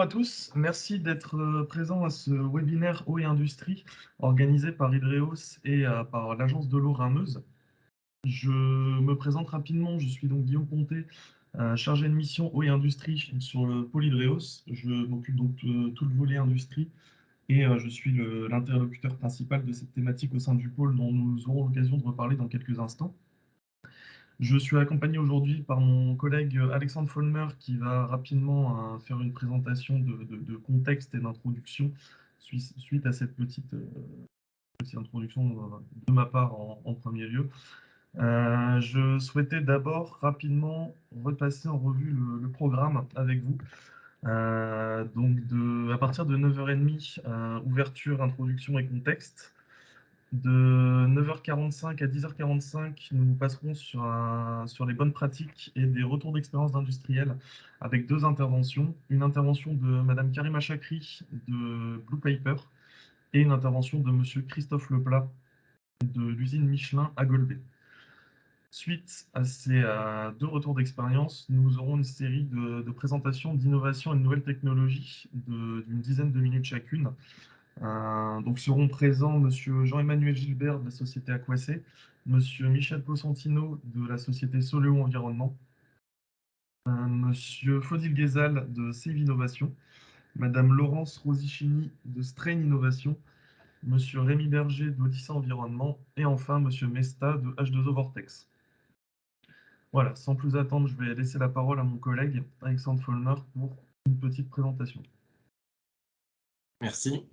à tous, merci d'être présents à ce webinaire Eau et Industrie organisé par Hydreos et par l'agence de l'eau Rhin-Meuse. Je me présente rapidement, je suis donc Guillaume Pontet, chargé de mission Eau et Industrie sur le pôle Hydreos. Je m'occupe donc de tout le volet industrie et je suis l'interlocuteur principal de cette thématique au sein du pôle dont nous aurons l'occasion de reparler dans quelques instants. Je suis accompagné aujourd'hui par mon collègue Alexandre Folmer qui va rapidement faire une présentation de contexte et d'introduction suite à cette petite introduction de ma part en premier lieu. Je souhaitais d'abord rapidement repasser en revue le programme avec vous. À partir de 9h30, ouverture, introduction et contexte. De 9h45 à 10h45, nous passerons sur les bonnes pratiques et des retours d'expérience d'industriels avec deux interventions. Une intervention de Madame Karima Chakri de Blue Paper et une intervention de Monsieur Christophe Leplat de l'usine Michelin à Golbet. Suite à ces deux retours d'expérience, nous aurons une série de présentations d'innovations et de nouvelles technologies d'une dizaine de minutes chacune. Donc seront présents Monsieur Jean-Emmanuel Gilbert de la société Aquacé, Monsieur Michel Possantino de la société Soléo Environnement, Monsieur Faudil Guézal de Save Innovation, Madame Laurence Rosichini de Strain Innovation, Monsieur Rémi Berger d'Odyssée Environnement et enfin Monsieur Mesta de H2O Vortex. Voilà, sans plus attendre, je vais laisser la parole à mon collègue Alexandre Folmer pour une petite présentation. Merci.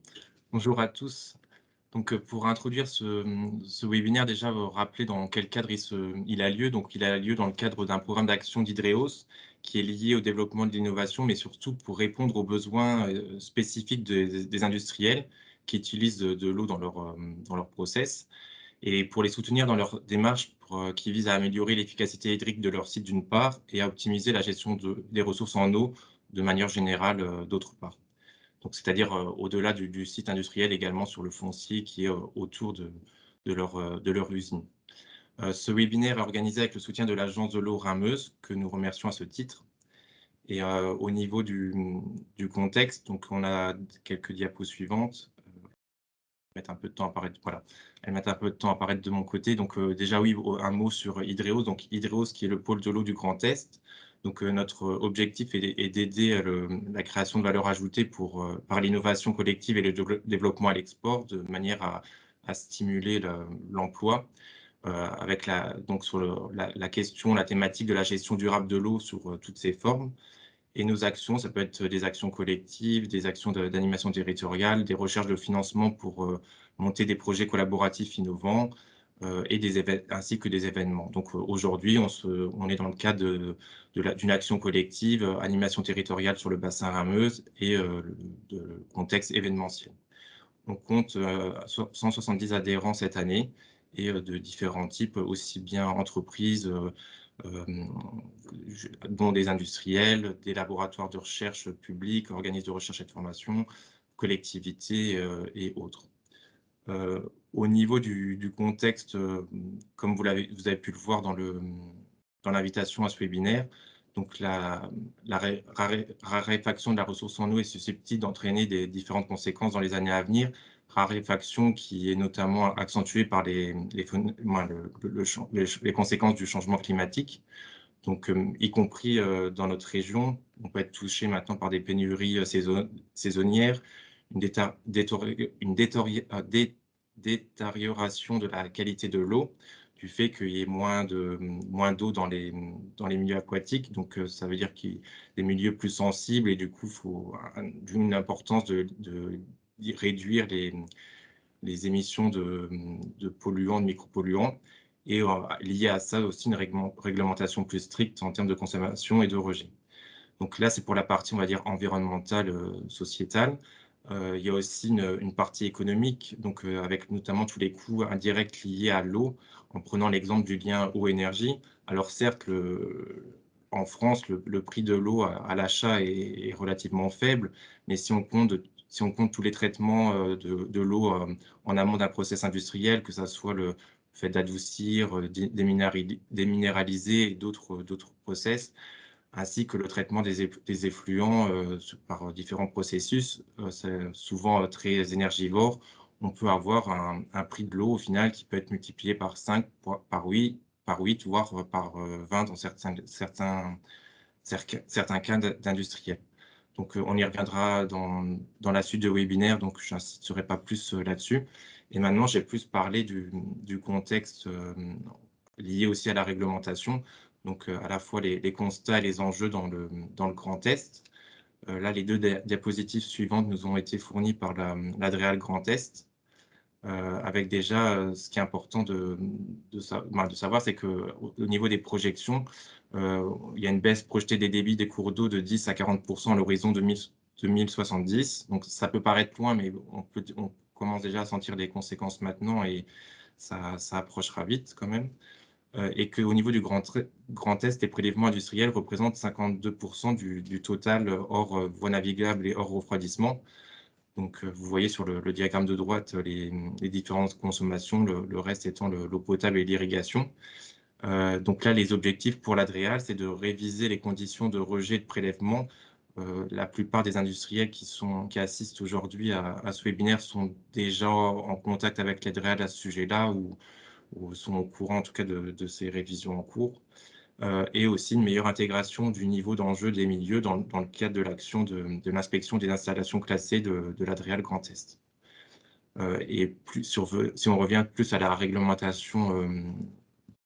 Bonjour à tous. Donc, pour introduire ce webinaire, déjà, rappeler dans quel cadre il a lieu. Donc, il a lieu dans le cadre d'un programme d'action d'Hydreos qui est lié au développement de l'innovation, mais surtout pour répondre aux besoins spécifiques des industriels qui utilisent de l'eau dans leur process et pour les soutenir dans leur démarche qui vise à améliorer l'efficacité hydrique de leur site d'une part et à optimiser la gestion des ressources en eau de manière générale d'autre part. Donc, c'est-à-dire au-delà du site industriel également sur le foncier qui est autour de leur usine. Ce webinaire est organisé avec le soutien de l'agence de l'eau Rhin-Meuse, que nous remercions à ce titre. Et au niveau du contexte, donc on a quelques diapos suivantes. Mettre un peu de temps à apparaître, voilà. Elles mettent un peu de temps à apparaître de mon côté. Donc déjà oui, un mot sur Hydreos. Donc Hydreos qui est le pôle de l'eau du Grand Est. Donc notre objectif est d'aider la création de valeur ajoutée par l'innovation collective et le développement à l'export de manière à stimuler l'emploi avec donc sur la question, la thématique de la gestion durable de l'eau sur toutes ses formes. Et nos actions, ça peut être des actions collectives, des actions d'animation territoriale, des recherches de financement pour monter des projets collaboratifs innovants et ainsi que des événements. Donc aujourd'hui, on est dans le cadre d'une action collective, animation territoriale sur le bassin Rhin-Meuse et de contexte événementiel. On compte 170 adhérents cette année et de différents types, aussi bien entreprises, dont des industriels, des laboratoires de recherche publics, organismes de recherche et de formation, collectivités et autres. Au niveau du contexte, comme vous avez pu le voir dans l'invitation à ce webinaire, donc la raréfaction de la ressource en eau est susceptible d'entraîner des différentes conséquences dans les années à venir. Raréfaction qui est notamment accentuée par les conséquences du changement climatique. Donc, y compris dans notre région, on peut être touché maintenant par des pénuries saisonnières, une détérioration de la qualité de l'eau, du fait qu'il y ait moins d'eau dans les milieux aquatiques. Donc, ça veut dire qu'il y a des milieux plus sensibles et du coup, il faut une importance de réduire les émissions de polluants, de micropolluants. Et lié à ça aussi une réglementation plus stricte en termes de consommation et de rejet. Donc là, c'est pour la partie, on va dire, environnementale, sociétale. Il y a aussi une partie économique, donc avec notamment tous les coûts indirects liés à l'eau, en prenant l'exemple du lien eau-énergie. Alors certes, en France, le prix de l'eau à l'achat est relativement faible, mais si on compte tous les traitements de l'eau en amont d'un process industriel, que ça soit le fait d'adoucir, déminéraliser et d'autres process, ainsi que le traitement des effluents, par différents processus. C'est souvent, très énergivore. On peut avoir un prix de l'eau au final qui peut être multiplié par 5, par 8, voire, par, 20 dans certains cas d'industriels. Donc, on y reviendra dans la suite de webinaire, donc je n'insisterai pas plus, là-dessus. Et maintenant, j'ai plus parlé du contexte, lié aussi à la réglementation, donc, à la fois les constats et les enjeux dans le Grand Est. Là, les 2 diapositives suivantes nous ont été fournies par l'Adréal Grand Est. Avec déjà, ce qui est important de savoir, c'est qu'au niveau des projections, il y a une baisse projetée des débits des cours d'eau de 10 à 40 à l'horizon 2070. Donc ça peut paraître loin, mais on commence déjà à sentir les conséquences maintenant et ça approchera vite quand même. Et qu'au niveau du Grand Est, les prélèvements industriels représentent 52 du total, hors, voies navigables et hors refroidissement. Donc, vous voyez sur le diagramme de droite, les différentes consommations, le reste étant l'eau potable et l'irrigation. Donc là, les objectifs pour l'Adréal, c'est de réviser les conditions de rejet et de prélèvement. La plupart des industriels qui assistent aujourd'hui à ce webinaire sont déjà en contact avec l'Adréal à ce sujet-là ou sont au courant en tout cas de ces révisions en cours. Et aussi une meilleure intégration du niveau d'enjeu des milieux dans le cadre de l'action de l'inspection des installations classées de l'Adréal Grand Est. Et si on revient plus à la réglementation,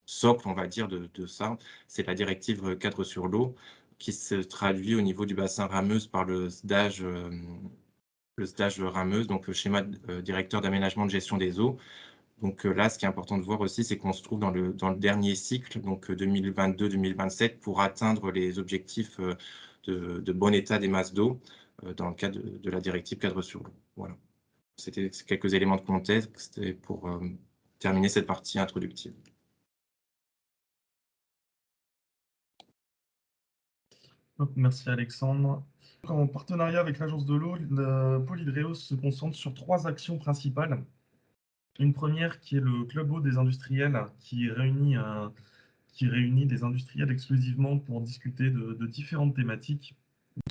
socle, on va dire, de ça, c'est la directive, cadre sur l'eau qui se traduit au niveau du bassin Rameuse par le stage Rameuse, donc le schéma, directeur d'aménagement de gestion des eaux. Donc, là, ce qui est important de voir aussi, c'est qu'on se trouve dans le dernier cycle, donc 2022-2027, pour atteindre les objectifs, de bon état des masses d'eau, dans le cadre de la directive cadre sur l'eau. Voilà. C'était quelques éléments de contexte et pour, terminer cette partie introductive. Hop, merci Alexandre. En partenariat avec l'Agence de l'eau, le pôle Hydréos se concentre sur 3 actions principales. Une première qui est le Club eau des industriels, qui réunit des industriels exclusivement pour discuter de différentes thématiques,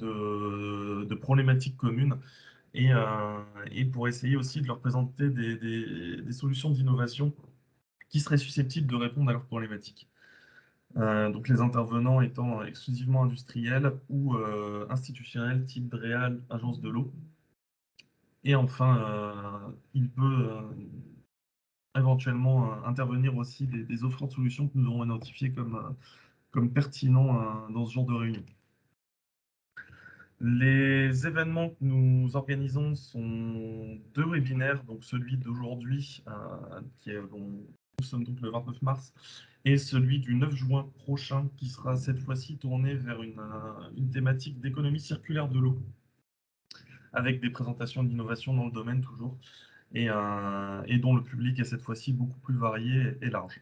de problématiques communes et pour essayer aussi de leur présenter des solutions d'innovation qui seraient susceptibles de répondre à leurs problématiques. Donc les intervenants étant exclusivement industriels ou institutionnels, type DREAL, agence de l'eau. Et enfin, il peut éventuellement intervenir aussi des offreurs de solutions que nous aurons identifiées comme pertinents dans ce genre de réunion. Les événements que nous organisons sont 2 webinaires, donc celui d'aujourd'hui, dont nous sommes donc le 29 mars, et celui du 9 juin prochain, qui sera cette fois-ci tourné vers une thématique d'économie circulaire de l'eau, avec des présentations d'innovation dans le domaine toujours, et dont le public est cette fois-ci beaucoup plus varié et large.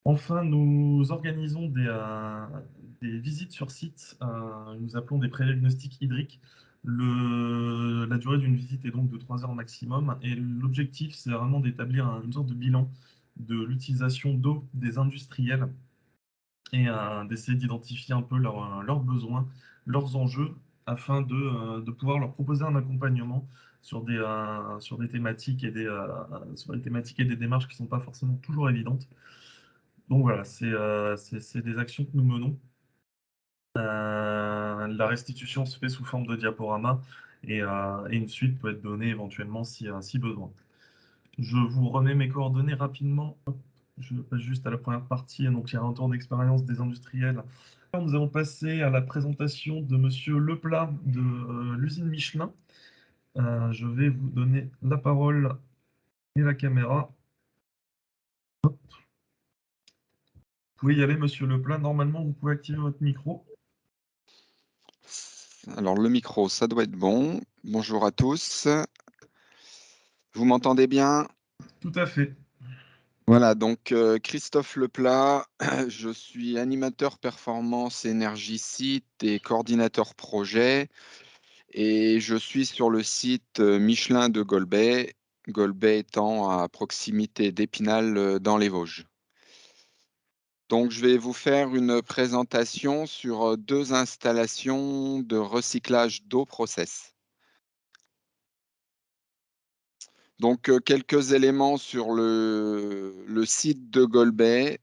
Enfin, nous organisons des visites sur site, nous appelons des pré-diagnostics hydriques. La durée d'une visite est donc de 3 heures maximum et l'objectif, c'est vraiment d'établir une sorte de bilan de l'utilisation d'eau des industriels et d'essayer d'identifier un peu leurs besoins, leurs enjeux, afin de pouvoir leur proposer un accompagnement sur des thématiques sur des thématiques et des démarches qui ne sont pas forcément toujours évidentes. Donc voilà, c'est des actions que nous menons. La restitution se fait sous forme de diaporama et une suite peut être donnée éventuellement si besoin. Je vous remets mes coordonnées rapidement. Hop, je passe juste à la première partie, donc il y a un retour d'expérience des industriels. Nous allons passer à la présentation de Monsieur Leplat de l'usine Michelin. Je vais vous donner la parole et la caméra. Hop. Vous pouvez y aller, Monsieur Leplat. Normalement, vous pouvez activer votre micro. Alors le micro, ça doit être bon. Bonjour à tous. Vous m'entendez bien? Tout à fait. Voilà, donc Christophe Leplat, je suis animateur performance énergie site et coordinateur projet et je suis sur le site Michelin de Golbey, « Golbey étant à proximité d'Épinal dans les Vosges. Donc, je vais vous faire une présentation sur 2 installations de recyclage d'eau process. Donc, quelques éléments sur le site de Golbey.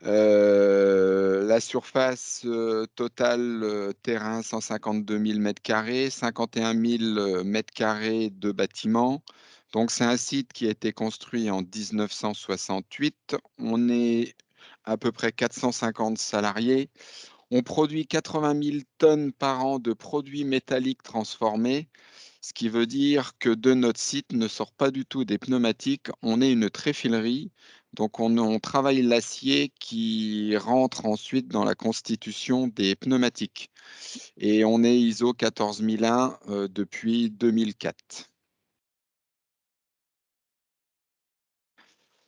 La surface totale terrain 152 000 m², 51 000 m² de bâtiment. Donc, c'est un site qui a été construit en 1968. On est à peu près 450 salariés. On produit 80 000 tonnes par an de produits métalliques transformés, ce qui veut dire que de notre site ne sort pas du tout des pneumatiques. On est une tréfilerie, donc on travaille l'acier qui rentre ensuite dans la constitution des pneumatiques. Et on est ISO 14001 depuis 2004.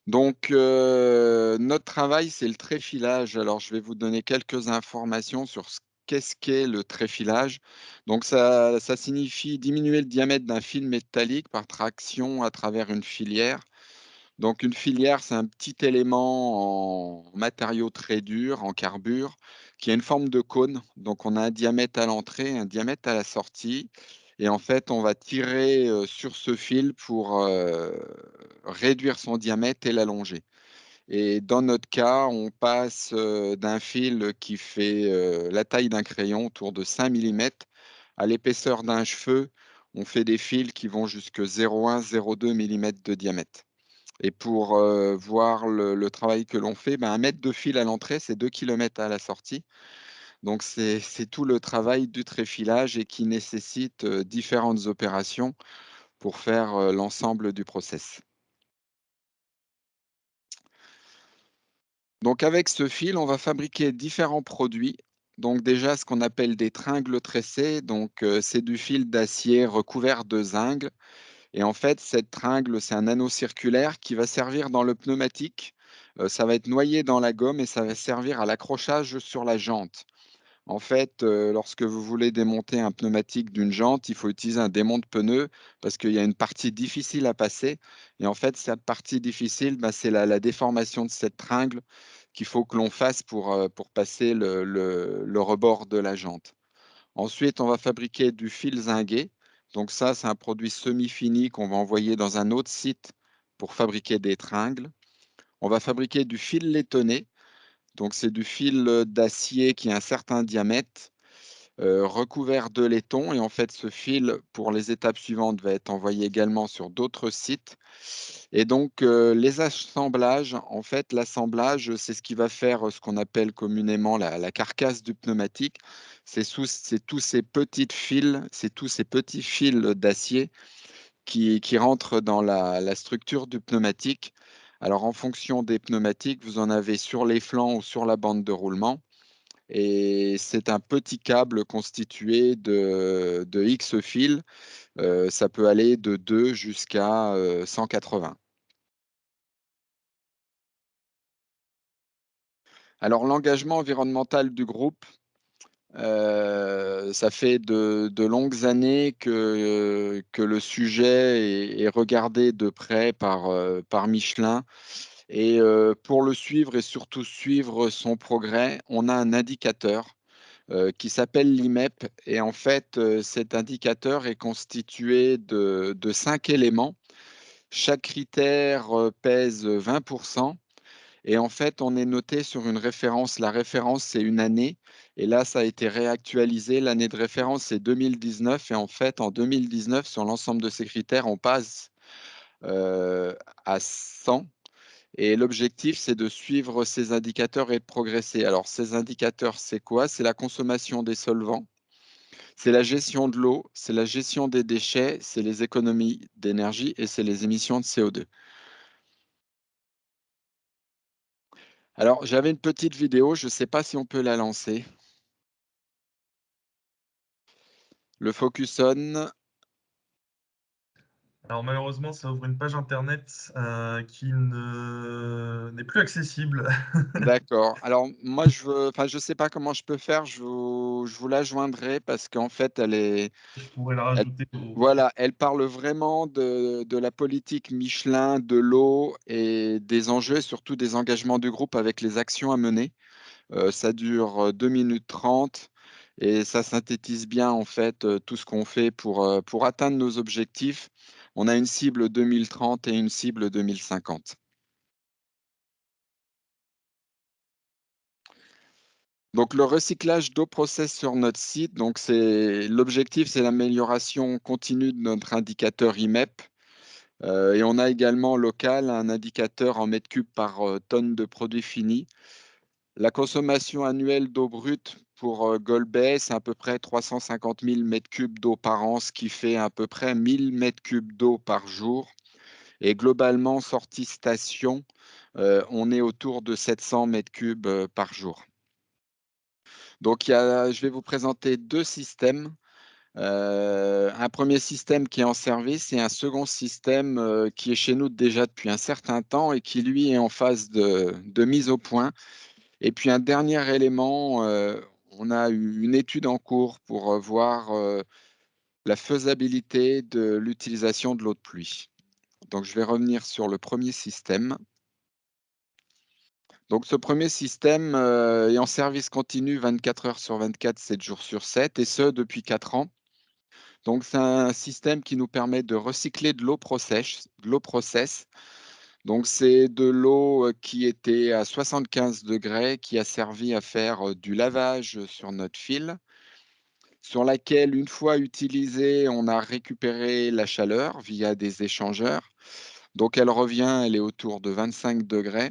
Donc, notre travail, c'est le tréfilage. Alors, je vais vous donner quelques informations sur qu'est-ce qu'est le tréfilage. Donc, ça signifie diminuer le diamètre d'un fil métallique par traction à travers une filière. Donc, une filière, c'est un petit élément en matériau très dur, en carbure, qui a une forme de cône. Donc, on a un diamètre à l'entrée, un diamètre à la sortie. Et en fait, on va tirer sur ce fil pour réduire son diamètre et l'allonger. Et dans notre cas, on passe d'un fil qui fait la taille d'un crayon, autour de 5 mm, à l'épaisseur d'un cheveu. On fait des fils qui vont jusque 0,1-0,2 mm de diamètre. Et pour voir le travail que l'on fait, ben, 1 mètre de fil à l'entrée, c'est 2 km à la sortie. Donc, c'est tout le travail du tréfilage et qui nécessite différentes opérations pour faire l'ensemble du process. Donc, avec ce fil, on va fabriquer différents produits. Donc, déjà, ce qu'on appelle des tringles tressés. Donc, c'est du fil d'acier recouvert de zinc. Et en fait, cette tringle, c'est un anneau circulaire qui va servir dans le pneumatique. Ça va être noyé dans la gomme et ça va servir à l'accrochage sur la jante. En fait, lorsque vous voulez démonter un pneumatique d'une jante, il faut utiliser un démonte-pneu parce qu'il y a une partie difficile à passer. Et en fait, cette partie difficile, bah, c'est la déformation de cette tringle qu'il faut que l'on fasse pour passer le rebord de la jante. Ensuite, on va fabriquer du fil zingué. Donc ça, c'est un produit semi-fini qu'on va envoyer dans un autre site pour fabriquer des tringles. On va fabriquer du fil laitonné. Donc c'est du fil d'acier qui a un certain diamètre, recouvert de laiton. Et en fait, ce fil, pour les étapes suivantes, va être envoyé également sur d'autres sites. Et donc, les assemblages, en fait, l'assemblage, c'est ce qui va faire ce qu'on appelle communément la carcasse du pneumatique. C'est tous ces petites fils, c'est tous ces petits fils d'acier qui rentrent dans la structure du pneumatique. Alors, en fonction des pneumatiques, vous en avez sur les flancs ou sur la bande de roulement. Et c'est un petit câble constitué de X fils. Ça peut aller de 2 jusqu'à 180. Alors, l'engagement environnemental du groupe, ça fait de longues années que le sujet est regardé de près par Michelin. Et pour le suivre et surtout suivre son progrès, on a un indicateur qui s'appelle l'IMEP. Et en fait, cet indicateur est constitué de 5 éléments. Chaque critère pèse 20%. Et en fait, on est noté sur une référence. La référence, c'est une année. Et là, ça a été réactualisé. L'année de référence, c'est 2019. Et en fait, en 2019, sur l'ensemble de ces critères, on passe à 100. Et l'objectif, c'est de suivre ces indicateurs et de progresser. Alors, ces indicateurs, c'est quoi? C'est la consommation des solvants, c'est la gestion de l'eau, c'est la gestion des déchets, c'est les économies d'énergie et c'est les émissions de CO2. Alors, j'avais une petite vidéo, je ne sais pas si on peut la lancer. Le focus on. Alors malheureusement, ça ouvre une page internet qui n'est plus accessible. D'accord. Alors moi, je sais pas comment je peux faire. Je vous la joindrai parce qu'en fait, Je pourrais la elle, rajouter au site. voilà, elle parle vraiment de la politique Michelin, de l'eau et des enjeux, surtout des engagements du groupe avec les actions à mener. Ça dure 2 minutes 30 et ça synthétise bien en fait tout ce qu'on fait pour atteindre nos objectifs. On a une cible 2030 et une cible 2050. Donc le recyclage d'eau process sur notre site, donc c'est l'objectif, c'est l'amélioration continue de notre indicateur IMEP. Et on a également local un indicateur en mètres cubes par tonne de produits finis. La consommation annuelle d'eau brute pour Golbey, c'est à peu près 350 000 mètres cubes d'eau par an, ce qui fait à peu près 1000 mètres cubes d'eau par jour. Et globalement, sortie station, on est autour de 700 mètres cubes par jour. Donc, je vais vous présenter deux systèmes. Un premier système qui est en service et un second système qui est chez nous déjà depuis un certain temps et qui, lui, est en phase de mise au point. Et puis, un dernier élément, on a eu une étude en cours pour voir la faisabilité de l'utilisation de l'eau de pluie. Donc, je vais revenir sur le premier système. Donc, ce premier système est en service continu 24 heures sur 24, 7 jours sur 7, et ce depuis 4 ans. Donc, c'est un système qui nous permet de recycler de l'eau process. Donc, c'est de l'eau qui était à 75 degrés, qui a servi à faire du lavage sur notre fil, sur laquelle, une fois utilisée, on a récupéré la chaleur via des échangeurs. Donc, elle revient, elle est autour de 25 degrés.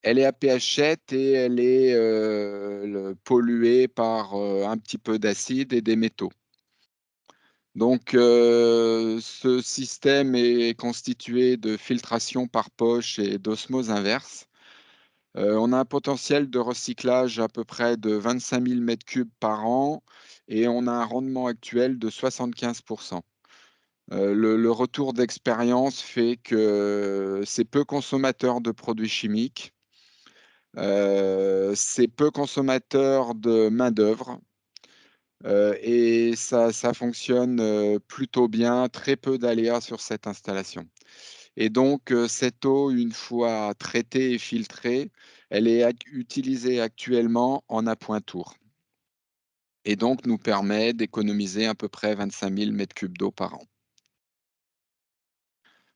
Elle est à pH 7 et elle est polluée par un petit peu d'acide et des métaux. Donc, ce système est constitué de filtration par poche et d'osmose inverse. On a un potentiel de recyclage à peu près de 25 000 mètres cubes par an et on a un rendement actuel de 75%. Le retour d'expérience fait que c'est peu consommateur de produits chimiques, c'est peu consommateur de main-d'œuvre. Et ça fonctionne plutôt bien, très peu d'aléas sur cette installation. Et donc, cette eau, une fois traitée et filtrée, elle est utilisée actuellement en appoint-tour. Et donc, nous permet d'économiser à peu près 25 000 mètres cubes d'eau par an.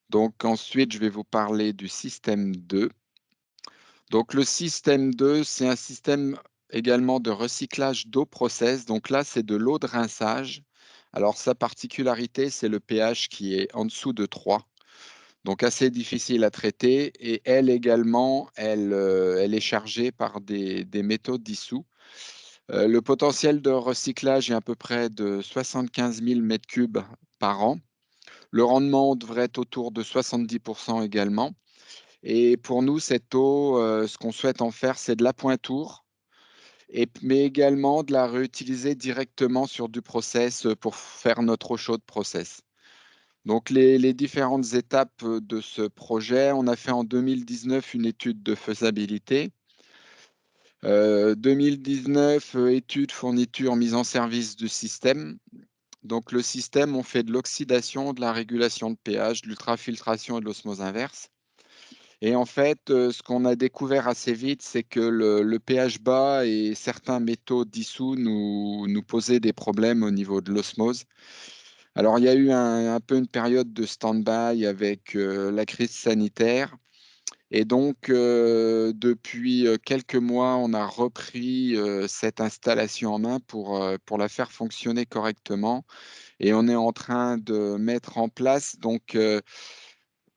Donc, ensuite, je vais vous parler du système 2. Donc, le système 2, c'est un système également de recyclage d'eau process. Donc là, c'est de l'eau de rinçage. Alors, sa particularité, c'est le pH qui est en dessous de 3. Donc, assez difficile à traiter. Et elle également, elle est chargée par des métaux dissous. Le potentiel de recyclage est à peu près de 75 000 mètres cubes par an. Le rendement devrait être autour de 70% également. Et pour nous, cette eau, ce qu'on souhaite en faire, c'est de l'appoint-tour, mais également de la réutiliser directement sur du process pour faire notre eau chaude process. Donc, les différentes étapes de ce projet, on a fait en 2019 une étude de faisabilité. 2019, étude, fourniture, mise en service du système. Donc, le système, on fait de l'oxydation, de la régulation de pH, de l'ultrafiltration et de l'osmose inverse. Et en fait, ce qu'on a découvert assez vite, c'est que le pH bas et certains métaux dissous nous posaient des problèmes au niveau de l'osmose. Alors, il y a eu un peu une période de stand-by avec la crise sanitaire. Et donc, depuis quelques mois, on a repris cette installation en main pour la faire fonctionner correctement. Et on est en train de mettre en place donc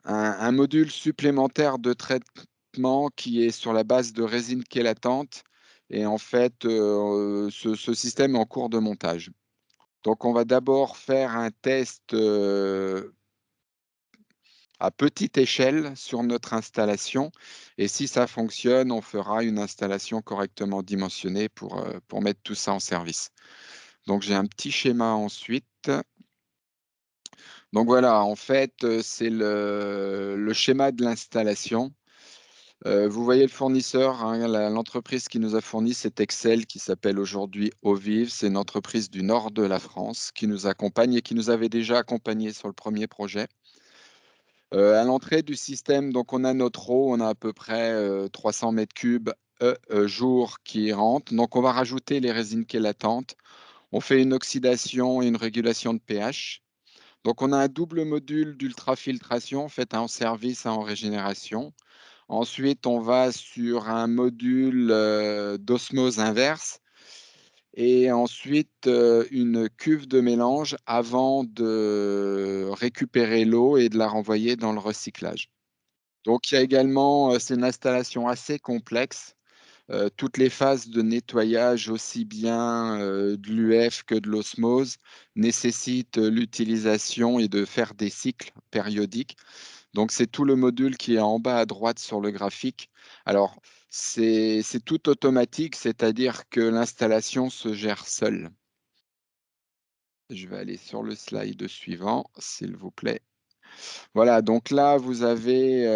un module supplémentaire de traitement qui est sur la base de résine chélatante. Et en fait, ce système est en cours de montage. Donc, on va d'abord faire un test à petite échelle sur notre installation. Et si ça fonctionne, on fera une installation correctement dimensionnée pour mettre tout ça en service. Donc, j'ai un petit schéma ensuite. Donc voilà, en fait, c'est le schéma de l'installation. Vous voyez le fournisseur, hein, l'entreprise qui nous a fourni cet Excel qui s'appelle aujourd'hui Ovive. C'est une entreprise du nord de la France qui nous accompagne et qui nous avait déjà accompagnés sur le premier projet. À l'entrée du système, donc on a notre eau, on a à peu près 300 mètres cubes jour qui rentrent. Donc on va rajouter les résines chélatantes. On fait une oxydation et une régulation de pH. Donc on a un double module d'ultrafiltration, fait un en service, un en régénération. Ensuite, on va sur un module d'osmose inverse et ensuite une cuve de mélange avant de récupérer l'eau et de la renvoyer dans le recyclage. Donc, il y a également, c'est une installation assez complexe. Toutes les phases de nettoyage, aussi bien de l'UF que de l'osmose, nécessitent l'utilisation et de faire des cycles périodiques. Donc, c'est tout le module qui est en bas à droite sur le graphique. Alors, c'est tout automatique, c'est-à-dire que l'installation se gère seule. Je vais aller sur le slide suivant, s'il vous plaît. Voilà, donc là, vous avez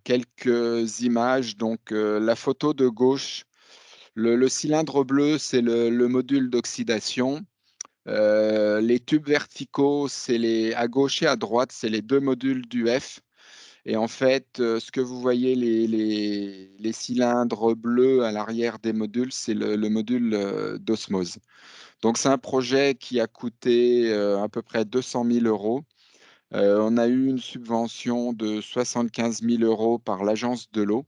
quelques images. Donc, la photo de gauche, le cylindre bleu, c'est le module d'oxydation. Les tubes verticaux, à gauche et à droite, c'est les deux modules d'UF. Et en fait, ce que vous voyez, les cylindres bleus à l'arrière des modules, c'est le module d'osmose. Donc, c'est un projet qui a coûté à peu près 200 000 euros. On a eu une subvention de 75 000 euros par l'Agence de l'eau.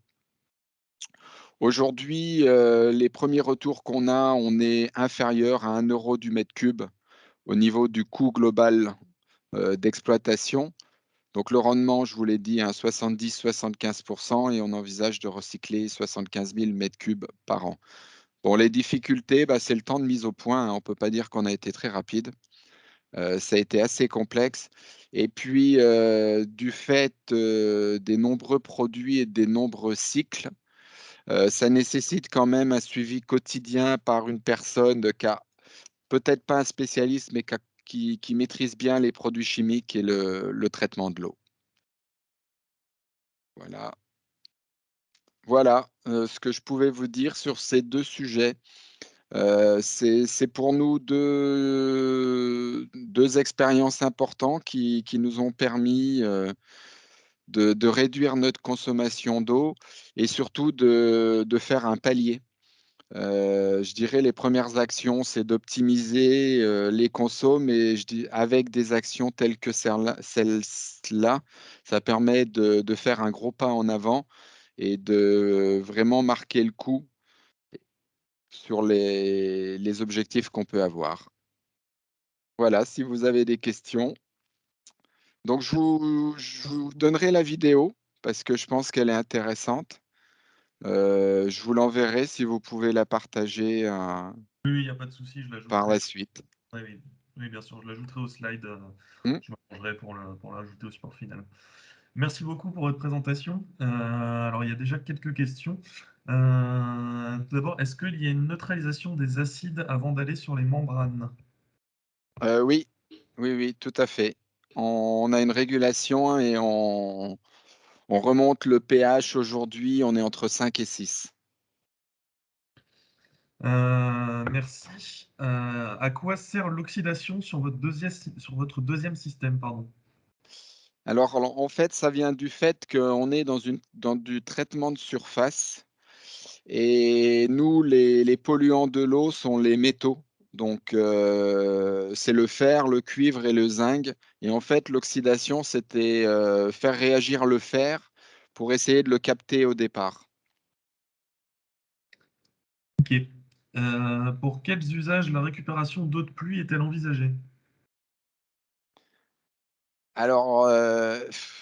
Aujourd'hui, les premiers retours qu'on a, on est inférieur à 1 euro du mètre cube au niveau du coût global d'exploitation. Donc le rendement, je vous l'ai dit, 70-75% et on envisage de recycler 75 000 mètres cubes par an. Bon, les difficultés, bah, c'est le temps de mise au point, hein. On ne peut pas dire qu'on a été très rapide. Ça a été assez complexe. Et puis, du fait des nombreux produits et des nombreux cycles, ça nécessite quand même un suivi quotidien par une personne qui a peut-être pas un spécialiste, mais qui maîtrise bien les produits chimiques et le traitement de l'eau. Voilà. Voilà ce que je pouvais vous dire sur ces deux sujets. C'est pour nous deux expériences importantes qui nous ont permis de réduire notre consommation d'eau et surtout de faire un palier. Je dirais les premières actions, c'est d'optimiser les consommes et je dis, avec des actions telles que celle-là, ça permet de faire un gros pas en avant et de vraiment marquer le coup sur les objectifs qu'on peut avoir. Voilà, si vous avez des questions. Donc, je vous donnerai la vidéo parce que je pense qu'elle est intéressante. Je vous l'enverrai si vous pouvez la partager Oui, il n'y a pas de souci, je par l'ajouterai. la suite. Oui, oui. Oui, bien sûr, je l'ajouterai au slide. Hmm. Je m'arrangerai pour l'ajouter au support final. Merci beaucoup pour votre présentation. Alors, il y a déjà quelques questions. Tout d'abord, est-ce qu'il y a une neutralisation des acides avant d'aller sur les membranes? Oui, oui, oui, tout à fait. On a une régulation et on remonte le pH aujourd'hui, on est entre 5 et 6. Merci. À quoi sert l'oxydation sur votre deuxième système, pardon? Alors, en fait, ça vient du fait qu'on est dans du traitement de surface et nous, les polluants de l'eau sont les métaux. Donc, c'est le fer, le cuivre et le zinc. Et en fait, l'oxydation, c'était faire réagir le fer pour essayer de le capter au départ. Ok. Pour quels usages la récupération d'eau de pluie est-elle envisagée? Alors,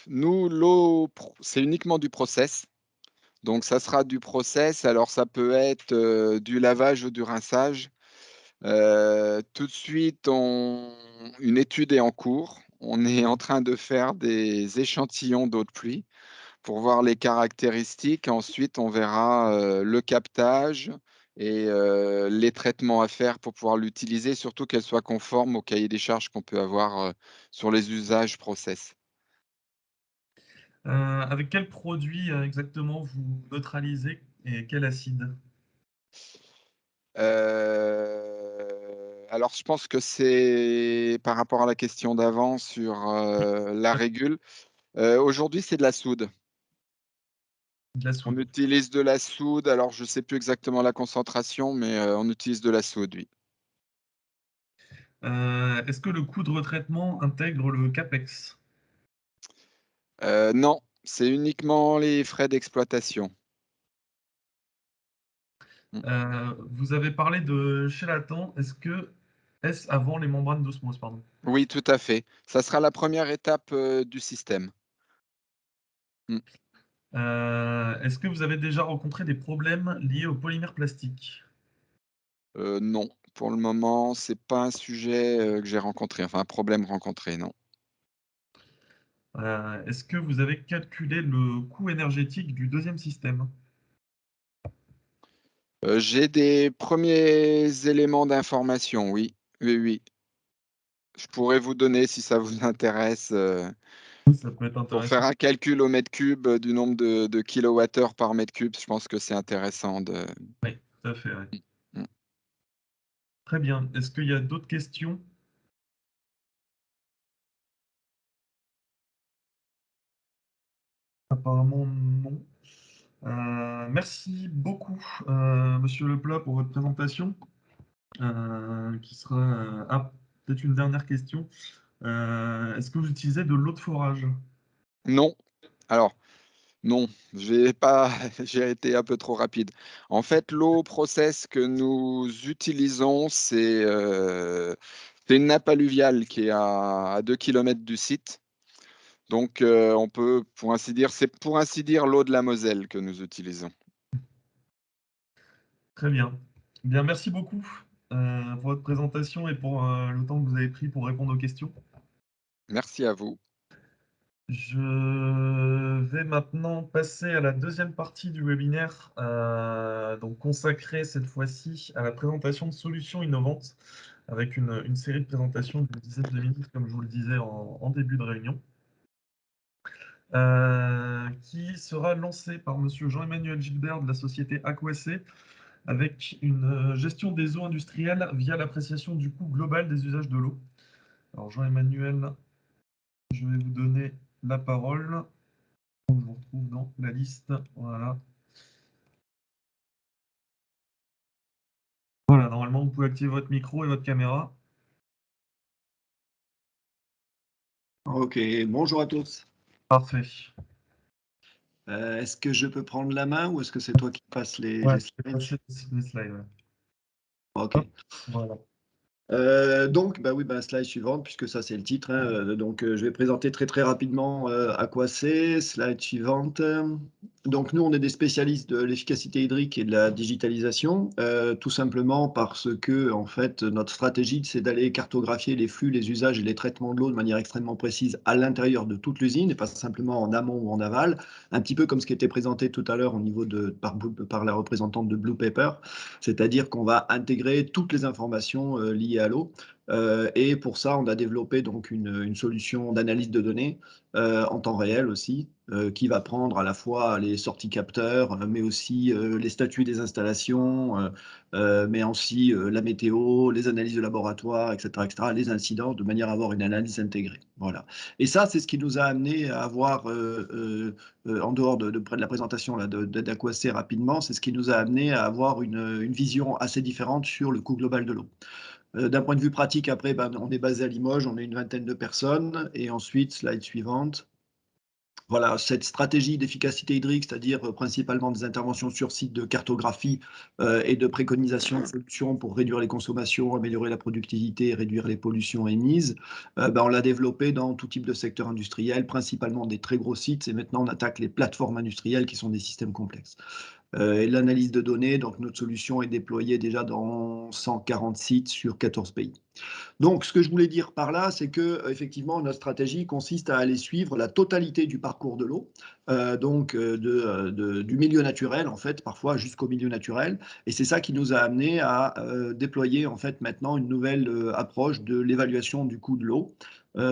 nous, l'eau, c'est uniquement du process. Donc, ça sera du process. Alors, ça peut être du lavage ou du rinçage. Tout de suite, une étude est en cours. On est en train de faire des échantillons d'eau de pluie pour voir les caractéristiques. Ensuite, on verra le captage et les traitements à faire pour pouvoir l'utiliser, surtout qu'elle soit conforme au cahier des charges qu'on peut avoir sur les usages process. Avec quel produit exactement vous neutralisez et quel acide? Alors je pense que c'est par rapport à la question d'avant sur la régule. Aujourd'hui, c'est de la soude. De la On soude. utilise de la soude, alors je ne sais plus exactement la concentration, mais on utilise de la soude, oui. Est-ce que le coût de retraitement intègre le CAPEX? Non, c'est uniquement les frais d'exploitation. Mmh. Vous avez parlé de chélatans. Est-ce avant les membranes d'osmose, pardon? Oui, tout à fait. Ça sera la première étape, du système. Mmh. Est-ce que vous avez déjà rencontré des problèmes liés aux polymères plastiques? Non, pour le moment, c'est pas un sujet, que j'ai rencontré, enfin un problème rencontré, non. Est-ce que vous avez calculé le coût énergétique du deuxième système? J'ai des premiers éléments d'information, oui. Oui, oui. Je pourrais vous donner si ça vous intéresse, Ça peut être pour faire intéressant. un calcul au mètre cube, du nombre de kilowattheures par mètre cube. Je pense que c'est intéressant de Oui, tout à fait, ouais. mmh. Très bien. Est-ce qu'il y a d'autres questions? Apparemment non. Merci beaucoup, monsieur Leplat, pour votre présentation, qui sera, peut-être une dernière question. Est-ce que vous utilisez de l'eau de forage? Non, alors non, j'ai pas j'ai été un peu trop rapide. En fait, l'eau process que nous utilisons, c'est une nappe alluviale qui est à 2 kilomètres du site. Donc, on peut, pour ainsi dire, c'est pour ainsi dire l'eau de la Moselle que nous utilisons. Très bien. Bien, merci beaucoup, pour votre présentation et pour, le temps que vous avez pris pour répondre aux questions. Merci à vous. Je vais maintenant passer à la deuxième partie du webinaire, donc consacrée cette fois-ci à la présentation de solutions innovantes avec une série de présentations d'une dizaine de minutes, comme je vous le disais en début de réunion, qui sera lancée par Monsieur Jean-Emmanuel Gilbert de la société Aquacé avec une gestion des eaux industrielles via l'appréciation du coût global des usages de l'eau. Alors Jean-Emmanuel, je vais vous donner la parole. Je vous retrouve dans la liste. Voilà. Voilà, normalement, vous pouvez activer votre micro et votre caméra. Ok, bonjour à tous. Parfait. Est-ce que je peux prendre la main ou est-ce que c'est toi qui passes Ouais, les je vais slides? passer les slides. Ouais. Ok. Hop, voilà. Donc, bah oui, bah, slide suivante, puisque ça c'est le titre, hein. Donc, je vais présenter très rapidement à quoi c'est. Slide suivante. Donc, nous, on est des spécialistes de l'efficacité hydrique et de la digitalisation, tout simplement parce que, en fait, notre stratégie, c'est d'aller cartographier les flux, les usages et les traitements de l'eau de manière extrêmement précise à l'intérieur de toute l'usine et pas simplement en amont ou en aval, un petit peu comme ce qui était présenté tout à l'heure au niveau par la représentante de Blue Paper, c'est-à-dire qu'on va intégrer toutes les informations liées à l'eau. Et pour ça, on a développé donc une solution d'analyse de données en temps réel aussi, qui va prendre à la fois les sorties capteurs, mais aussi les statuts des installations, mais aussi la météo, les analyses de laboratoire, etc., les incidents, de manière à avoir une analyse intégrée. Voilà. Et ça, c'est ce qui nous a amené à avoir, en dehors de la présentation d'Aquacé rapidement, c'est ce qui nous a amené à avoir une vision assez différente sur le coût global de l'eau. D'un point de vue pratique, après, ben, on est basé à Limoges, on est une vingtaine de personnes. Et ensuite, slide suivante. Voilà, cette stratégie d'efficacité hydrique, c'est-à-dire principalement des interventions sur site de cartographie et de préconisation de solutions pour réduire les consommations, améliorer la productivité et réduire les pollutions émises, ben, on l'a développée dans tout type de secteur industriel, principalement des très gros sites. Et maintenant, on attaque les plateformes industrielles qui sont des systèmes complexes. et l'analyse de données. Donc notre solution est déployée déjà dans 140 sites sur 14 pays. Donc, ce que je voulais dire par là, c'est que effectivement, notre stratégie consiste à aller suivre la totalité du parcours de l'eau, du milieu naturel, en fait, parfois jusqu'au milieu naturel. Et c'est ça qui nous a amené à déployer, en fait, maintenant une nouvelle approche de l'évaluation du coût de l'eau.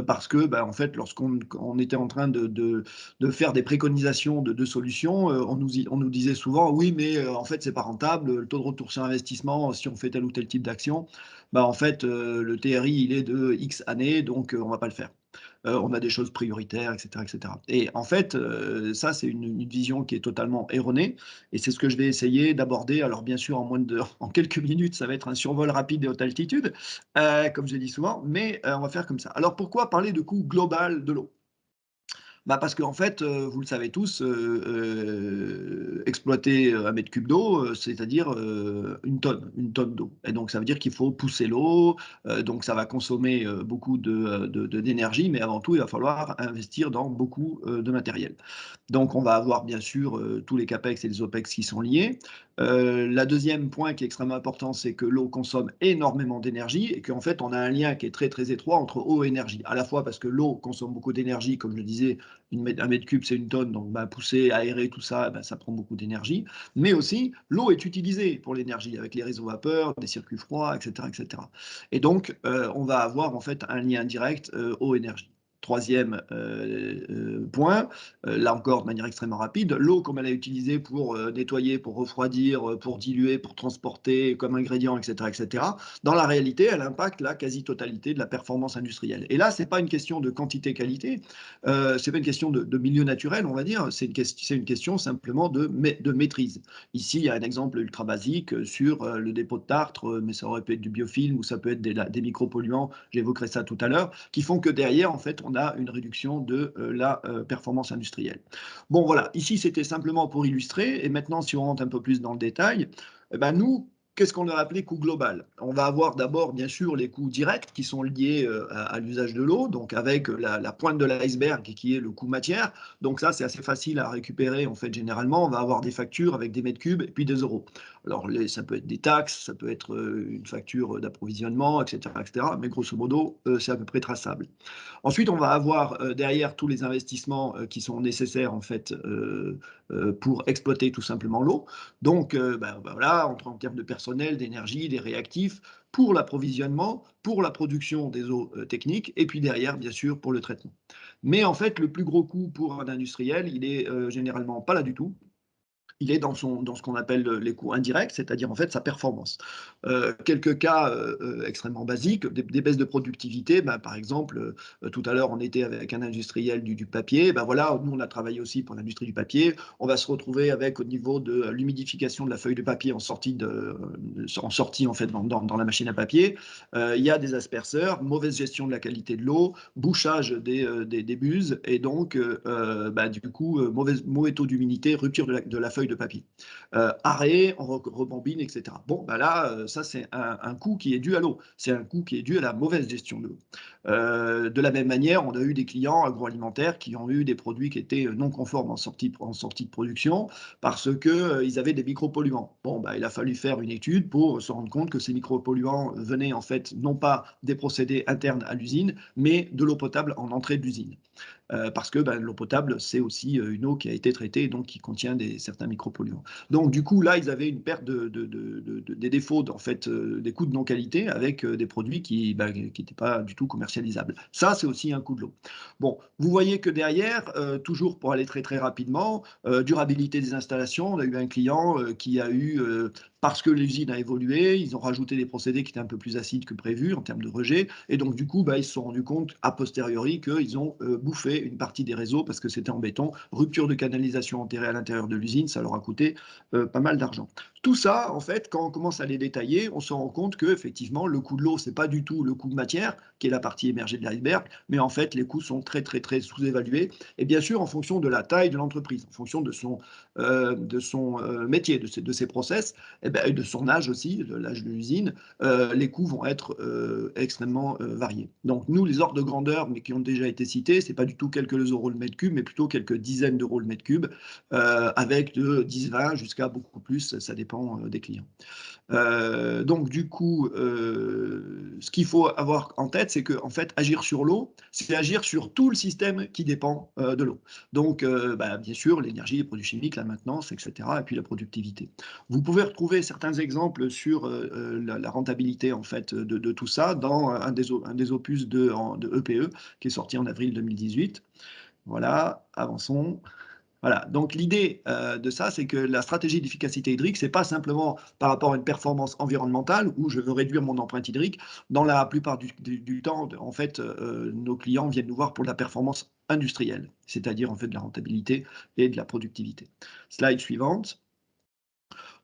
Parce que, en fait, lorsqu'on était en train de faire des préconisations de solutions, on nous disait souvent, oui, mais en fait, c'est pas rentable, le taux de retour sur investissement, si on fait tel ou tel type d'action, en fait, le TRI, il est de X années, donc on ne va pas le faire. On a des choses prioritaires, etc. etc. Et en fait, ça, c'est une vision qui est totalement erronée. Et c'est ce que je vais essayer d'aborder. Alors, bien sûr, en quelques minutes, ça va être un survol rapide et haute altitude, comme je dis souvent, mais on va faire comme ça. Alors, pourquoi parler de coût global de l'eau? Parce qu'en fait, vous le savez tous, exploiter 1 mètre cube d'eau, c'est-à-dire une tonne d'eau. Et donc ça veut dire qu'il faut pousser l'eau, donc ça va consommer beaucoup d'énergie, mais avant tout, il va falloir investir dans beaucoup de matériel. Donc on va avoir bien sûr tous les CAPEX et les OPEX qui sont liés. La deuxième point qui est extrêmement important, c'est que l'eau consomme énormément d'énergie et qu'en fait on a un lien qui est très très étroit entre eau et énergie. À la fois parce que l'eau consomme beaucoup d'énergie, comme je le disais, 1 mètre cube c'est une tonne, donc pousser, aérer, tout ça, ça prend beaucoup d'énergie. Mais aussi l'eau est utilisée pour l'énergie avec les réseaux vapeurs, des circuits froids, etc. etc. Et donc on va avoir en fait un lien direct eau-énergie. Troisième point, là encore de manière extrêmement rapide, l'eau comme elle est utilisée pour nettoyer, pour refroidir, pour diluer, pour transporter comme ingrédient, etc., etc., dans la réalité, elle impacte la quasi-totalité de la performance industrielle. Et là, ce n'est pas une question de quantité-qualité, ce n'est pas une question de milieu naturel, on va dire, c'est une question simplement de maîtrise. Ici, il y a un exemple ultra basique sur le dépôt de tartre, mais ça aurait pu être du biofilm ou ça peut être des micropolluants, j'évoquerai ça tout à l'heure, qui font que derrière, en fait, on a une réduction de la performance industrielle. Bon, voilà, ici, c'était simplement pour illustrer. Et maintenant, si on rentre un peu plus dans le détail, nous, qu'est-ce qu'on a appelé coût global? On va avoir d'abord, bien sûr, les coûts directs qui sont liés à l'usage de l'eau, donc avec la pointe de l'iceberg qui est le coût matière. Donc ça, c'est assez facile à récupérer, en fait, généralement. On va avoir des factures avec des mètres cubes et puis des euros. Alors, ça peut être des taxes, ça peut être une facture d'approvisionnement, etc., etc. Mais grosso modo, c'est à peu près traçable. Ensuite, on va avoir derrière tous les investissements qui sont nécessaires en fait pour exploiter tout simplement l'eau. Donc, voilà, en termes de personnel, d'énergie, des réactifs, pour l'approvisionnement, pour la production des eaux techniques, et puis derrière, bien sûr, pour le traitement. Mais en fait, le plus gros coût pour un industriel, il est généralement pas là du tout. Il est dans ce qu'on appelle les coûts indirects, c'est-à-dire en fait sa performance. Quelques cas extrêmement basiques, des baisses de productivité, par exemple, tout à l'heure on était avec un industriel du papier, voilà, nous on a travaillé aussi pour l'industrie du papier, on va se retrouver avec au niveau de l'humidification de la feuille de papier en sortie en fait dans la machine à papier, il y a des asperceurs, mauvaise gestion de la qualité de l'eau, bouchage des buses et donc du coup mauvais taux d'humidité, rupture de la feuille de papier. Arrêt, on rebobine, etc. Bon, là, ça c'est un coût qui est dû à l'eau. C'est un coût qui est dû à la mauvaise gestion de l'eau. De la même manière, on a eu des clients agroalimentaires qui ont eu des produits qui étaient non conformes en sortie de production parce qu'ils avaient des micropolluants. Bon, il a fallu faire une étude pour se rendre compte que ces micropolluants venaient en fait non pas des procédés internes à l'usine, mais de l'eau potable en entrée d'usine. Parce que l'eau potable, c'est aussi une eau qui a été traitée et donc qui contient certains micropolluants. Donc du coup, là, ils avaient une perte des défauts, en fait, des coûts de non-qualité avec des produits qui n'étaient pas du tout commercialisables. Ça, c'est aussi un coût de l'eau. Bon, vous voyez que derrière, toujours pour aller très très rapidement, durabilité des installations, on a eu un client qui a eu parce que l'usine a évolué, ils ont rajouté des procédés qui étaient un peu plus acides que prévu en termes de rejet, et donc du coup, ils se sont rendus compte a posteriori qu'ils ont bouffé une partie des réseaux parce que c'était en béton, rupture de canalisation enterrée à l'intérieur de l'usine, ça leur a coûté pas mal d'argent. Tout ça, en fait, quand on commence à les détailler, on se rend compte que effectivement, le coût de l'eau, c'est pas du tout le coût de matière, qui est la partie émergée de l'iceberg, mais en fait, les coûts sont très très très sous-évalués, et bien sûr en fonction de la taille de l'entreprise, en fonction de son métier, de ses process. et de son âge aussi, de l'âge de l'usine, les coûts vont être extrêmement variés. Donc nous, les ordres de grandeur, mais qui ont déjà été cités, c'est pas du tout quelques euros le mètre cube, mais plutôt quelques dizaines d'euros le mètre cube, avec de 10-20 jusqu'à beaucoup plus, ça dépend des clients. Donc du coup, ce qu'il faut avoir en tête, c'est que en fait, agir sur l'eau, c'est agir sur tout le système qui dépend de l'eau. Donc, bien sûr, l'énergie, les produits chimiques, la maintenance, etc., et puis la productivité. Vous pouvez retrouver certains exemples sur la rentabilité en fait de tout ça dans un des opus de EPE qui est sorti en avril 2018. Voilà, avançons. Voilà, donc l'idée de ça, c'est que la stratégie d'efficacité hydrique, c'est pas simplement par rapport à une performance environnementale où je veux réduire mon empreinte hydrique. Dans la plupart du temps, en fait, nos clients viennent nous voir pour de la performance industrielle, c'est-à-dire en fait de la rentabilité et de la productivité. Slide suivante.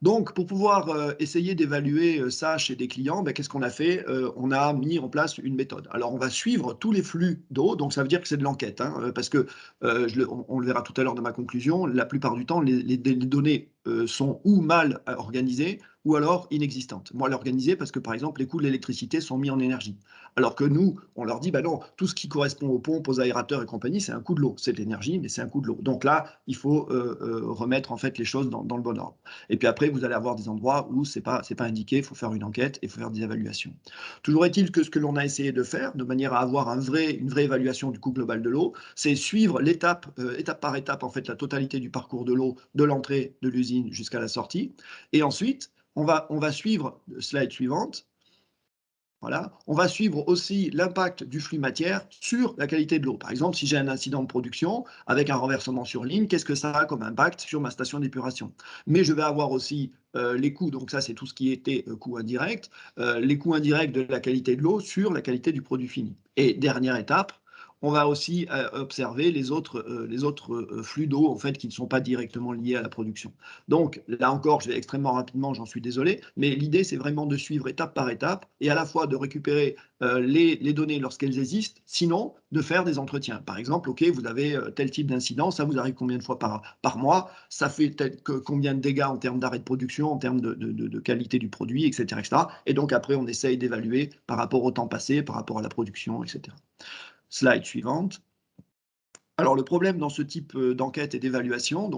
Donc, pour pouvoir essayer d'évaluer ça chez des clients, qu'est-ce qu'on a fait? On a mis en place une méthode. Alors, on va suivre tous les flux d'eau, donc ça veut dire que c'est de l'enquête, hein, parce que, on le verra tout à l'heure dans ma conclusion, la plupart du temps, les données sont ou mal organisées ou alors inexistantes. Mal organisées parce que, par exemple, les coûts de l'électricité sont mis en énergie. Alors que nous, on leur dit, non, tout ce qui correspond aux pompes, aux aérateurs et compagnie, c'est un coût de l'eau. C'est de l'énergie, mais c'est un coût de l'eau. Donc là, il faut remettre en fait les choses dans le bon ordre. Et puis après, vous allez avoir des endroits où c'est pas indiqué, il faut faire une enquête et il faut faire des évaluations. Toujours est-il que ce que l'on a essayé de faire, de manière à avoir une vraie évaluation du coût global de l'eau, c'est suivre étape par étape, en fait, la totalité du parcours de l'eau, de l'entrée de l'usine jusqu'à la sortie. Et ensuite, on va suivre, slide suivante, voilà. On va suivre aussi l'impact du flux matière sur la qualité de l'eau. Par exemple, si j'ai un incident de production avec un renversement sur ligne, qu'est-ce que ça a comme impact sur ma station d'épuration? Mais je vais avoir aussi les coûts, donc ça c'est tout ce qui était coûts indirects, les coûts indirects de la qualité de l'eau sur la qualité du produit fini. Et dernière étape, on va aussi observer les autres flux d'eau en fait qui ne sont pas directement liés à la production. Donc là encore, je vais extrêmement rapidement, j'en suis désolé, mais l'idée c'est vraiment de suivre étape par étape et à la fois de récupérer les données lorsqu'elles existent, sinon de faire des entretiens. Par exemple, ok, vous avez tel type d'incident, ça vous arrive combien de fois par mois, ça fait combien de dégâts en termes d'arrêt de production, en termes de qualité du produit, etc., etc. Et donc après, on essaye d'évaluer par rapport au temps passé, par rapport à la production, etc. Slide suivante. Alors le problème dans ce type d'enquête et d'évaluation,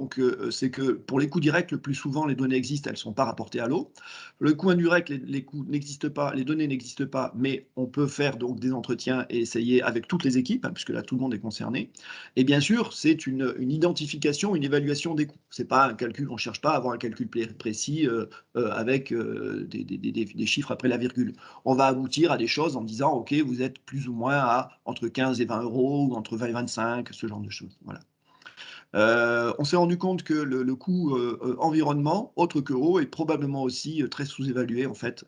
c'est que pour les coûts directs, le plus souvent les données existent, elles ne sont pas rapportées à l'eau. Le coût indirect, les coûts n'existent pas, les données n'existent pas, mais on peut faire donc des entretiens et essayer avec toutes les équipes, hein, puisque là tout le monde est concerné. Et bien sûr, c'est une identification, une évaluation des coûts. C'est pas un calcul, on ne cherche pas à avoir un calcul précis avec des chiffres après la virgule. On va aboutir à des choses en disant, ok, vous êtes plus ou moins à entre 15 et 20 euros, ou entre 20 et 25, ce genre de choses. Voilà. On s'est rendu compte que le coût environnement, autre que eau, est probablement aussi très sous-évalué en fait,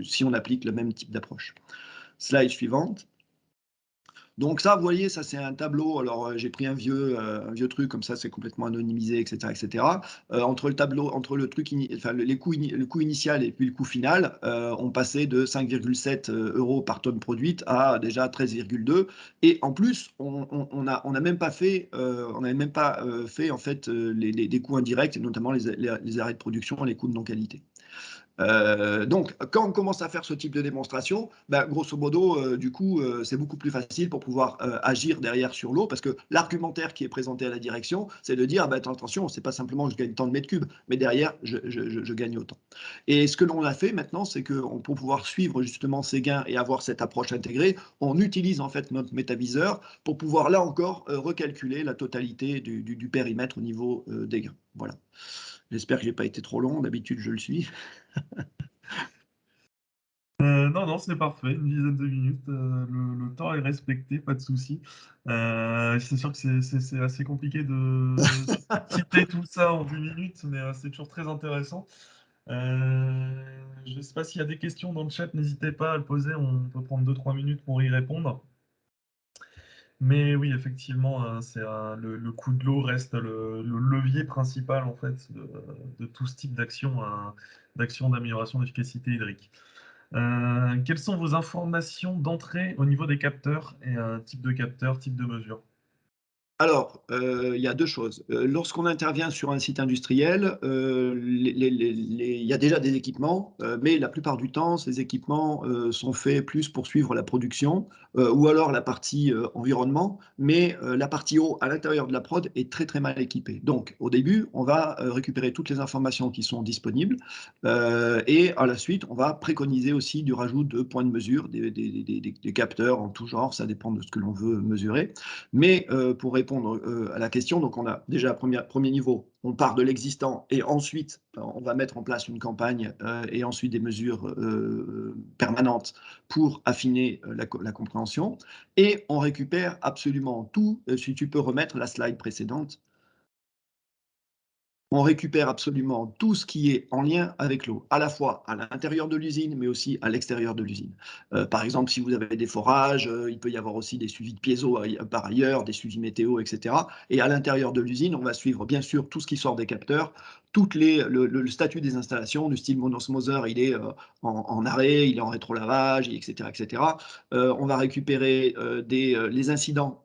si on applique le même type d'approche. Slide suivante. Donc ça, vous voyez, ça c'est un tableau. Alors j'ai pris un vieux truc comme ça, c'est complètement anonymisé, etc., etc. Entre le tableau, entre le truc, le coût initial et puis le coût final, on passait de 5,7 euros par tonne produite à déjà 13,2. Et en plus, on n'a même pas fait, fait en fait les coûts indirects, notamment les arrêts de production et les coûts de non-qualité. Donc, quand on commence à faire ce type de démonstration, grosso modo, du coup, c'est beaucoup plus facile pour pouvoir agir derrière sur l'eau, parce que l'argumentaire qui est présenté à la direction, c'est de dire, attention, c'est pas simplement je gagne tant de mètres cubes, mais derrière, je gagne autant. Et ce que l'on a fait maintenant, c'est que pour pouvoir suivre justement ces gains et avoir cette approche intégrée, on utilise en fait notre métaviseur pour pouvoir, là encore, recalculer la totalité du périmètre au niveau des gains. Voilà. J'espère que je n'ai pas été trop long, d'habitude je le suis. Non, c'est parfait, une dizaine de minutes. Le temps est respecté, pas de souci. C'est sûr que c'est assez compliqué de citer tout ça en 10 minutes, mais c'est toujours très intéressant. Je ne sais pas s'il y a des questions dans le chat, n'hésitez pas à le poser, on peut prendre 2-3 minutes pour y répondre. Mais oui, effectivement, le coût de l'eau reste le levier principal en fait, de tout ce type d'action d'amélioration d'efficacité hydrique. Quelles sont vos informations d'entrée au niveau des capteurs et type de capteur, type de mesure? Alors, il y a 2 choses. Lorsqu'on intervient sur un site industriel, il y a déjà des équipements, mais la plupart du temps, ces équipements, sont faits plus pour suivre la production, ou alors la partie, environnement, mais la partie eau à l'intérieur de la prod est très, très mal équipée. Donc au début, on va, récupérer toutes les informations qui sont disponibles, et à la suite, on va préconiser aussi du rajout de points de mesure, des capteurs en tout genre, ça dépend de ce que l'on veut mesurer. Mais pour répondre à la question, donc on a déjà premier niveau, on part de l'existant et ensuite on va mettre en place une campagne et ensuite des mesures permanentes pour affiner la compréhension. Et on récupère absolument tout. Si tu peux remettre la slide précédente. On récupère absolument tout ce qui est en lien avec l'eau, à la fois à l'intérieur de l'usine, mais aussi à l'extérieur de l'usine. Par exemple, si vous avez des forages, il peut y avoir aussi des suivis de piezo par ailleurs, des suivis météo, etc. Et à l'intérieur de l'usine, on va suivre bien sûr tout ce qui sort des capteurs, le statut des installations, du style monosmother, il est en arrêt, il est en rétrolavage, etc. etc. On va récupérer les incidents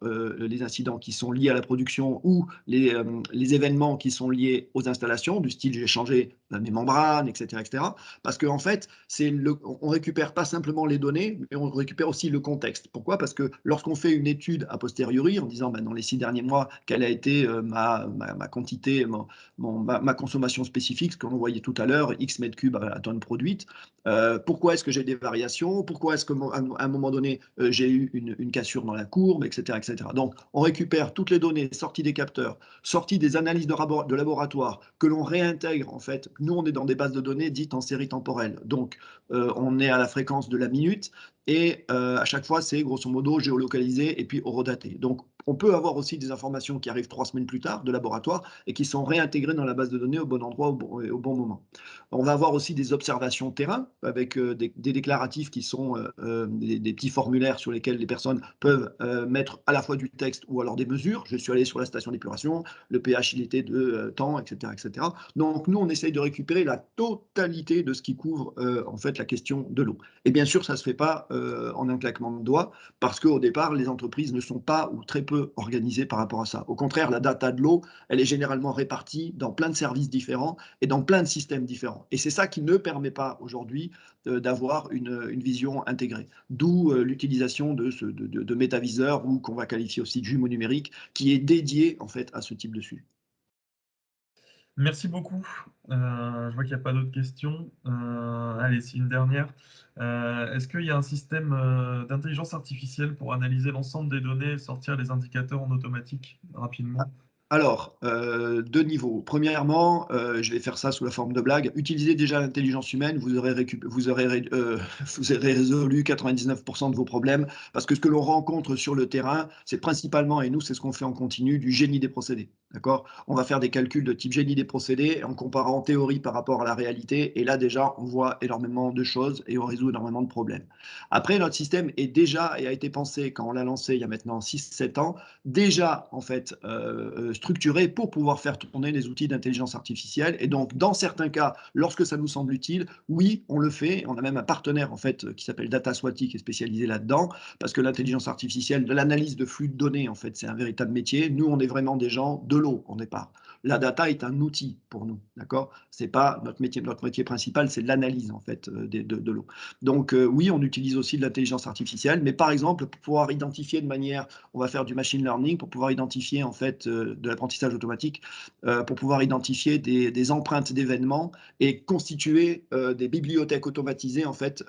qui sont liés à la production ou les événements qui sont liés aux installations, du style j'ai changé mes membranes, etc., etc. Parce qu'en fait, on récupère pas simplement les données, mais on récupère aussi le contexte. Pourquoi? Parce que lorsqu'on fait une étude a posteriori, en disant dans les 6 derniers mois, quelle a été ma quantité, ma consommation spécifique, ce qu'on voyait tout à l'heure, X mètres cubes à la tonne produite, pourquoi est-ce que j'ai des variations? Pourquoi est-ce qu'à un moment donné, j'ai eu une cassure dans la courbe, etc., etc. Donc, on récupère toutes les données sorties des capteurs, sorties des analyses de laboratoire, que l'on réintègre, en fait. Nous, on est dans des bases de données dites en série temporelle. Donc, on est à la fréquence de la minute et à chaque fois, c'est grosso modo géolocalisé et puis horodaté. Donc, on peut avoir aussi des informations qui arrivent 3 semaines plus tard de laboratoire et qui sont réintégrées dans la base de données au bon endroit, au bon moment. On va avoir aussi des observations terrain avec des déclaratifs qui sont des petits formulaires sur lesquels les personnes peuvent mettre à la fois du texte ou alors des mesures. Je suis allé sur la station d'épuration, le pH il était de temps, etc., etc. Donc nous, on essaye de récupérer la totalité de ce qui couvre en fait la question de l'eau. Et bien sûr, ça ne se fait pas en un claquement de doigts parce qu'au départ, les entreprises ne sont pas ou très peu organisées par rapport à ça. Au contraire, la data de l'eau, elle est généralement répartie dans plein de services différents et dans plein de systèmes différents. Et c'est ça qui ne permet pas aujourd'hui d'avoir une vision intégrée. D'où l'utilisation de métaviseurs ou qu'on va qualifier aussi de jumeaux numériques qui est dédié en fait à ce type de sujet. Merci beaucoup. Je vois qu'il n'y a pas d'autres questions. Allez, c'est une dernière. Est-ce qu'il y a un système d'intelligence artificielle pour analyser l'ensemble des données et sortir les indicateurs en automatique rapidement? Alors, 2 niveaux. Premièrement, je vais faire ça sous la forme de blague. Utilisez déjà l'intelligence humaine, vous aurez vous aurez résolu 99 de vos problèmes. Parce que ce que l'on rencontre sur le terrain, c'est principalement, et nous, c'est ce qu'on fait en continu, du génie des procédés. D'accord? On va faire des calculs de type génie des procédés en comparant théorie par rapport à la réalité. Et là, déjà, on voit énormément de choses et on résout énormément de problèmes. Après, notre système est déjà et a été pensé, quand on l'a lancé il y a maintenant 6-7 ans, déjà en fait structuré pour pouvoir faire tourner les outils d'intelligence artificielle. Et donc, dans certains cas, lorsque ça nous semble utile, oui, on le fait. On a même un partenaire en fait qui s'appelle DataSwati qui est spécialisé là-dedans, parce que l'intelligence artificielle, de l'analyse de flux de données, en fait, c'est un véritable métier. Nous, on est vraiment des gens de l'eau au départ. La data est un outil pour nous, d'accord? C'est pas notre métier. Notre métier principal, c'est l'analyse en fait de l'eau. Donc oui, on utilise aussi de l'intelligence artificielle, mais par exemple pour pouvoir identifier de manière, on va faire du machine learning pour pouvoir identifier en fait de l'apprentissage automatique, pour pouvoir identifier des empreintes d'événements et constituer des bibliothèques automatisées en fait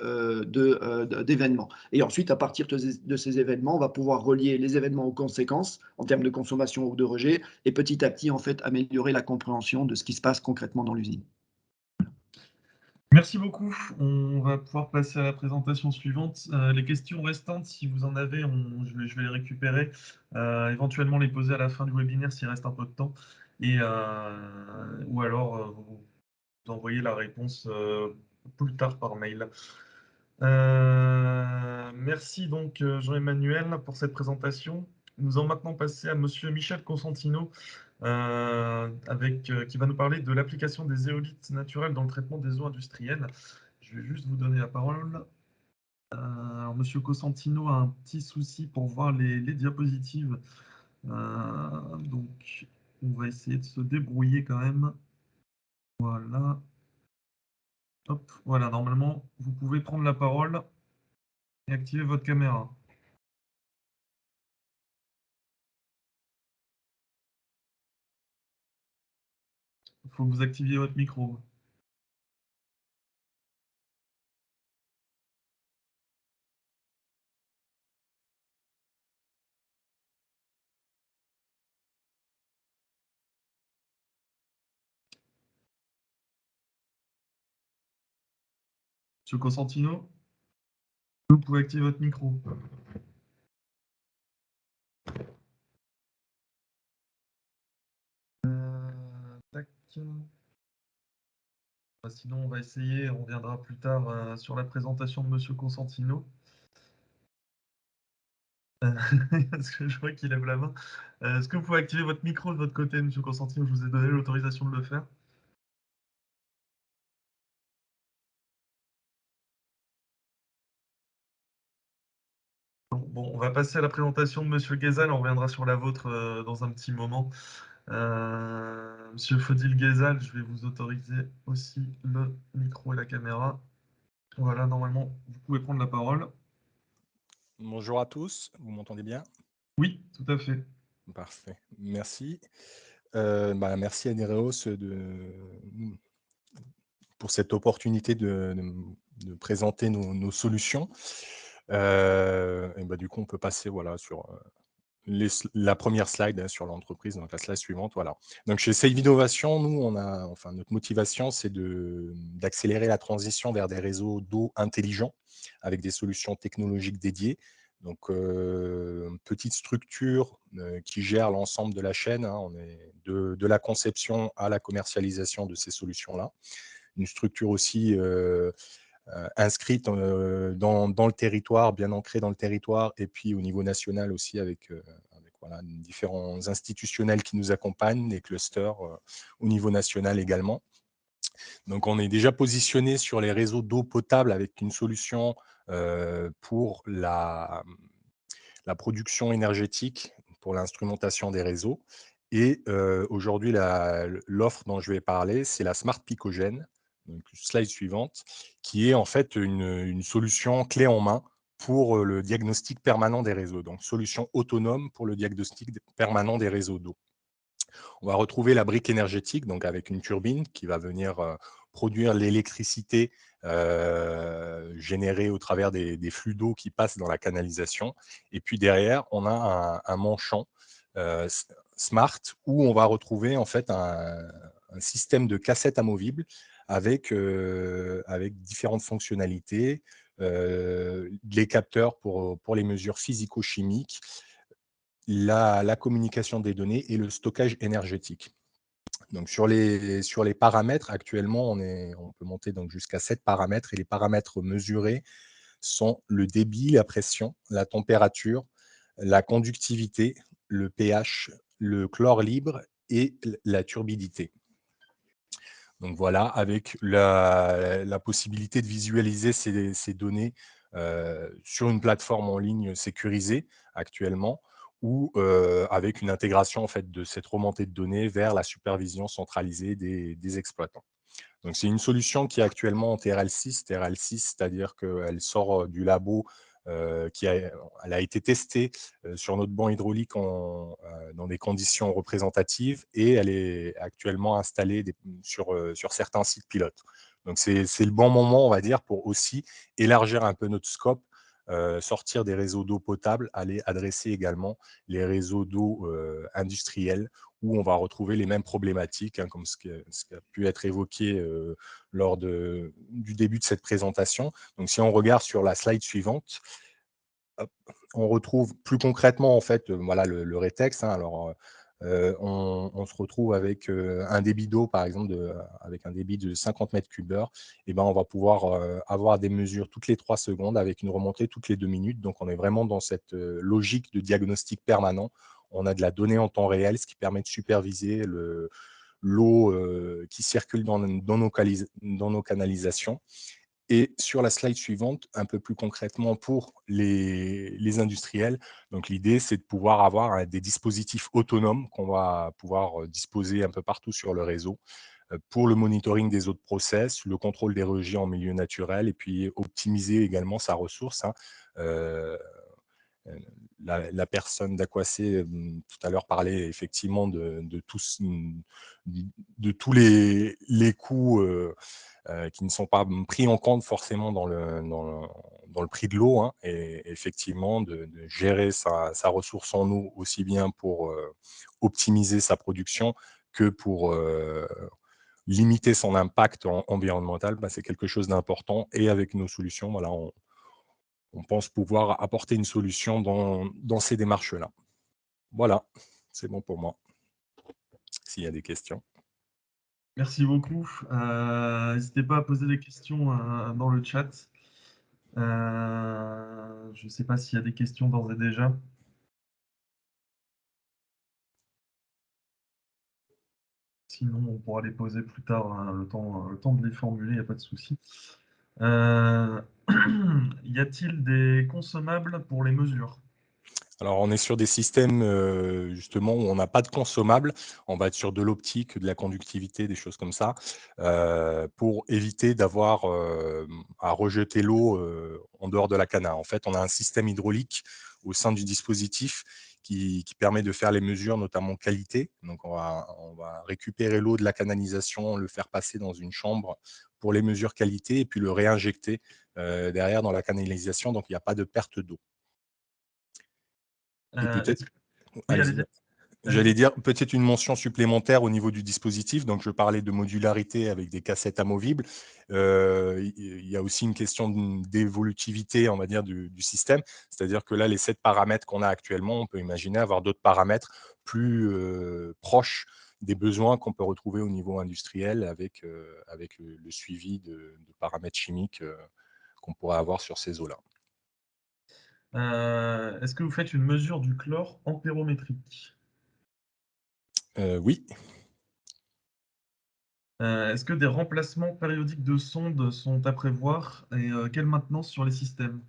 d'événements. Et ensuite, à partir de ces événements, on va pouvoir relier les événements aux conséquences en termes de consommation ou de rejet, et petit à petit en fait améliorer la compréhension de ce qui se passe concrètement dans l'usine. Merci beaucoup. On va pouvoir passer à la présentation suivante. Les questions restantes, si vous en avez, je vais les récupérer, éventuellement les poser à la fin du webinaire s'il reste un peu de temps, et, ou alors vous envoyez la réponse plus tard par mail. Merci donc Jean-Emmanuel pour cette présentation. Nous allons maintenant passer à Monsieur Michel Consentino, qui va nous parler de l'application des éolytes naturelles dans le traitement des eaux industrielles. Je vais juste vous donner la parole. Alors, Monsieur Consentino a un petit souci pour voir les diapositives. Donc, on va essayer de se débrouiller quand même. Voilà. Hop, voilà, normalement, vous pouvez prendre la parole et activer votre caméra. Il faut que vous activiez votre micro. Monsieur Cosentino, vous pouvez activer votre micro. Tac. Sinon, on va essayer, on reviendra plus tard sur la présentation de Monsieur Cosentino. Parce que je vois qu'il lève la main. Est-ce que vous pouvez activer votre micro de votre côté, Monsieur Cosentino? Je vous ai donné l'autorisation de le faire. Bon, on va passer à la présentation de Monsieur Guézal, on reviendra sur la vôtre dans un petit moment. Monsieur Fodil Guézal, je vais vous autoriser aussi le micro et la caméra. Voilà, normalement, vous pouvez prendre la parole. Bonjour à tous, vous m'entendez bien? Oui, tout à fait. Parfait, merci. Merci à Nereos pour cette opportunité de présenter nos solutions. Du coup, on peut passer sur la première slide sur l'entreprise, donc la slide suivante. Voilà. Donc chez Save Innovation, nous, notre motivation, c'est d'accélérer la transition vers des réseaux d'eau intelligents avec des solutions technologiques dédiées. Donc, petite structure qui gère l'ensemble de la chaîne. On est de la conception à la commercialisation de ces solutions-là. Une structure aussi inscrite dans le territoire, bien ancrée dans le territoire, et puis au niveau national aussi avec différents institutionnels qui nous accompagnent, des clusters au niveau national également. Donc, on est déjà positionné sur les réseaux d'eau potable avec une solution pour la production énergétique, pour l'instrumentation des réseaux. Et aujourd'hui, l'offre dont je vais parler, c'est la Smart Picogène, donc slide suivante, qui est en fait une solution clé en main pour le diagnostic permanent des réseaux. Donc, solution autonome pour le diagnostic permanent des réseaux d'eau. On va retrouver la brique énergétique, donc avec une turbine qui va venir produire l'électricité générée au travers des flux d'eau qui passent dans la canalisation. Et puis derrière, on a un manchon smart où on va retrouver en fait un système de cassette amovible avec différentes fonctionnalités, les capteurs pour les mesures physico-chimiques, la communication des données et le stockage énergétique. Donc sur les paramètres, actuellement, on peut monter donc jusqu'à 7 paramètres, et les paramètres mesurés sont le débit, la pression, la température, la conductivité, le pH, le chlore libre et la turbidité. Donc voilà, avec la possibilité de visualiser ces données sur une plateforme en ligne sécurisée actuellement, ou avec une intégration en fait de cette remontée de données vers la supervision centralisée des exploitants. Donc c'est une solution qui est actuellement en TRL6, c'est-à-dire qu'elle sort du labo, elle a été testée sur notre banc hydraulique dans des conditions représentatives, et elle est actuellement installée sur certains sites pilotes. Donc c'est le bon moment, on va dire, pour aussi élargir un peu notre scope, sortir des réseaux d'eau potable, aller adresser également les réseaux d'eau industriels, où on va retrouver les mêmes problématiques, comme ce qui a pu être évoqué lors du début de cette présentation. Donc, si on regarde sur la slide suivante, hop, on retrouve plus concrètement en fait, le rétexte. Alors, on se retrouve avec un débit d'eau, par exemple, avec un débit de 50 mètres cubes heure. Et on va pouvoir avoir des mesures toutes les 3 secondes avec une remontée toutes les 2 minutes. Donc, on est vraiment dans cette logique de diagnostic permanent. On a de la donnée en temps réel, ce qui permet de superviser l'eau qui circule dans nos canalisations. Et sur la slide suivante, un peu plus concrètement pour les industriels, donc l'idée, c'est de pouvoir avoir des dispositifs autonomes qu'on va pouvoir disposer un peu partout sur le réseau pour le monitoring des autres process, le contrôle des rejets en milieu naturel et puis optimiser également sa ressource, hein. Euh, la personne d'Aquacé tout à l'heure parlait effectivement de tous les coûts qui ne sont pas pris en compte forcément dans le prix de l'eau, hein, et effectivement de gérer sa ressource en eau aussi bien pour optimiser sa production que pour limiter son impact environnemental, bah, c'est quelque chose d'important. Et avec nos solutions, voilà, on pense pouvoir apporter une solution dans ces démarches-là. Voilà, c'est bon pour moi. S'il y a des questions. Merci beaucoup. N'hésitez pas à poser des questions dans le chat. Je ne sais pas s'il y a des questions d'ores et déjà. Sinon, on pourra les poser plus tard, hein, le temps de les formuler, il n'y a pas de souci. Y a-t-il des consommables pour les mesures? Alors, on est sur des systèmes justement où on n'a pas de consommables. On va être sur de l'optique, de la conductivité, des choses comme ça, pour éviter d'avoir à rejeter l'eau en dehors de la cana. En fait, on a un système hydraulique au sein du dispositif qui permet de faire les mesures, notamment qualité. Donc, on va récupérer l'eau de la canalisation, le faire passer dans une chambre pour les mesures qualité et puis le réinjecter derrière dans la canalisation. Donc, il n'y a pas de perte d'eau. Et peut-être, Oui, allez-y. J'allais dire peut-être une mention supplémentaire au niveau du dispositif. Donc, je parlais de modularité avec des cassettes amovibles. Il y a aussi une question d'évolutivité, on va dire, du système. C'est-à-dire que là, les 7 paramètres qu'on a actuellement, on peut imaginer avoir d'autres paramètres plus proches des besoins qu'on peut retrouver au niveau industriel avec le suivi de paramètres chimiques qu'on pourrait avoir sur ces eaux-là. Est-ce que vous faites une mesure du chlore ampérométrique? Oui. Est-ce que des remplacements périodiques de sondes sont à prévoir et quelle maintenance sur les systèmes?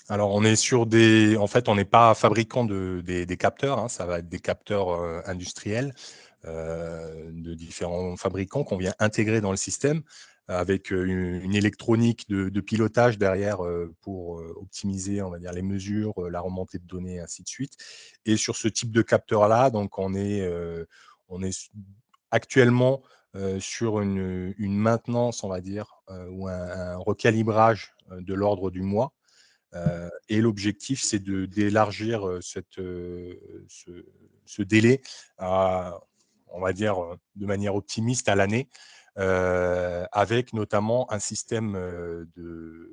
Alors, on est sur des. En fait, on n'est pas fabricant des capteurs, hein, ça va être des capteurs industriels de différents fabricants qu'on vient intégrer dans le système avec une électronique de pilotage derrière pour optimiser, on va dire, les mesures, la remontée de données, ainsi de suite. Et sur ce type de capteur-là, donc on est actuellement sur une maintenance, on va dire, ou un recalibrage de l'ordre du mois. Et l'objectif, c'est d'élargir ce délai à, on va dire, de manière optimiste à l'année, avec notamment un système de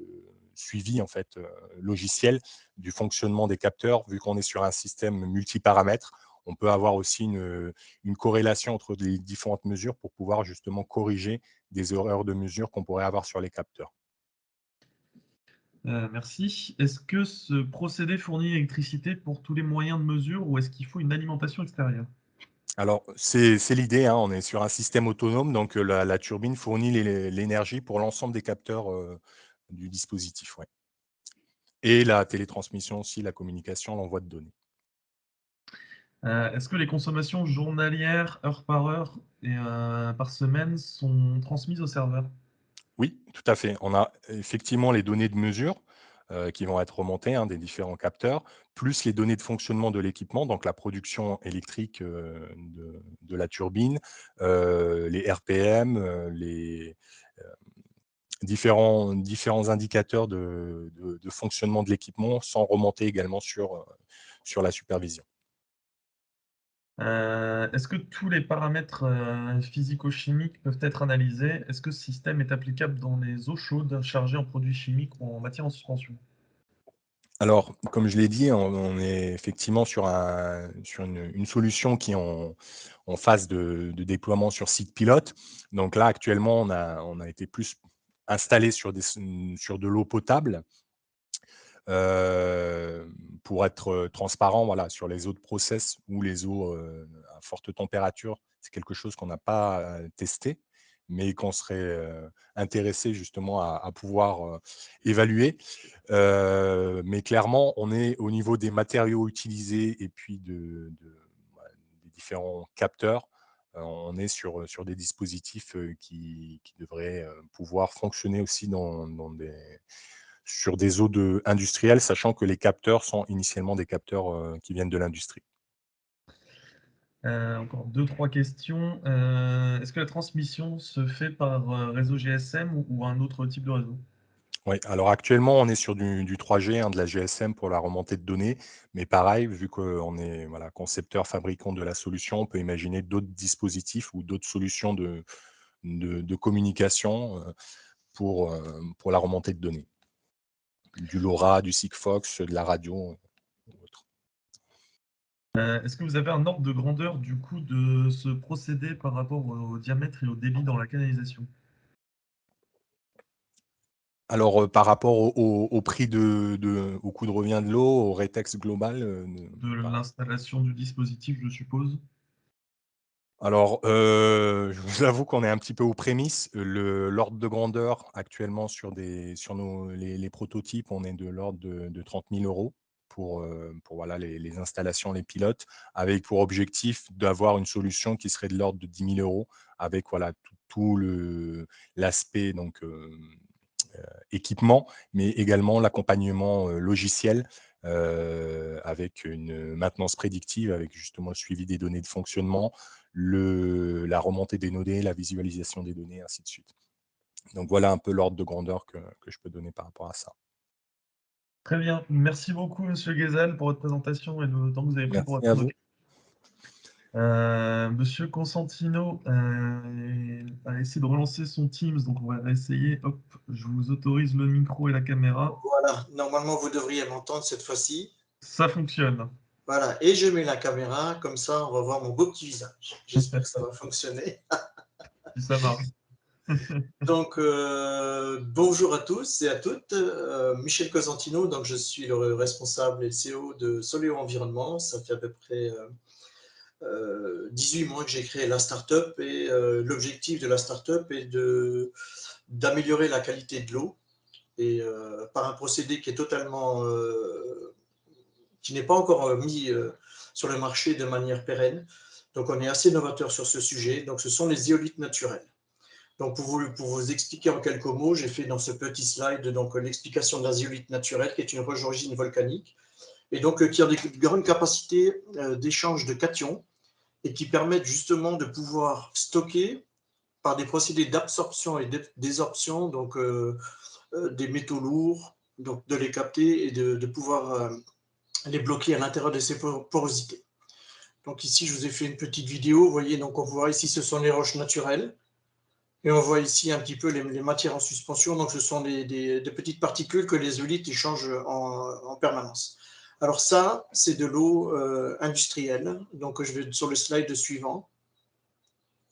suivi en fait, logiciel du fonctionnement des capteurs. Vu qu'on est sur un système multiparamètres, on peut avoir aussi une corrélation entre les différentes mesures pour pouvoir justement corriger des erreurs de mesure qu'on pourrait avoir sur les capteurs. Merci. Est-ce que ce procédé fournit l'électricité pour tous les moyens de mesure ou est-ce qu'il faut une alimentation extérieure? Alors, c'est l'idée, hein, on est sur un système autonome, donc la turbine fournit l'énergie pour l'ensemble des capteurs du dispositif. Ouais. Et la télétransmission aussi, la communication, l'envoi de données. Est-ce que les consommations journalières, heure par heure et par semaine sont transmises au serveur? Oui, tout à fait. On a effectivement les données de mesure qui vont être remontées, hein, des différents capteurs, plus les données de fonctionnement de l'équipement, donc la production électrique de la turbine, les RPM, les différents indicateurs de fonctionnement de l'équipement sans remonter également sur la supervision. Est-ce que tous les paramètres physico-chimiques peuvent être analysés? Est-ce que ce système est applicable dans les eaux chaudes chargées en produits chimiques ou en matière en suspension? Alors, comme je l'ai dit, on est effectivement sur une solution qui est en phase de déploiement sur site pilote. Donc là, actuellement, on a été plus installé sur de l'eau potable. Pour être transparent, voilà, sur les eaux de process ou les eaux à forte température, c'est quelque chose qu'on n'a pas testé. mais qu'on serait intéressé justement à pouvoir évaluer. Mais clairement, on est au niveau des matériaux utilisés et puis des différents capteurs, on est sur des dispositifs qui devraient pouvoir fonctionner aussi sur des eaux industrielles, sachant que les capteurs sont initialement des capteurs qui viennent de l'industrie. Encore 2-3 questions. Est-ce que la transmission se fait par réseau GSM ou un autre type de réseau? Oui, alors actuellement, on est sur du 3G, de la GSM pour la remontée de données. Mais pareil, vu qu'on est concepteur, fabricant de la solution, on peut imaginer d'autres dispositifs ou d'autres solutions de communication pour la remontée de données. Du LoRa, du Sigfox, de la radio. Est-ce que vous avez un ordre de grandeur du coup de ce procédé par rapport au diamètre et au débit dans la canalisation? Alors, par rapport au prix au coût de revient de l'eau, au rétex global, De l'installation du dispositif, je suppose? alors, je vous avoue qu'on est un petit peu aux prémices. L'ordre de grandeur actuellement sur les prototypes, on est de l'ordre de 30 000 € pour voilà, les installations, les pilotes, avec pour objectif d'avoir une solution qui serait de l'ordre de 10 000 € avec voilà, tout l'aspect donc équipement, mais également l'accompagnement logiciel avec une maintenance prédictive, avec justement le suivi des données de fonctionnement, la remontée des données, la visualisation des données, ainsi de suite. Donc voilà un peu l'ordre de grandeur que je peux donner par rapport à ça. Très bien. Merci beaucoup, Monsieur Guézal, pour votre présentation et le temps que vous avez pris pour Merci à répondre aux vous. questions. Monsieur Consentino a essayé de relancer son Teams, donc on va essayer. Hop, je vous autorise le micro et la caméra. Voilà, normalement vous devriez m'entendre cette fois-ci. Ça fonctionne. Voilà, et je mets la caméra, comme ça on va voir mon beau petit visage. J'espère que ça va fonctionner. Si ça marche. Donc, bonjour à tous et à toutes. Michel Cosentino, donc je suis le responsable et le CEO de Soleo Environnement. Ça fait à peu près 18 mois que j'ai créé la startup et l'objectif de la startup est d'améliorer la qualité de l'eau et par un procédé qui est totalement qui n'est pas encore mis sur le marché de manière pérenne. Donc, on est assez novateur sur ce sujet. Donc, ce sont les zeolites naturelles. Donc, pour vous expliquer en quelques mots, j'ai fait dans ce petit slide l'explication de la zeolite naturelle, qui est une roche d'origine volcanique, et donc qui a des grandes capacités d'échange de cations, et qui permettent justement de pouvoir stocker, par des procédés d'absorption et de désorption, des métaux lourds, donc de les capter et de pouvoir les bloquer à l'intérieur de ces porosités. Donc ici, je vous ai fait une petite vidéo. Vous voyez, donc on voit ici, ce sont les roches naturelles. Et on voit ici un petit peu les matières en suspension. Donc ce sont des petites particules que les zeolites échangent en permanence. Alors ça, c'est de l'eau industrielle. Donc je vais sur le slide suivant.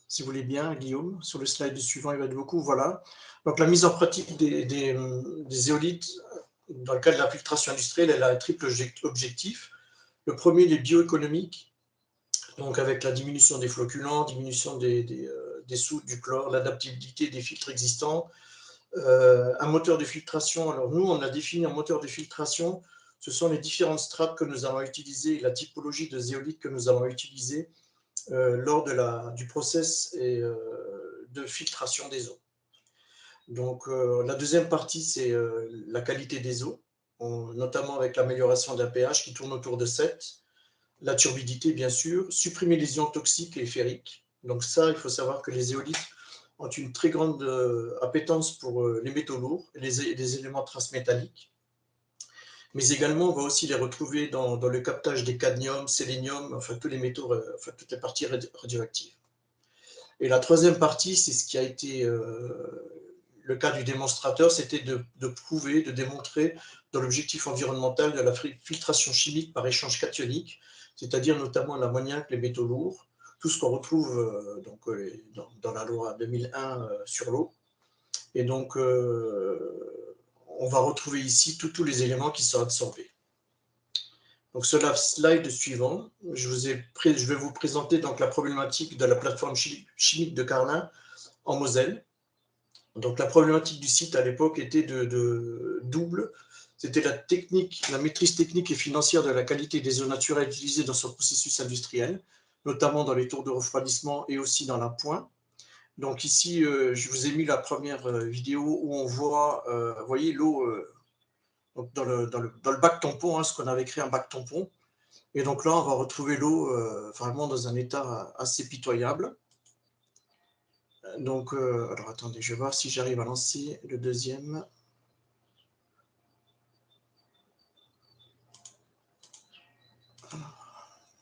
Si vous voulez bien, Guillaume, sur le slide suivant, il va être beaucoup. Voilà. Donc la mise en pratique des zeolites dans le cadre de la filtration industrielle, elle a un triple objectif. Le premier, il est bioéconomique, donc avec la diminution des flocculants, diminution des soutes, du chlore, l'adaptabilité des filtres existants. Un moteur de filtration, alors nous, on a défini un moteur de filtration, ce sont les différentes strates que nous allons utiliser, la typologie de zeolite que nous allons utiliser lors du process de filtration des eaux. Donc, la deuxième partie, c'est la qualité des eaux, notamment avec l'amélioration d'un pH qui tourne autour de 7, la turbidité, bien sûr, supprimer les ions toxiques et ferriques. Donc ça, il faut savoir que les zeolites ont une très grande appétence pour les métaux lourds et les éléments transmétalliques. Mais également, on va aussi les retrouver dans le captage des cadmium, sélénium, enfin tous les métaux, enfin toutes les parties radioactives. Et la troisième partie, c'est ce qui a été le cas du démonstrateur, c'était de prouver, de démontrer dans l'objectif environnemental de la filtration chimique par échange cationique, c'est-à-dire notamment l'ammoniac, les métaux lourds, tout ce qu'on retrouve dans la loi 2001 sur l'eau. Et donc, on va retrouver ici tous les éléments qui sont absorbés. Donc, sur la slide suivant, je vais vous présenter donc la problématique de la plateforme chimique de Carlin en Moselle. Donc la problématique du site à l'époque était de double. C'était la maîtrise technique et financière de la qualité des eaux naturelles utilisées dans ce processus industriel, notamment dans les tours de refroidissement et aussi dans l'appoint. Donc ici, je vous ai mis la première vidéo où on voit, vous voyez, l'eau dans le bac tampon, hein, ce qu'on avait créé un bac tampon. Et donc là, on va retrouver l'eau vraiment dans un état assez pitoyable. Donc, alors attendez, je vais voir si j'arrive à lancer le deuxième.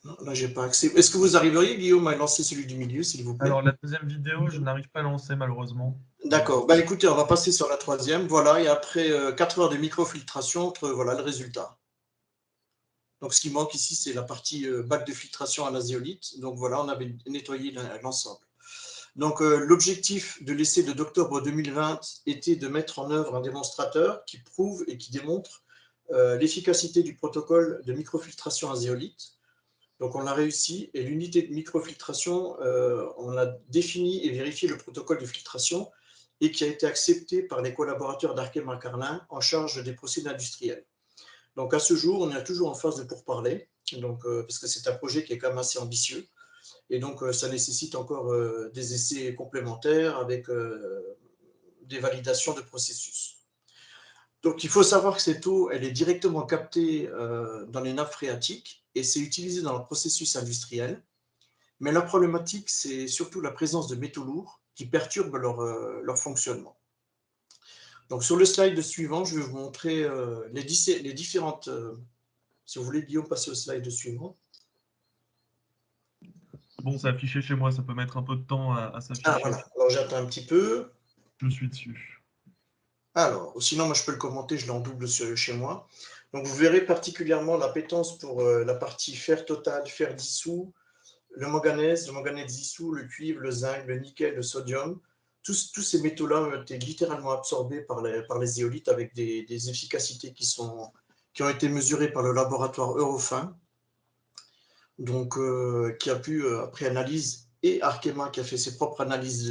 Non, là, j'ai pas accès. Est-ce que vous arriveriez, Guillaume, à lancer celui du milieu, s'il vous plaît? Alors, la deuxième vidéo, je n'arrive pas à lancer, malheureusement. D'accord. Ben, écoutez, on va passer sur la troisième. Voilà, et après 4 heures de microfiltration, voilà le résultat. Donc, ce qui manque ici, c'est la partie bac de filtration à l'azéolite. Donc, voilà, on avait nettoyé l'ensemble. Donc, l'objectif de l'essai d'octobre 2020 était de mettre en œuvre un démonstrateur qui prouve et qui démontre l'efficacité du protocole de microfiltration azéolite. Donc, on a réussi, et l'unité de microfiltration, on a défini et vérifié le protocole de filtration et qui a été accepté par les collaborateurs d'Arkema Carlin en charge des procédés industriels. Donc, à ce jour, on est toujours en phase de pourparlers, parce que c'est un projet qui est quand même assez ambitieux. Et donc, ça nécessite encore des essais complémentaires avec des validations de processus. Donc, il faut savoir que cette eau, elle est directement captée dans les nappes phréatiques et c'est utilisé dans le processus industriel. Mais la problématique, c'est surtout la présence de métaux lourds qui perturbent leur fonctionnement. Donc, sur le slide suivant, je vais vous montrer les différentes... si vous voulez, Guillaume, passer au slide suivant. Bon, c'est affiché chez moi, ça peut mettre un peu de temps à s'afficher. Ah, voilà. Alors, j'attends un petit peu. Je suis dessus. Alors, sinon, moi, je peux le commenter, je l'ai en double chez moi. Donc, vous verrez particulièrement l'appétence pour la partie fer total, fer dissous, le manganèse dissous, le cuivre, le zinc, le nickel, le sodium. Tous ces métaux-là ont été littéralement absorbés par les éolites avec des efficacités qui ont été mesurées par le laboratoire Eurofin, donc qui a pu, après analyse, et Arkema qui a fait ses propres analyses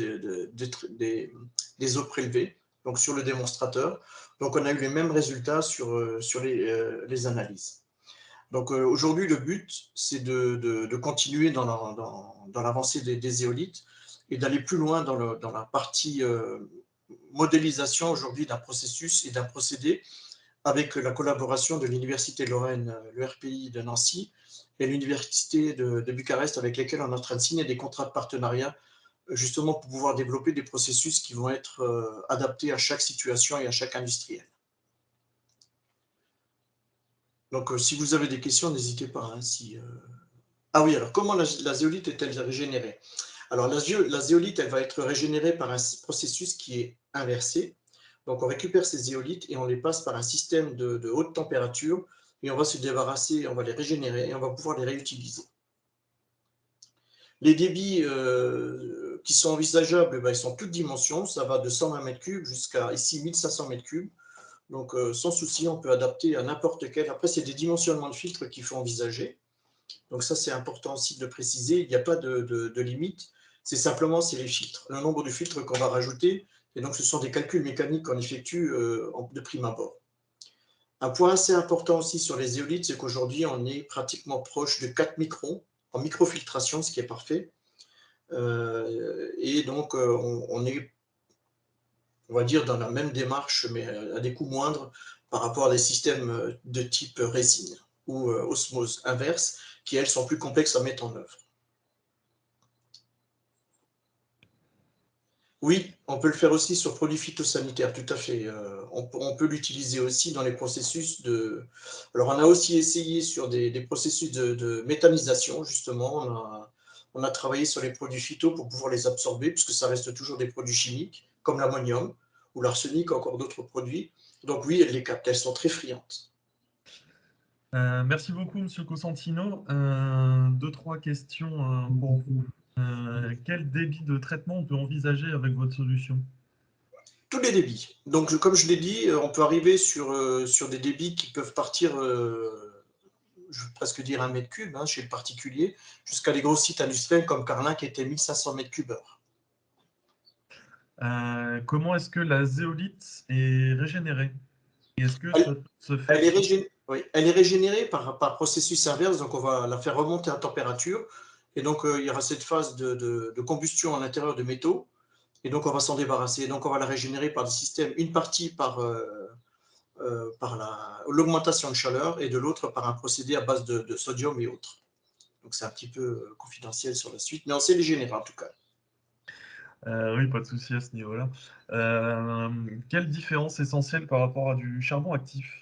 des eaux prélevées, donc sur le démonstrateur. Donc on a eu les mêmes résultats sur les analyses. Donc aujourd'hui, le but, c'est de continuer dans l'avancée des éolites et d'aller plus loin dans la partie modélisation aujourd'hui d'un processus et d'un procédé avec la collaboration de l'Université de Lorraine, le RPI de Nancy et l'Université de Bucarest avec lesquels on est en train de signer des contrats de partenariat justement pour pouvoir développer des processus qui vont être adaptés à chaque situation et à chaque industriel. Donc, si vous avez des questions, n'hésitez pas. Hein, Ah oui, alors comment la zéolite est-elle régénérée? Alors, la zéolite, elle va être régénérée par un processus qui est inversé. Donc, on récupère ces zéolites et on les passe par un système de haute température et on va se débarrasser, on va les régénérer et on va pouvoir les réutiliser. Les débits qui sont envisageables, ils sont toutes dimensions. Ça va de 120 m3 jusqu'à ici 1500 m3. Donc, sans souci, on peut adapter à n'importe quel. Après, c'est des dimensionnements de filtres qu'il faut envisager. Donc, ça, c'est important aussi de le préciser. Il n'y a pas de limite. C'est les filtres, le nombre de filtres qu'on va rajouter. Et donc, ce sont des calculs mécaniques qu'on effectue de prime abord. Un point assez important aussi sur les éolites, c'est qu'aujourd'hui, on est pratiquement proche de 4 microns en microfiltration, ce qui est parfait. Et donc, on est, on va dire, dans la même démarche, mais à des coûts moindres par rapport à des systèmes de type résine ou osmose inverse, qui, elles, sont plus complexes à mettre en œuvre. Oui, on peut le faire aussi sur produits phytosanitaires, tout à fait. On peut l'utiliser aussi dans les processus de... Alors, on a aussi essayé sur des processus de méthanisation, justement. On a travaillé sur les produits phyto pour pouvoir les absorber, puisque ça reste toujours des produits chimiques, comme l'ammonium ou l'arsenic, encore d'autres produits. Donc oui, elles les captent, elles sont très friandes. Merci beaucoup, Monsieur Cosentino. 2-3 questions pour vous. Quel débit de traitement on peut envisager avec votre solution? Tous les débits. Donc, comme je l'ai dit, on peut arriver sur des débits qui peuvent partir, je veux presque dire 1 m3 hein, chez le particulier, jusqu'à des gros sites industriels comme Carlin qui était 1500 m3 heure. Comment est-ce que la zéolite est régénérée? Et est-ce que Elle, ça peut se faire elle est oui, elle est régénérée par processus inverse, donc on va la faire remonter à température, et donc il y aura cette phase de combustion à l'intérieur de métaux, et donc on va s'en débarrasser, et donc on va la régénérer par des systèmes, une partie par l'augmentation de chaleur, et de l'autre par un procédé à base de sodium et autres. Donc c'est un petit peu confidentiel sur la suite, mais on sait les générer en tout cas. Oui, pas de souci à ce niveau-là. Quelle différence essentielle par rapport à du charbon actif?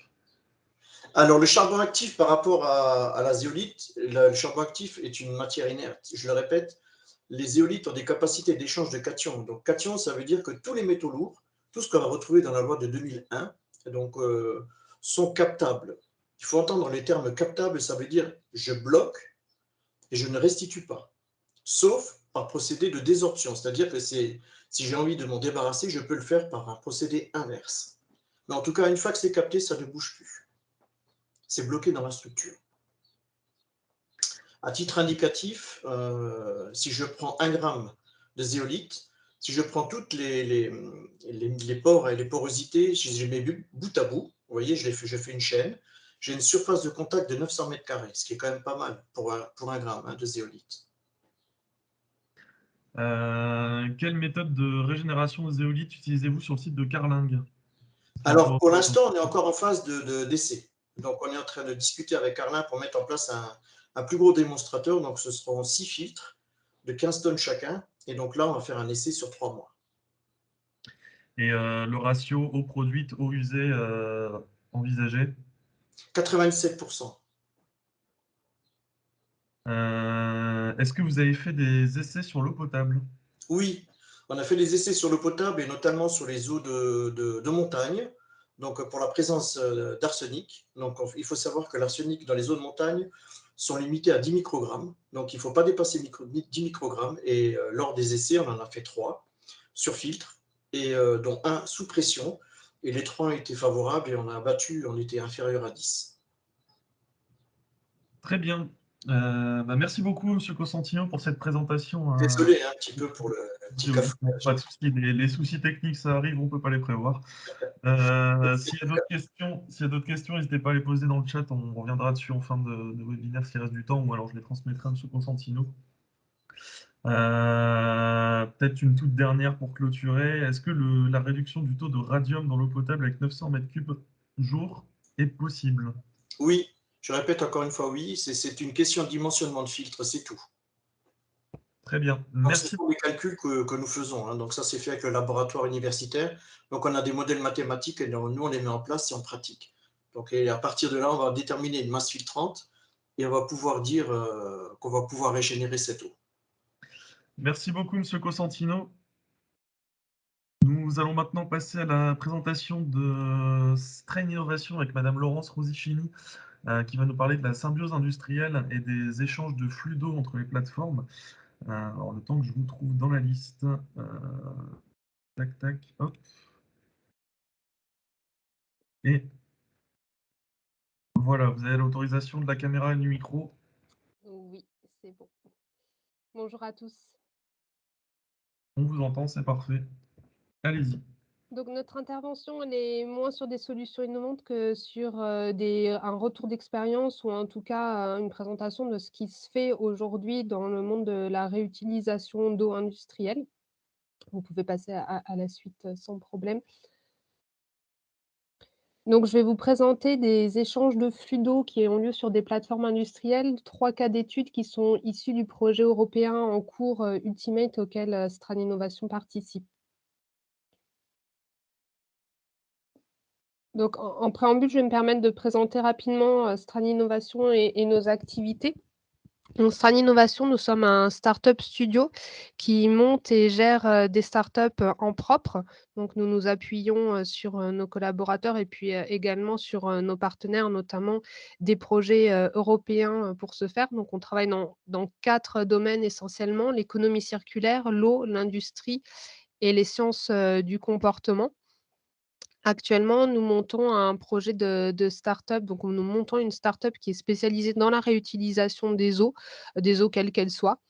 Alors, le charbon actif par rapport à la zéolite, le charbon actif est une matière inerte. Je le répète, les zéolites ont des capacités d'échange de cations. Donc, cation, ça veut dire que tous les métaux lourds, tout ce qu'on a retrouvé dans la loi de 2001, donc, sont captables. Il faut entendre les termes captables, ça veut dire je bloque et je ne restitue pas, sauf par procédé de désorption. C'est-à-dire que si j'ai envie de m'en débarrasser, je peux le faire par un procédé inverse. Mais en tout cas, une fois que c'est capté, ça ne bouge plus. C'est bloqué dans la structure. À titre indicatif, si je prends 1 gramme de zéolite, si je prends toutes les pores et les porosités, je les mets bout à bout, vous voyez, je fais une chaîne, j'ai une surface de contact de 900 mètres carrés, ce qui est quand même pas mal pour 1 gramme de zéolite. Quelle méthode de régénération de zéolite utilisez-vous sur le site de Carling? Alors, pour l'instant, on est encore en phase d'essai. Donc, on est en train de discuter avec Carlin pour mettre en place un plus gros démonstrateur. Donc, ce seront 6 filtres de 15 tonnes chacun. Et donc là, on va faire un essai sur 3 mois. Et le ratio eau produite, eau usée envisagé? 97%. Est-ce que vous avez fait des essais sur l'eau potable? Oui, on a fait des essais sur l'eau potable et notamment sur les eaux de montagne, donc pour la présence d'arsenic. Donc il faut savoir que l'arsenic dans les eaux de montagne sont limités à 10 microgrammes, donc il ne faut pas dépasser 10 microgrammes. Et lors des essais, on en a fait 3 sur filtre, et dont un sous pression, et les 3 ont été favorables et on a abattu, on était inférieur à 10. Très bien. Merci beaucoup, Monsieur Cosentino, pour cette présentation. Désolé un petit peu pour le petit cafouillage. Pas de souci, les soucis techniques, ça arrive, on ne peut pas les prévoir. S'il y a d'autres questions, n'hésitez pas à les poser dans le chat. On reviendra dessus en fin de webinaire s'il reste du temps, ou alors je les transmettrai à M. Cosentino. Peut-être une toute dernière pour clôturer. Est-ce que la réduction du taux de radium dans l'eau potable avec 900 mètres cubes jour est possible? Oui, je répète encore une fois, oui, c'est une question de dimensionnement de filtre, c'est tout. Très bien, Donc, ce merci. sont des calculs que nous faisons, hein. Donc, ça, c'est fait avec le laboratoire universitaire. Donc, on a des modèles mathématiques et nous, on les met en place et on pratique. Donc, et à partir de là, on va déterminer une masse filtrante et on va pouvoir dire qu'on va pouvoir régénérer cette eau. Merci beaucoup, Monsieur Cosentino. Nous allons maintenant passer à la présentation de Strain Innovation avec Madame Laurence Rosicini, qui va nous parler de la symbiose industrielle et des échanges de flux d'eau entre les plateformes. Alors, le temps que je vous trouve dans la liste. Tac, tac, hop. Et voilà, vous avez l'autorisation de la caméra et du micro. Oui, c'est bon. Bonjour à tous. On vous entend, c'est parfait. Allez-y. Donc notre intervention, elle est moins sur des solutions innovantes que sur un retour d'expérience ou en tout cas une présentation de ce qui se fait aujourd'hui dans le monde de la réutilisation d'eau industrielle. Vous pouvez passer à la suite sans problème. Donc je vais vous présenter des échanges de flux d'eau qui ont lieu sur des plateformes industrielles, 3 cas d'études qui sont issus du projet européen en cours Ultimate auquel Stran Innovation participe. Donc en préambule, je vais me permettre de présenter rapidement Stran Innovation et nos activités. Donc Stran Innovation, nous sommes un start-up studio qui monte et gère des start-up en propre. Donc nous nous appuyons sur nos collaborateurs et puis également sur nos partenaires, notamment des projets européens pour ce faire. Donc on travaille dans 4 domaines essentiellement: l'économie circulaire, l'eau, l'industrie et les sciences du comportement. Actuellement, nous montons un projet de start-up, donc nous montons une start-up qui est spécialisée dans la réutilisation des eaux quelles qu'elles soient,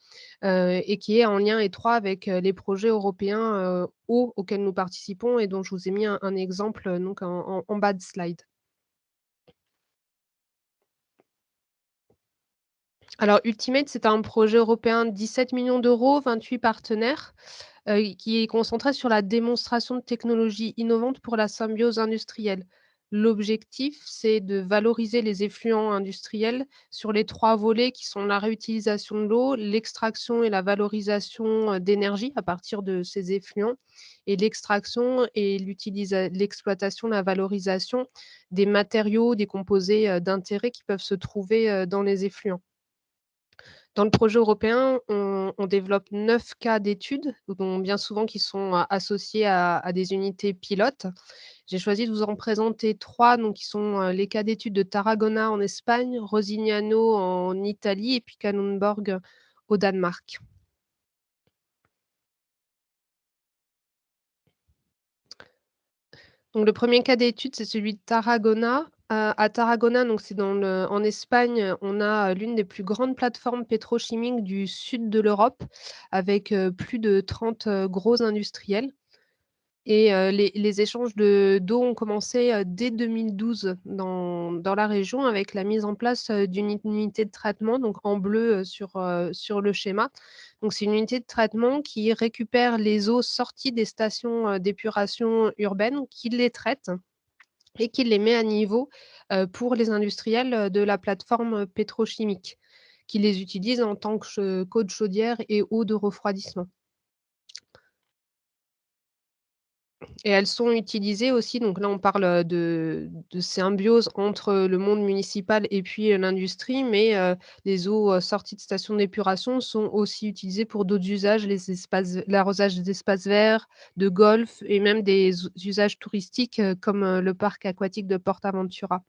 et qui est en lien étroit avec, les projets européens, eau auxquels nous participons et dont je vous ai mis un exemple, donc en bas de slide. Alors Ultimate, c'est un projet européen de 17 millions d'euros, 28 partenaires, qui est concentré sur la démonstration de technologies innovantes pour la symbiose industrielle. L'objectif, c'est de valoriser les effluents industriels sur les 3 volets qui sont la réutilisation de l'eau, l'extraction et la valorisation, d'énergie à partir de ces effluents et l'extraction et l'exploitation, la valorisation des matériaux, des composés, d'intérêt qui peuvent se trouver, dans les effluents. Dans le projet européen, on développe 9 cas d'études, dont bien souvent qui sont associés à des unités pilotes. J'ai choisi de vous en présenter 3, donc qui sont, les cas d'études de Tarragona en Espagne, Rosignano en Italie et puis Kalundborg au Danemark. Donc le premier cas d'étude, c'est celui de Tarragona. À Tarragona, donc c'est en Espagne, on a, l'une des plus grandes plateformes pétrochimiques du sud de l'Europe avec, plus de 30 gros industriels. Et les échanges d'eau ont commencé, dès 2012 dans la région avec la mise en place, d'une unité de traitement, donc en bleu, sur le schéma. Donc c'est une unité de traitement qui récupère les eaux sorties des stations, d'épuration urbaines, qui les traite et qui les met à niveau, pour les industriels, de la plateforme, pétrochimique, qui les utilisent en tant qu'eau de chaudière et eau de refroidissement. Et elles sont utilisées aussi, donc là on parle, de symbiose entre le monde municipal et puis, l'industrie, mais, les eaux, sorties de stations d'épuration sont aussi utilisées pour d'autres usages, l'arrosage des espaces verts, de golf et même des usages touristiques, comme, le parc aquatique de Portaventura.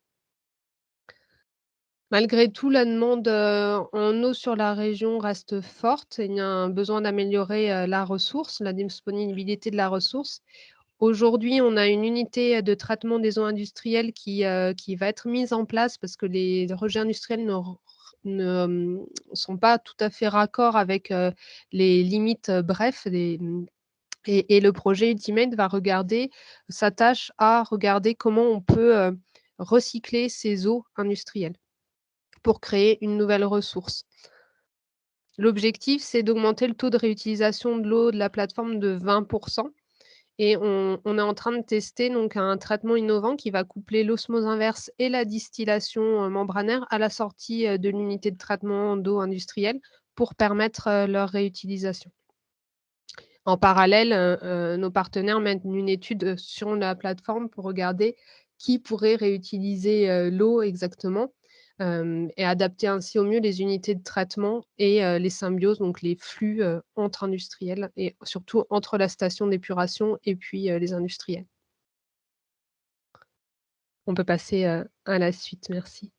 Malgré tout, la demande, en eau sur la région reste forte. Il y a un besoin d'améliorer, la ressource, la disponibilité de la ressource. Aujourd'hui, on a une unité de traitement des eaux industrielles qui va être mise en place parce que les rejets industriels ne sont pas tout à fait raccords avec, les limites, bref, et le projet Ultimate s'attache à regarder comment on peut, recycler ces eaux industrielles pour créer une nouvelle ressource. L'objectif, c'est d'augmenter le taux de réutilisation de l'eau de la plateforme de 20 et on est en train de tester donc un traitement innovant qui va coupler l'osmose inverse et la distillation, membranaire à la sortie, de l'unité de traitement d'eau industrielle pour permettre, leur réutilisation. En parallèle, nos partenaires mènent une étude, sur la plateforme pour regarder qui pourrait réutiliser, l'eau exactement, et adapter ainsi au mieux les unités de traitement et les symbioses, donc les flux, entre industriels et surtout entre la station d'épuration et puis, les industriels. On peut passer, à la suite, merci.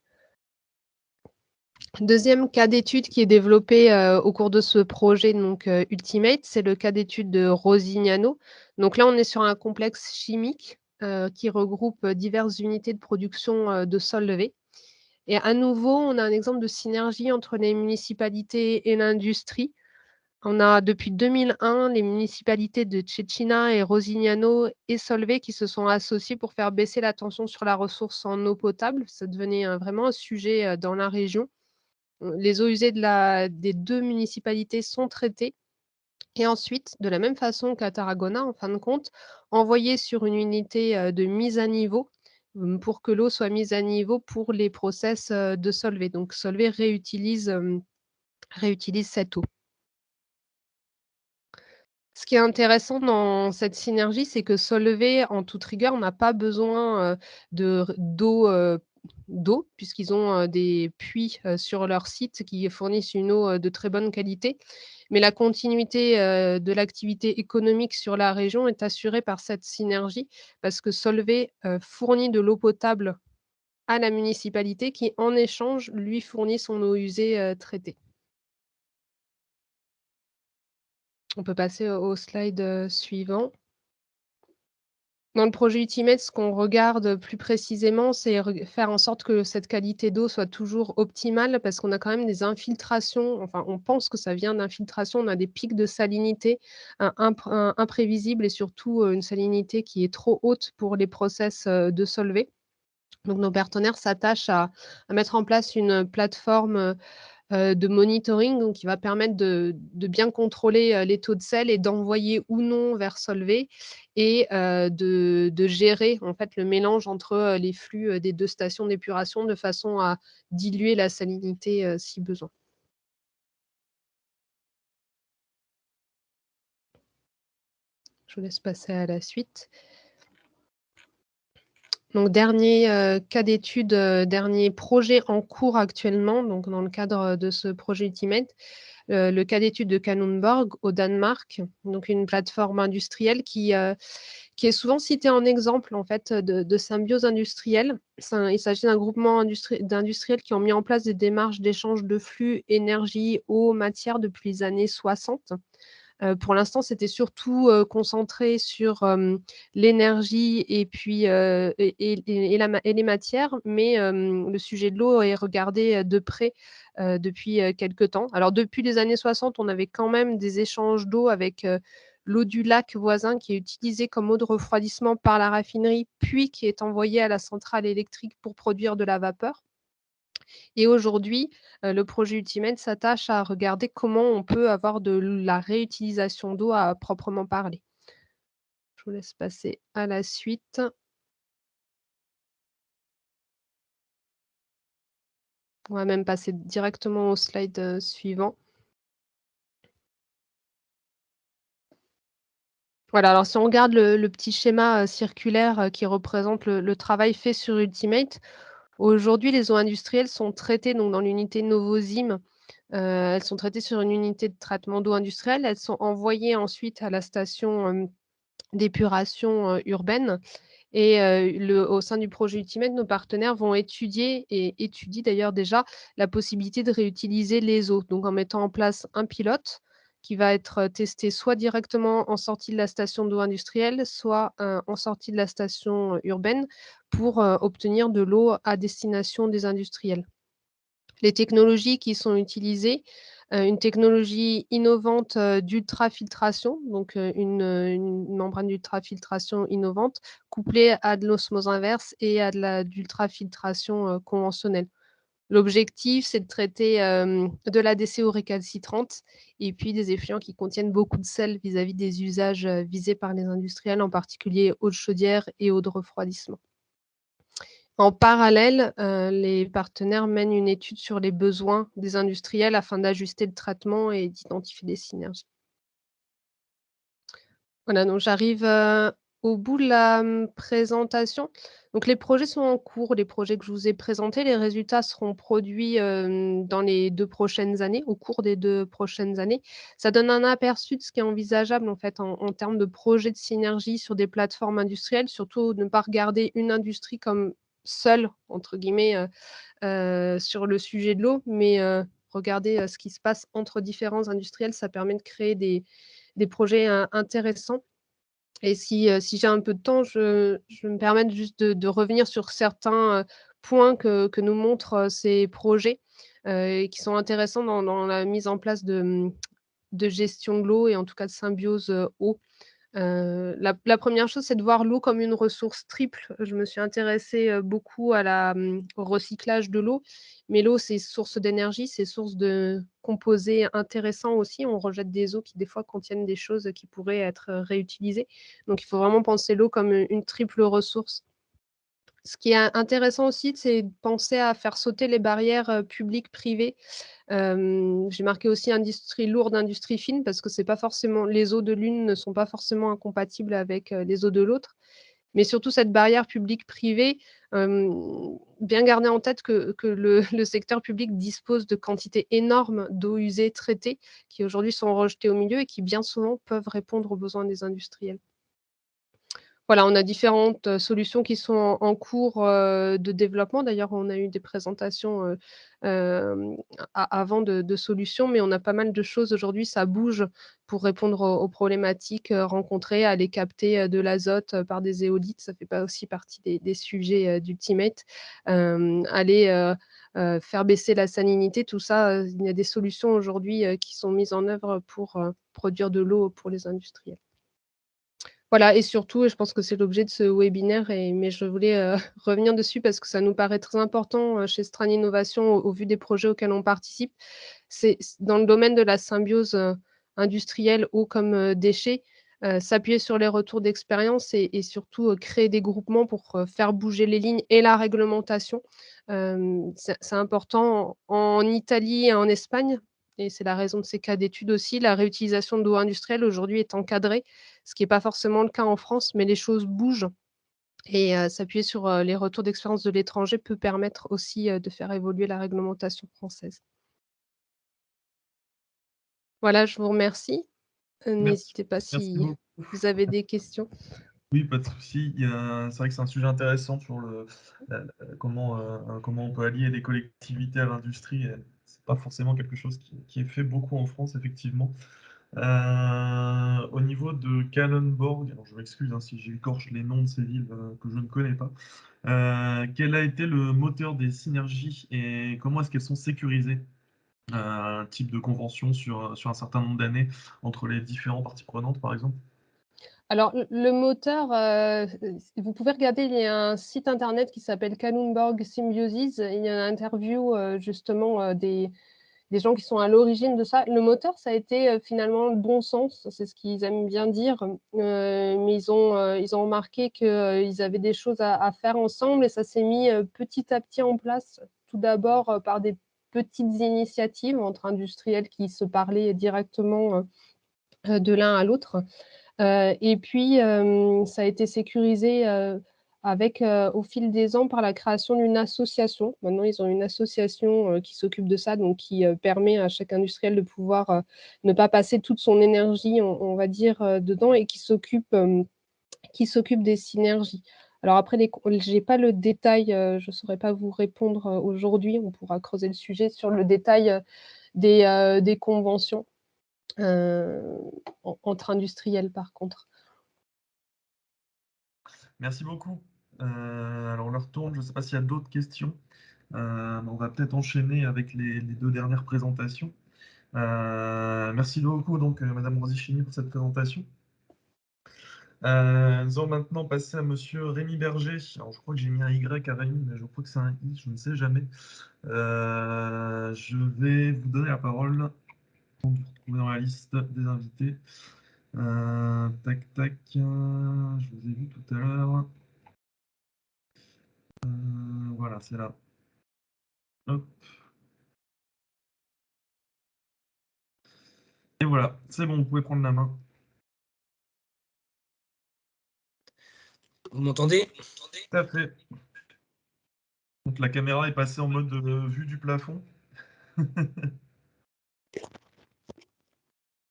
Deuxième cas d'étude qui est développé, au cours de ce projet donc, Ultimate, c'est le cas d'étude de Rosignano. Donc là, on est sur un complexe chimique, qui regroupe, diverses unités de production, de Solvay. Et à nouveau, on a un exemple de synergie entre les municipalités et l'industrie. On a depuis 2001 les municipalités de Cecina et Rosignano et Solvay qui se sont associées pour faire baisser la tension sur la ressource en eau potable. Ça devenait, vraiment un sujet, dans la région. Les eaux usées des 2 municipalités sont traitées et ensuite, de la même façon qu'à Tarragona, en fin de compte, envoyées sur une unité, de mise à niveau, pour que l'eau soit mise à niveau pour les process, de Solvay. Donc Solvay réutilise cette eau. Ce qui est intéressant dans cette synergie, c'est que Solvay, en toute rigueur, n'a pas besoin, d'eau puisqu'ils ont, des puits, sur leur site qui fournissent une eau, de très bonne qualité. Mais la continuité, de l'activité économique sur la région est assurée par cette synergie parce que Solvay, fournit de l'eau potable à la municipalité qui, en échange, lui fournit son eau usée, traitée. On peut passer au slide, suivant. Dans le projet Ultimate, ce qu'on regarde plus précisément, c'est faire en sorte que cette qualité d'eau soit toujours optimale parce qu'on a quand même des infiltrations, enfin on pense que ça vient d'infiltration, on a des pics de salinité imprévisibles et surtout une salinité qui est trop haute pour les process de Solvay. Donc nos partenaires s'attachent à mettre en place une plateforme de monitoring, donc qui va permettre de bien contrôler les taux de sel et d'envoyer ou non vers Solvay et de gérer en fait le mélange entre les flux des 2 stations d'épuration de façon à diluer la salinité si besoin. Je vous laisse passer à la suite. Donc dernier cas d'étude, dernier projet en cours actuellement, donc dans le cadre de ce projet Ultimate, le cas d'étude de Kalundborg au Danemark, donc une plateforme industrielle qui est souvent citée en exemple en fait de symbiose industrielle. Il s'agit d'un groupement d'industriels qui ont mis en place des démarches d'échange de flux, énergie, eau, matière depuis les années 60. Pour l'instant, c'était surtout concentré sur l'énergie et puis et les matières, mais le sujet de l'eau est regardé de près depuis quelque temps. Alors depuis les années 60, on avait quand même des échanges d'eau avec l'eau du lac voisin qui est utilisée comme eau de refroidissement par la raffinerie, puis qui est envoyée à la centrale électrique pour produire de la vapeur. Et aujourd'hui, le projet Ultimate s'attache à regarder comment on peut avoir de la réutilisation d'eau à proprement parler. Je vous laisse passer à la suite. On va même passer directement au slide suivant. Voilà, alors si on regarde le petit schéma circulaire qui représente le travail fait sur Ultimate, aujourd'hui, les eaux industrielles sont traitées donc, dans l'unité Novozymes. Elles sont traitées sur une unité de traitement d'eau industrielle. Elles sont envoyées ensuite à la station d'épuration urbaine. Et au sein du projet Ultimate, nos partenaires vont étudier et étudient d'ailleurs déjà la possibilité de réutiliser les eaux. Donc en mettant en place un pilote qui va être testé soit directement en sortie de la station d'eau industrielle, soit en sortie de la station urbaine pour obtenir de l'eau à destination des industriels. Les technologies qui sont utilisées, une technologie innovante d'ultrafiltration, donc une membrane d'ultrafiltration innovante, couplée à de l'osmose inverse et à de l'ultrafiltration conventionnelle. L'objectif, c'est de traiter de la DCO récalcitrante et puis des effluents qui contiennent beaucoup de sel vis-à-vis des usages visés par les industriels, en particulier eau de chaudière et eau de refroidissement. En parallèle, les partenaires mènent une étude sur les besoins des industriels afin d'ajuster le traitement et d'identifier des synergies. Voilà, donc j'arrive au bout de la présentation. Donc les projets sont en cours, les projets que je vous ai présentés. Les résultats seront produits dans les 2 prochaines années, au cours des 2 prochaines années. Ça donne un aperçu de ce qui est envisageable en fait en termes de projets de synergie sur des plateformes industrielles, surtout ne pas regarder une industrie comme seule, entre guillemets, sur le sujet de l'eau, mais regarder ce qui se passe entre différents industriels, ça permet de créer des projets intéressants. Et si j'ai un peu de temps, je vais me permettre juste de revenir sur certains points que nous montrent ces projets et qui sont intéressants dans la mise en place de gestion de l'eau et en tout cas de symbiose eau. La première chose, c'est de voir l'eau comme une ressource triple. Je me suis intéressée beaucoup au recyclage de l'eau, mais l'eau, c'est source d'énergie, c'est source de composés intéressants aussi. On rejette des eaux qui, des fois, contiennent des choses qui pourraient être réutilisées. Donc, il faut vraiment penser l'eau comme une triple ressource. Ce qui est intéressant aussi, c'est de penser à faire sauter les barrières publiques-privées. J'ai marqué aussi industrie lourde, industrie fine, parce que c'est pas forcément les eaux de l'une ne sont pas forcément incompatibles avec les eaux de l'autre. Mais surtout cette barrière publique-privée, bien garder en tête que le secteur public dispose de quantités énormes d'eau usée traitée qui aujourd'hui sont rejetées au milieu et qui bien souvent peuvent répondre aux besoins des industriels. Voilà, on a différentes solutions qui sont en cours de développement. D'ailleurs, on a eu des présentations avant de solutions, mais on a pas mal de choses aujourd'hui. Ça bouge pour répondre aux problématiques rencontrées, aller capter de l'azote par des éolites. Ça fait pas aussi partie des sujets d'Ultimate. Aller faire baisser la salinité, tout ça, il y a des solutions aujourd'hui qui sont mises en œuvre pour produire de l'eau pour les industriels. Voilà, et surtout, et je pense que c'est l'objet de ce webinaire, mais je voulais revenir dessus parce que ça nous paraît très important chez Stran Innovation au vu des projets auxquels on participe. C'est dans le domaine de la symbiose industrielle eau comme déchets, s'appuyer sur les retours d'expérience et surtout créer des groupements pour faire bouger les lignes et la réglementation. C'est important en Italie et en Espagne, et c'est la raison de ces cas d'études aussi. La réutilisation d'eau industrielle aujourd'hui est encadrée, ce qui n'est pas forcément le cas en France, mais les choses bougent. Et s'appuyer sur les retours d'expérience de l'étranger peut permettre aussi de faire évoluer la réglementation française. Voilà, je vous remercie. N'hésitez pas si vous avez des questions. Oui, pas de souci. C'est vrai que c'est un sujet intéressant sur comment on peut allier les collectivités à l'industrie. C'est pas forcément quelque chose qui est fait beaucoup en France, effectivement. Au niveau de Kalundborg, alors je m'excuse si j'écorche les noms de ces villes que je ne connais pas. Quel a été le moteur des synergies et comment est-ce qu'elles sont sécurisées? Un type de convention sur un certain nombre d'années entre les différentes parties prenantes, par exemple? Alors, le moteur, vous pouvez regarder, il y a un site internet qui s'appelle Kalundborg Symbiosis. Il y a une interview justement des gens qui sont à l'origine de ça. Le moteur, ça a été finalement le bon sens, c'est ce qu'ils aiment bien dire, mais ils ont remarqué qu'ils avaient des choses à faire ensemble et ça s'est mis petit à petit en place, tout d'abord par des petites initiatives entre industriels qui se parlaient directement de l'un à l'autre. Et puis, ça a été sécurisé avec, au fil des ans par la création d'une association. Maintenant, ils ont une association qui s'occupe de ça, donc qui permet à chaque industriel de pouvoir ne pas passer toute son énergie, on va dire, dedans et qui s'occupe des synergies. Alors après, je n'ai pas le détail, je ne saurais pas vous répondre aujourd'hui. On pourra creuser le sujet sur le détail des conventions entre industriels, par contre. Merci beaucoup. Alors, on leur retourne. Je ne sais pas s'il y a d'autres questions. On va peut-être enchaîner avec les deux dernières présentations. Merci beaucoup, donc, Madame Rosichini, pour cette présentation. Nous allons maintenant passer à Monsieur Rémi Berger. Alors, je crois que j'ai mis un Y à Rémi, mais je crois que c'est un I, je ne sais jamais. Je vais vous donner la parole pour vous retrouver dans la liste des invités. Tac, tac. Je vous ai vu tout à l'heure. Voilà, c'est là. Hop. Et voilà, c'est bon, vous pouvez prendre la main. Vous m'entendez? Tout à fait. Donc la caméra est passée en mode vue du plafond.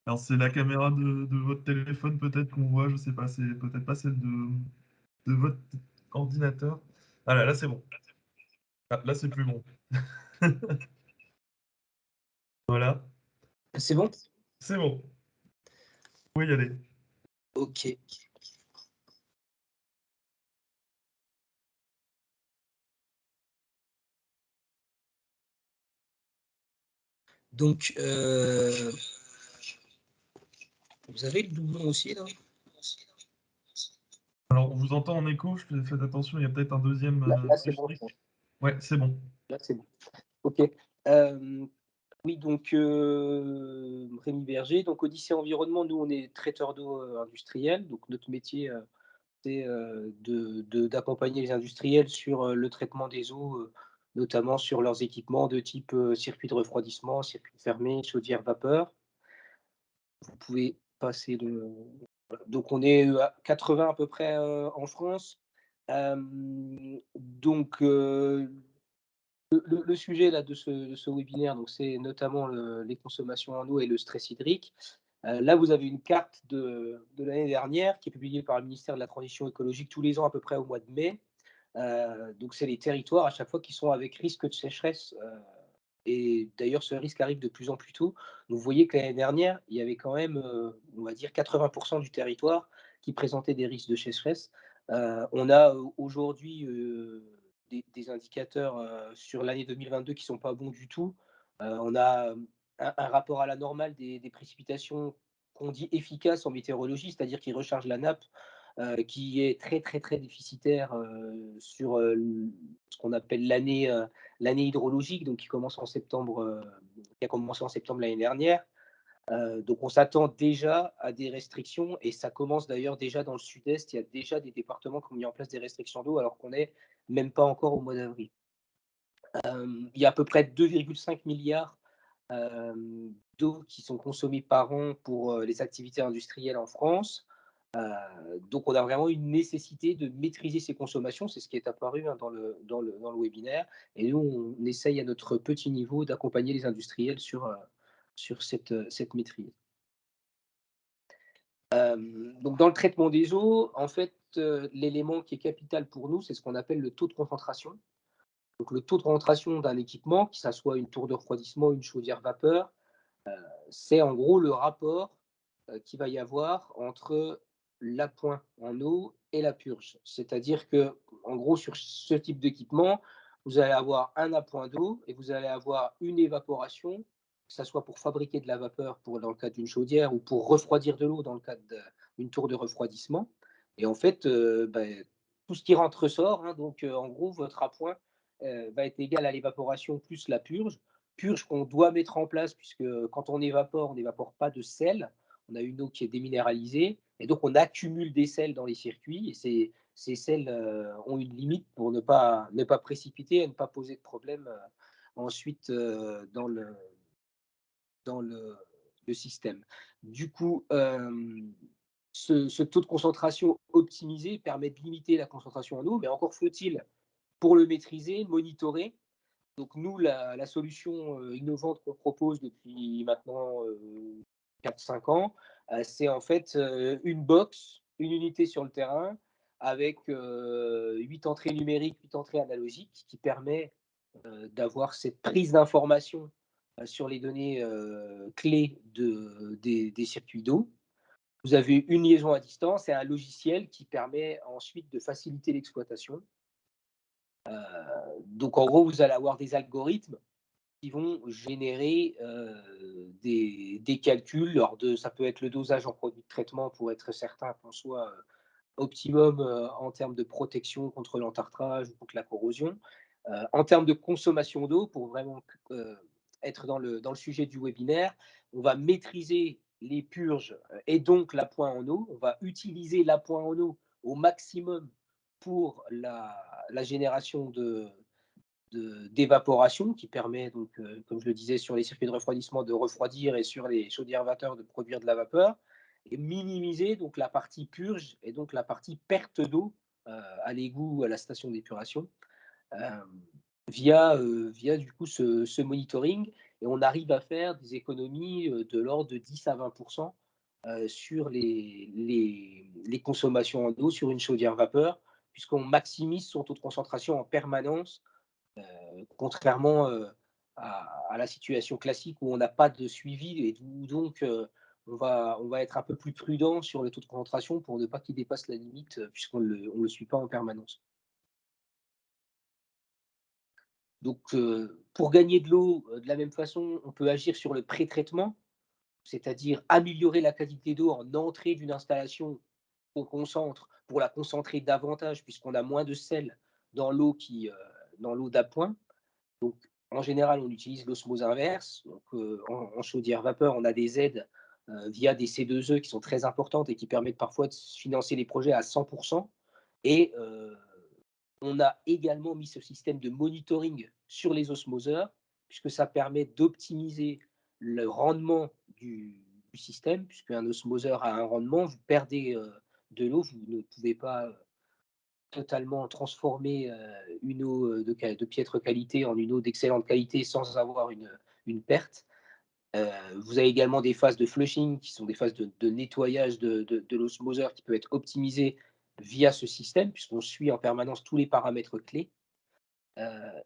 Alors c'est la caméra de votre téléphone peut-être qu'on voit, je sais pas, c'est peut-être pas celle de votre ordinateur. Ah là c'est bon. Ah, là c'est plus bon. Voilà. C'est bon? C'est bon. Vous pouvez y aller. Ok. Donc, vous avez le doublon aussi, là? Alors on vous entend en écho, faites attention, il y a peut-être un deuxième... Là c'est bon. Ouais, c'est bon. Là, c'est bon. Ok. Oui, donc Rémi Berger, donc Odyssée Environnement, nous on est traiteur d'eau industriel, donc notre métier c'est d'accompagner les industriels sur le traitement des eaux, notamment sur leurs équipements de type circuit de refroidissement, circuit fermé, chaudière vapeur. Vous pouvez passer le... Donc on est à 80 à peu près en France. Donc le sujet là, de ce webinaire, c'est notamment les consommations en eau et le stress hydrique. Là, vous avez une carte de l'année dernière qui est publiée par le ministère de la Transition écologique tous les ans à peu près au mois de mai. Donc, c'est les territoires à chaque fois qui sont avec risque de sécheresse. Et d'ailleurs, ce risque arrive de plus en plus tôt. Vous voyez que l'année dernière, il y avait quand même, on va dire, 80% du territoire qui présentait des risques de sécheresse. On a aujourd'hui des indicateurs sur l'année 2022 qui ne sont pas bons du tout. On a un rapport à la normale des précipitations qu'on dit efficaces en météorologie, c'est-à-dire qui rechargent la nappe, qui est très, très, très déficitaire sur ce qu'on appelle l'année hydrologique, donc qui commence en septembre, qui a commencé en septembre l'année dernière. Donc on s'attend déjà à des restrictions et ça commence d'ailleurs déjà dans le sud-est. Il y a déjà des départements qui ont mis en place des restrictions d'eau alors qu'on n'est même pas encore au mois d'avril. Il y a à peu près 2,5 milliards d'eau qui sont consommées par an pour les activités industrielles en France. Donc, on a vraiment une nécessité de maîtriser ces consommations. C'est ce qui est apparu dans le webinaire. Et nous, on essaye à notre petit niveau d'accompagner les industriels sur cette maîtrise. Donc, dans le traitement des eaux, en fait, l'élément qui est capital pour nous, c'est ce qu'on appelle le taux de concentration. Donc, le taux de concentration d'un équipement, que ce soit une tour de refroidissement, une chaudière vapeur, c'est en gros le rapport qu'il va y avoir entre l'appoint en eau et la purge. C'est-à-dire que, en gros, sur ce type d'équipement, vous allez avoir un appoint d'eau et vous allez avoir une évaporation, que ce soit pour fabriquer de la vapeur dans le cadre d'une chaudière ou pour refroidir de l'eau dans le cadre d'une tour de refroidissement. Et en fait, tout ce qui rentre sort. Hein, donc, en gros, votre appoint va être égal à l'évaporation plus la purge qu'on doit mettre en place, puisque quand on n'évapore pas de sel. On a une eau qui est déminéralisée, et donc on accumule des sels dans les circuits, et ces sels ont une limite pour ne pas précipiter et ne pas poser de problème ensuite dans le système. Du coup, ce taux de concentration optimisé permet de limiter la concentration en eau, mais encore faut-il, pour le maîtriser, monitorer. Donc nous, la solution innovante qu'on propose depuis maintenant 4-5 ans, c'est en fait une box, une unité sur le terrain avec 8 entrées numériques, 8 entrées analogiques qui permet d'avoir cette prise d'information sur les données clés des circuits d'eau. Vous avez une liaison à distance et un logiciel qui permet ensuite de faciliter l'exploitation. Donc, en gros, vous allez avoir des algorithmes qui vont générer des calculs. Ça peut être le dosage en produit de traitement pour être certain qu'on soit optimum en termes de protection contre l'entartrage ou contre la corrosion. En termes de consommation d'eau, pour vraiment être dans le sujet du webinaire, on va maîtriser les purges et donc l'appoint en eau. On va utiliser l'appoint en eau au maximum pour la génération d'évaporation qui permet, donc, comme je le disais, sur les circuits de refroidissement, de refroidir et sur les chaudières vapeur de produire de la vapeur, et minimiser donc la partie purge et donc la partie perte d'eau à l'égout ou à la station d'épuration via du coup ce monitoring. Et on arrive à faire des économies de l'ordre de 10 à 20% sur les consommations en eau sur une chaudière vapeur, puisqu'on maximise son taux de concentration en permanence, contrairement à la situation classique où on n'a pas de suivi et où donc on va être un peu plus prudent sur le taux de concentration pour ne pas qu'il dépasse la limite, puisqu'on ne le suit pas en permanence. Donc, pour gagner de l'eau, de la même façon, on peut agir sur le pré-traitement, c'est-à-dire améliorer la qualité d'eau en entrée d'une installation qu'on concentre pour la concentrer davantage, puisqu'on a moins de sel dans l'eau d'appoint. Donc, en général, on utilise l'osmose inverse. Donc, en chaudière vapeur, on a des aides via des C2E qui sont très importantes et qui permettent parfois de financer les projets à 100%. Et on a également mis ce système de monitoring sur les osmoseurs, puisque ça permet d'optimiser le rendement du système, puisqu'un osmoseur a un rendement, vous perdez de l'eau, vous ne pouvez pas totalement transformer une eau de piètre qualité en une eau d'excellente qualité sans avoir une perte. Vous avez également des phases de flushing qui sont des phases de nettoyage de l'osmoseur qui peuvent être optimisées via ce système, puisqu'on suit en permanence tous les paramètres clés.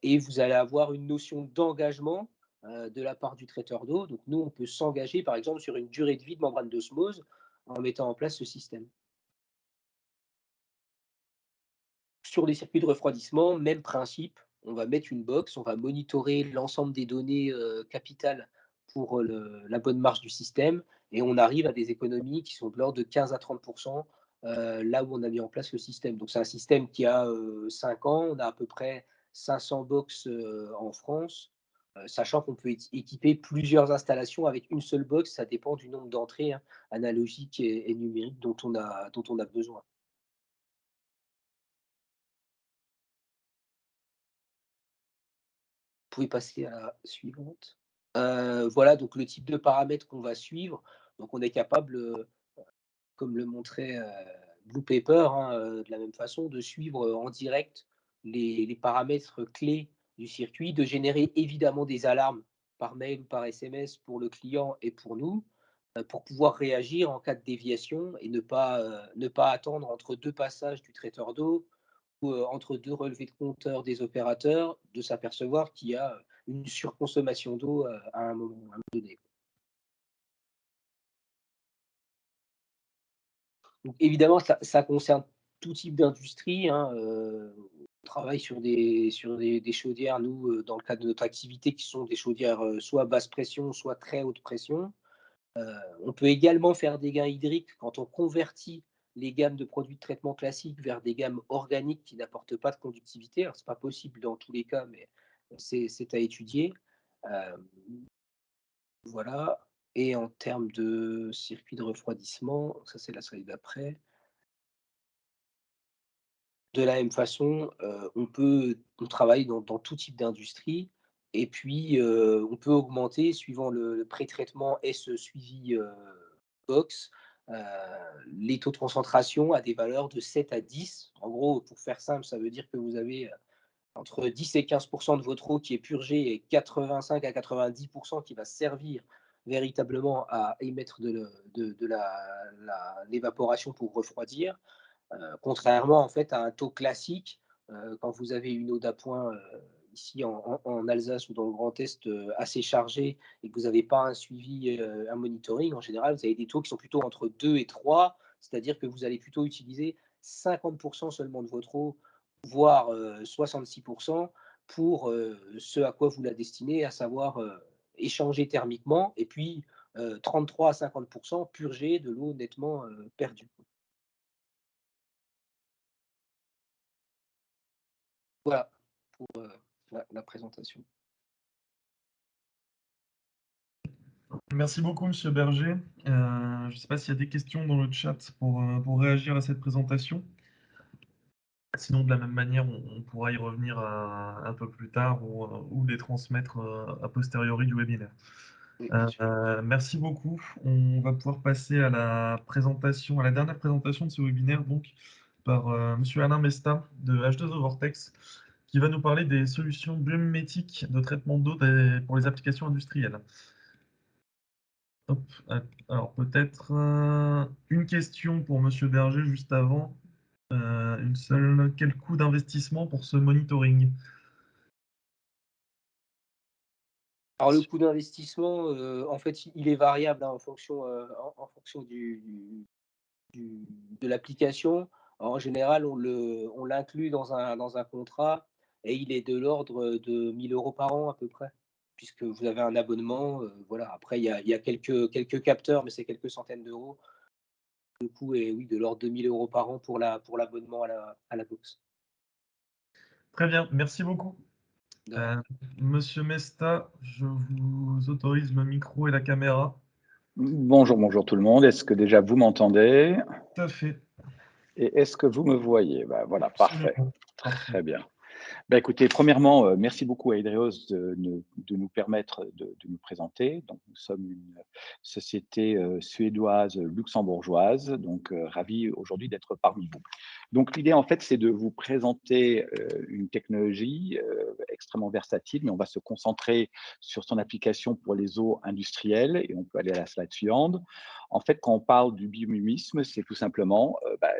Et vous allez avoir une notion d'engagement de la part du traiteur d'eau. Donc nous, on peut s'engager, par exemple, sur une durée de vie de membrane d'osmose en mettant en place ce système. Sur les circuits de refroidissement, même principe, on va mettre une box, on va monitorer l'ensemble des données capitales pour la bonne marche du système, et on arrive à des économies qui sont de l'ordre de 15 à 30% là où on a mis en place le système. Donc c'est un système qui a 5 ans, on a à peu près 500 box en France, sachant qu'on peut équiper plusieurs installations avec une seule box, ça dépend du nombre d'entrées analogiques et numériques dont on a besoin. Vous pouvez passer à la suivante. Voilà donc le type de paramètres qu'on va suivre. Donc on est capable, comme le montrait Blue Paper, de la même façon, de suivre en direct les paramètres clés du circuit, de générer évidemment des alarmes par mail ou par SMS pour le client et pour nous, pour pouvoir réagir en cas de déviation et ne pas attendre entre 2 passages du traiteur d'eau ou entre 2 relevés de compteur des opérateurs, de s'apercevoir qu'il y a une surconsommation d'eau à un moment donné. Donc évidemment, ça concerne tout type d'industrie. On travaille sur des chaudières, nous, dans le cadre de notre activité, qui sont des chaudières soit basse pression, soit très haute pression. On peut également faire des gains hydriques quand on convertit les gammes de produits de traitement classiques vers des gammes organiques qui n'apportent pas de conductivité. Alors, ce n'est pas possible dans tous les cas, mais c'est à étudier. Voilà. Et en termes de circuit de refroidissement, ça c'est la slide d'après. De la même façon, on travaille dans tout type d'industrie et puis on peut augmenter suivant le pré-traitement et ce suivi box, les taux de concentration à des valeurs de 7 à 10. En gros, pour faire simple, ça veut dire que vous avez entre 10 et 15% de votre eau qui est purgée et 85 à 90% qui va servir véritablement à émettre de l'évaporation pour refroidir. Contrairement en fait à un taux classique, quand vous avez une eau d'appoint ici en Alsace ou dans le Grand Est assez chargée et que vous n'avez pas un suivi, un monitoring, en général, vous avez des taux qui sont plutôt entre 2 et 3, c'est-à-dire que vous allez plutôt utiliser 50% seulement de votre eau, voire 66% pour ce à quoi vous la destinez, à savoir échanger thermiquement, et puis 33 à 50% purger de l'eau nettement perdue. Voilà pour la présentation. Merci beaucoup, Monsieur Berger. Je ne sais pas s'il y a des questions dans le chat pour réagir à cette présentation. Sinon, de la même manière, on pourra y revenir un peu plus tard ou les transmettre a posteriori du webinaire. Oui, merci beaucoup. On va pouvoir passer à la présentation, à la dernière présentation de ce webinaire, donc par Monsieur Alain Mesta de H2O Vortex, qui va nous parler des solutions biomimétiques de traitement d'eau pour les applications industrielles. Hop, alors peut-être une question pour Monsieur Berger juste avant. Une seule. Quel coût d'investissement pour ce monitoring? Alors le coût d'investissement, en fait, il est variable en fonction de l'application. En général, on l'inclut dans un contrat et il est de l'ordre de 1 000 € par an à peu près, puisque vous avez un abonnement. Voilà. Après, il y a quelques capteurs, mais c'est quelques centaines d'euros. Le coût est oui, de l'ordre de 1 000 € par an pour l'abonnement à la box. Très bien, merci beaucoup. Monsieur Mesta, je vous autorise le micro et la caméra. Bonjour tout le monde. Est-ce que déjà vous m'entendez? Tout à fait. Et est-ce que vous me voyez? Voilà, parfait. Absolument. Très bien. Écoutez, premièrement, merci beaucoup à Hydreos de nous permettre de nous présenter. Donc, nous sommes une société suédoise luxembourgeoise, donc ravi aujourd'hui d'être parmi vous. Donc, l'idée, en fait, c'est de vous présenter une technologie extrêmement versatile, mais on va se concentrer sur son application pour les eaux industrielles, et on peut aller à la slide suivante. En fait, quand on parle du biomimétisme, c'est tout simplement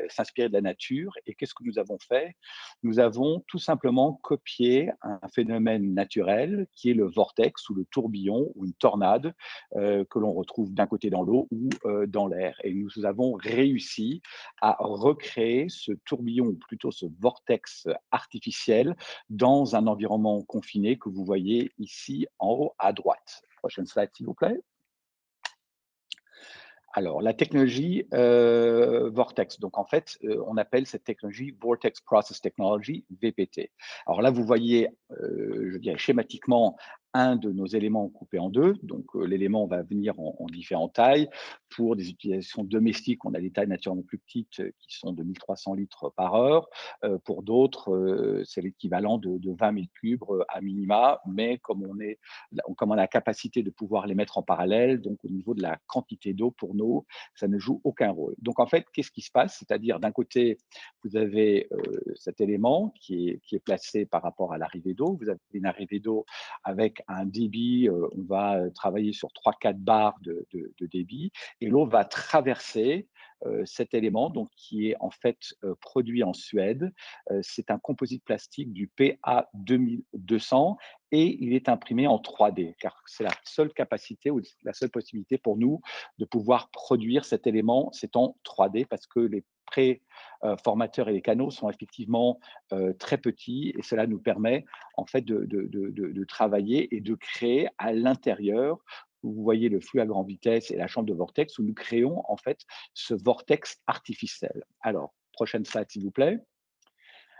s'inspirer de la nature. Et qu'est-ce que nous avons fait? Nous avons tout simplement copié un phénomène naturel qui est le vortex ou le tourbillon ou une tornade que l'on retrouve d'un côté dans l'eau ou dans l'air. Et nous avons réussi à recréer ce tourbillon ou plutôt ce vortex artificiel dans un environnement confiné que vous voyez ici en haut à droite. Prochaine slide, s'il vous plaît. Alors, la technologie Vortex, donc en fait, on appelle cette technologie Vortex Process Technology, VPT. Alors là, vous voyez, je dirais schématiquement, un de nos éléments coupé en deux. Donc, l'élément va venir en différentes tailles. Pour des utilisations domestiques, on a des tailles naturellement plus petites qui sont de 1300 litres par heure. Pour d'autres, c'est l'équivalent de 20 000 cubes à minima, mais comme on a la capacité de pouvoir les mettre en parallèle, donc au niveau de la quantité d'eau pour nous, ça ne joue aucun rôle. Donc en fait, qu'est-ce qui se passe? C'est-à-dire d'un côté, vous avez cet élément qui est placé par rapport à l'arrivée d'eau. Vous avez une arrivée d'eau avec un débit, on va travailler sur 3-4 bars de débit, et l'eau va traverser cet élément, donc qui est en fait produit en Suède. C'est un composite plastique du PA 2200 et il est imprimé en 3D, car c'est la seule capacité ou la seule possibilité pour nous de pouvoir produire cet élément, c'est en 3D, parce que les préformateurs et les canaux sont effectivement très petits, et cela nous permet en fait de travailler et de créer à l'intérieur. Vous voyez le flux à grande vitesse et la chambre de vortex où nous créons en fait ce vortex artificiel. Alors, prochaine slide s'il vous plaît.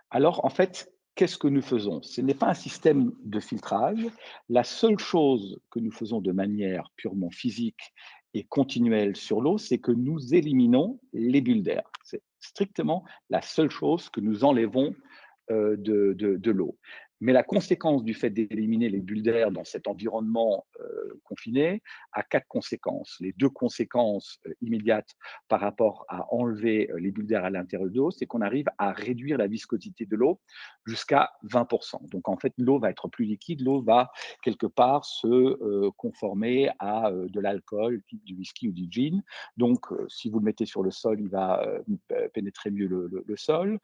Alors, en fait, qu'est-ce que nous faisons? Ce n'est pas un système de filtrage. La seule chose que nous faisons de manière purement physique et continuelle sur l'eau, c'est que nous éliminons les bulles d'air. C'est strictement la seule chose que nous enlevons de l'eau. Mais la conséquence du fait d'éliminer les bulles d'air dans cet environnement confiné a 4 conséquences. Les 2 conséquences immédiates par rapport à enlever les bulles d'air à l'intérieur de l'eau, c'est qu'on arrive à réduire la viscosité de l'eau jusqu'à 20%. Donc en fait, l'eau va être plus liquide, l'eau va quelque part se conformer à de l'alcool, type du whisky ou du gin. Donc si vous le mettez sur le sol, il va pénétrer mieux le sol.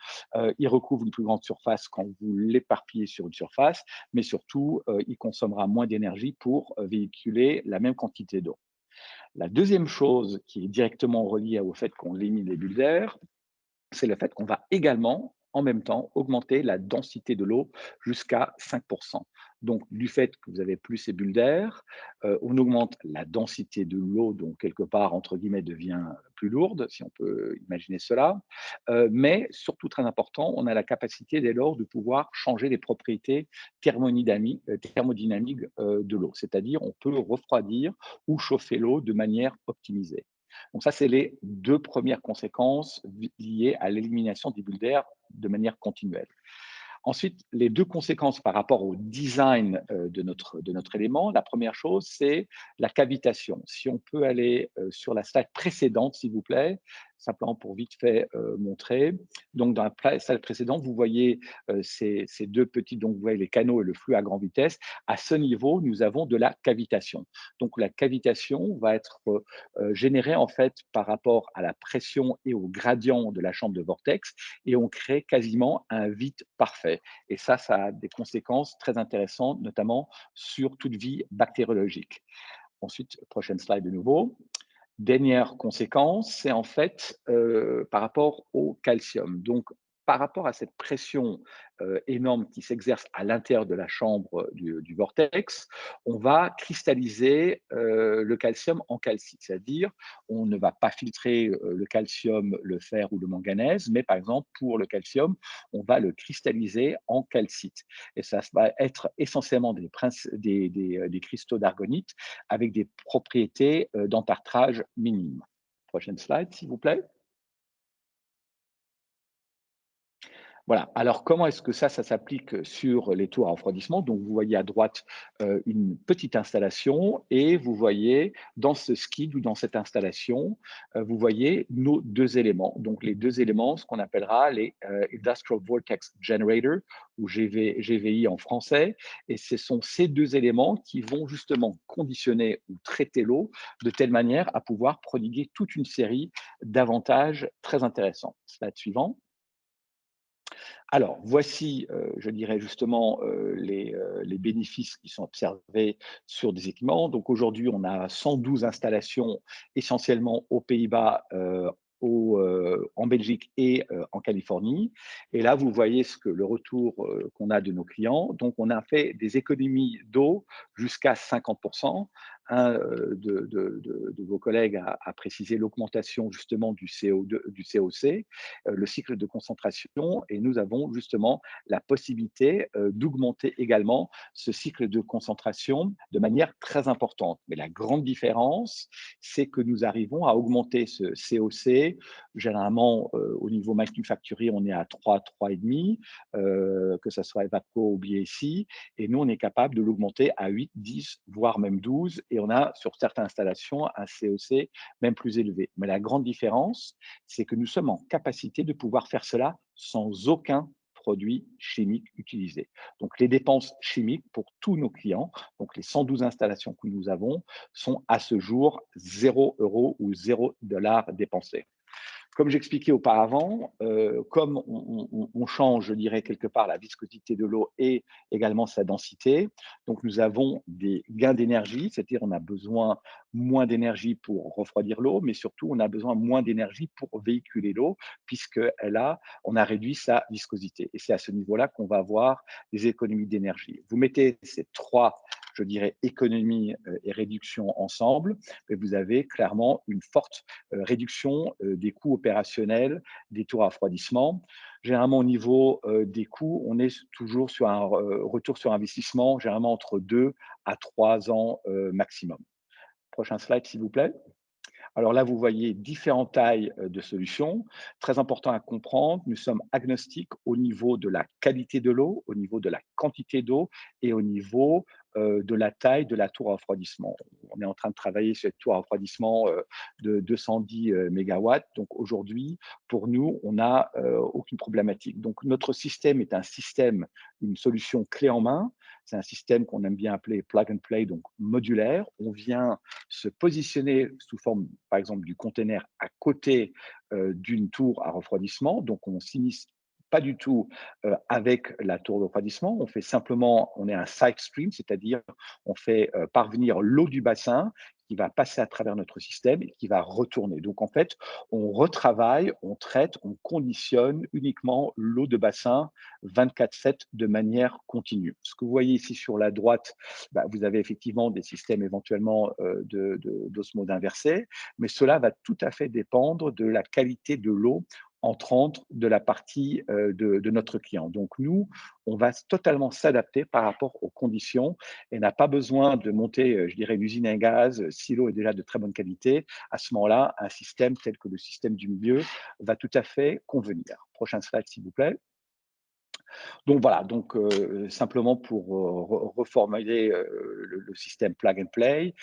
Il recouvre une plus grande surface quand vous l'éparpillez sur une surface, mais surtout, il consommera moins d'énergie pour véhiculer la même quantité d'eau. La deuxième chose qui est directement reliée au fait qu'on élimine les bulles d'air, c'est le fait qu'on va également, en même temps, augmenter la densité de l'eau jusqu'à 5%. Donc, du fait que vous avez plus ces bulles d'air, on augmente la densité de l'eau, donc quelque part, entre guillemets, devient plus lourde, si on peut imaginer cela. Mais surtout, très important, on a la capacité dès lors de pouvoir changer les propriétés thermodynamiques de l'eau. C'est-à-dire, on peut refroidir ou chauffer l'eau de manière optimisée. Donc ça, c'est les 2 premières conséquences liées à l'élimination des bulles d'air de manière continuelle. Ensuite, les 2 conséquences par rapport au design de notre élément. La première chose, c'est la cavitation. Si on peut aller sur la slide précédente, s'il vous plaît, simplement pour vite fait montrer. Donc, dans la slide précédente, vous voyez ces 2 petits, donc vous voyez les canaux et le flux à grande vitesse. À ce niveau, nous avons de la cavitation. Donc, la cavitation va être générée en fait par rapport à la pression et au gradient de la chambre de vortex, et on crée quasiment un vide parfait. Et ça a des conséquences très intéressantes, notamment sur toute vie bactériologique. Ensuite, prochaine slide de nouveau. Dernière conséquence, c'est en fait par rapport au calcium. Donc, par rapport à cette pression énorme qui s'exerce à l'intérieur de la chambre du vortex, on va cristalliser le calcium en calcite. C'est-à-dire, on ne va pas filtrer le calcium, le fer ou le manganèse, mais par exemple, pour le calcium, on va le cristalliser en calcite. Et ça va être essentiellement des cristaux d'argonite avec des propriétés d'entartrage minimes. Prochaine slide, s'il vous plaît. Voilà. Alors, comment est-ce que ça s'applique sur les tours à refroidissement? Donc, vous voyez à droite une petite installation et vous voyez dans ce skid ou dans cette installation, vous voyez nos deux éléments. Donc, les deux éléments, ce qu'on appellera les Industrial Vortex Generator ou GVI en français. Et ce sont ces deux éléments qui vont justement conditionner ou traiter l'eau de telle manière à pouvoir prodiguer toute une série d'avantages très intéressants. Slide suivant. Alors, voici, je dirais justement, les bénéfices qui sont observés sur des équipements. Donc aujourd'hui, on a 112 installations essentiellement aux Pays-Bas, en Belgique et en Californie. Et là, vous voyez le retour qu'on a de nos clients. Donc, on a fait des économies d'eau jusqu'à 50%. Un de vos collègues a précisé l'augmentation justement du CO2, du COC, le cycle de concentration, et nous avons justement la possibilité d'augmenter également ce cycle de concentration de manière très importante. Mais la grande différence, c'est que nous arrivons à augmenter ce COC. Généralement, au niveau manufacturier, on est à 3, 3,5, que ce soit Evapco ou BAC, et nous, on est capable de l'augmenter à 8, 10, voire même 12, et on a sur certaines installations un COC même plus élevé. Mais la grande différence, c'est que nous sommes en capacité de pouvoir faire cela sans aucun produit chimique utilisé. Donc, les dépenses chimiques pour tous nos clients, donc les 112 installations que nous avons, sont à ce jour 0 € ou 0 $ dépensés. Comme j'expliquais auparavant, comme on change, je dirais, quelque part la viscosité de l'eau et également sa densité, donc nous avons des gains d'énergie, c'est-à-dire on a besoin moins d'énergie pour refroidir l'eau, mais surtout on a besoin moins d'énergie pour véhiculer l'eau, on a réduit sa viscosité. Et c'est à ce niveau-là qu'on va avoir des économies d'énergie. Vous mettez ces trois, je dirais, économies et réductions ensemble, et vous avez clairement une forte réduction des coûts opérationnels des tours à refroidissement. Généralement, au niveau des coûts, on est toujours sur un retour sur investissement, généralement entre 2 à 3 ans maximum. Prochain slide, s'il vous plaît. Alors là, vous voyez différentes tailles de solutions. Très important à comprendre, nous sommes agnostiques au niveau de la qualité de l'eau, au niveau de la quantité d'eau et au niveau de la taille de la tour à refroidissement. On est en train de travailler sur cette tour à refroidissement de 210 mégawatts. Donc aujourd'hui, pour nous, on n'a aucune problématique. Donc notre système est un système, une solution clé en main. C'est un système qu'on aime bien appeler plug and play, donc modulaire. On vient se positionner sous forme, par exemple, du container à côté d'une tour à refroidissement. Donc, on s'immisce pas du tout avec la tour de refroidissement. On fait simplement, on est un side stream, c'est-à-dire on fait parvenir l'eau du bassin qui va passer à travers notre système et qui va retourner. Donc, en fait, on retravaille, on traite, on conditionne uniquement l'eau de bassin 24/7 de manière continue. Ce que vous voyez ici sur la droite, vous avez effectivement des systèmes éventuellement d'osmose inversée, mais cela va tout à fait dépendre de la qualité de l'eau entrante de la partie de notre client. Donc nous, on va totalement s'adapter par rapport aux conditions et n'a pas besoin de monter, je dirais, une usine à gaz. Si l'eau est déjà de très bonne qualité, à ce moment-là, un système tel que le système du milieu va tout à fait convenir. Prochain slide, s'il vous plaît. Donc voilà, donc simplement pour reformuler le système plug and play,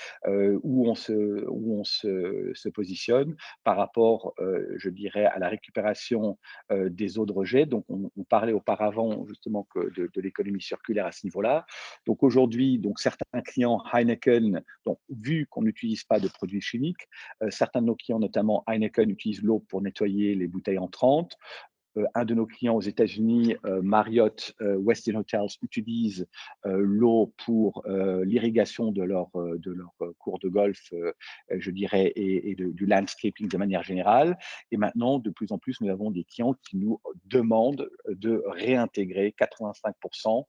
où on se positionne par rapport, je dirais, à la récupération des eaux de rejet. Donc on parlait auparavant justement de l'économie circulaire à ce niveau-là. Donc aujourd'hui, donc certains clients Heineken, donc vu qu'on n'utilise pas de produits chimiques, certains de nos clients, notamment Heineken, utilisent l'eau pour nettoyer les bouteilles entrantes. Un de nos clients aux États-Unis, Marriott, Westin Hotels, utilise l'eau pour l'irrigation de leur cours de golf, je dirais, et du landscaping de manière générale. Et maintenant, de plus en plus, nous avons des clients qui nous demandent de réintégrer 85%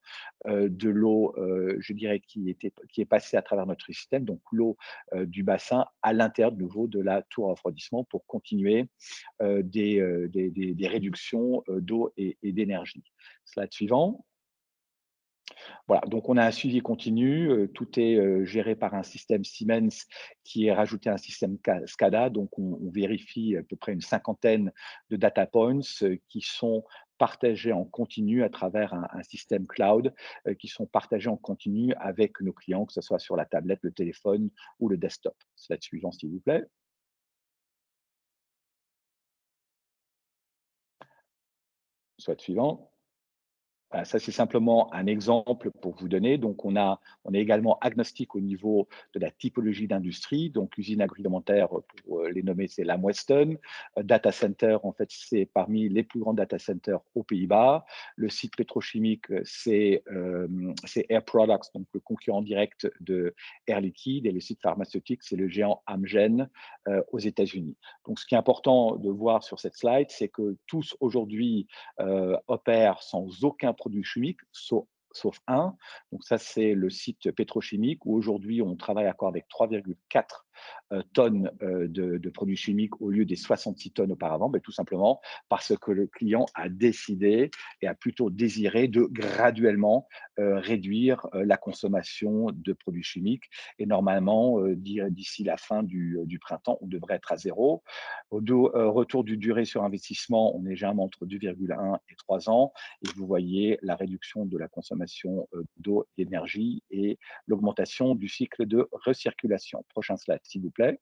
de l'eau, je dirais, qui est passée à travers notre système, donc l'eau du bassin à l'intérieur de nouveau de la tour à refroidissement pour continuer des réductions d'eau et d'énergie. Slide suivant. Voilà, donc on a un suivi continu, tout est géré par un système Siemens qui est rajouté à un système SCADA, donc on vérifie à peu près une cinquantaine de data points qui sont partagés en continu à travers un système cloud qui sont partagés en continu avec nos clients, que ce soit sur la tablette, le téléphone ou le desktop. Slide suivant, s'il vous plaît. Slide suivant. Voilà, ça, c'est simplement un exemple pour vous donner. Donc, on est également agnostique au niveau de la typologie d'industrie. Donc, l'usine agroalimentaire, pour les nommer, c'est Lamb Weston. Data center, en fait, c'est parmi les plus grands data centers aux Pays-Bas. Le site pétrochimique, c'est Air Products, donc le concurrent direct de Air Liquide. Et le site pharmaceutique, c'est le géant Amgen aux États-Unis. Donc, ce qui est important de voir sur cette slide, c'est que tous aujourd'hui opèrent sans aucun produit chimique, sauf un. Donc ça, c'est le site pétrochimique où aujourd'hui, on travaille encore avec 3,4 tonnes de produits chimiques au lieu des 66 tonnes auparavant, mais tout simplement parce que le client a décidé et a plutôt désiré de graduellement réduire la consommation de produits chimiques. Et normalement, d'ici la fin du printemps, on devrait être à zéro. Au retour du durée sur investissement, on est généralement entre 2,1 et 3 ans. Et vous voyez la réduction de la consommation d'eau et d'énergie et l'augmentation du cycle de recirculation. Prochain slide, s'il vous plaît.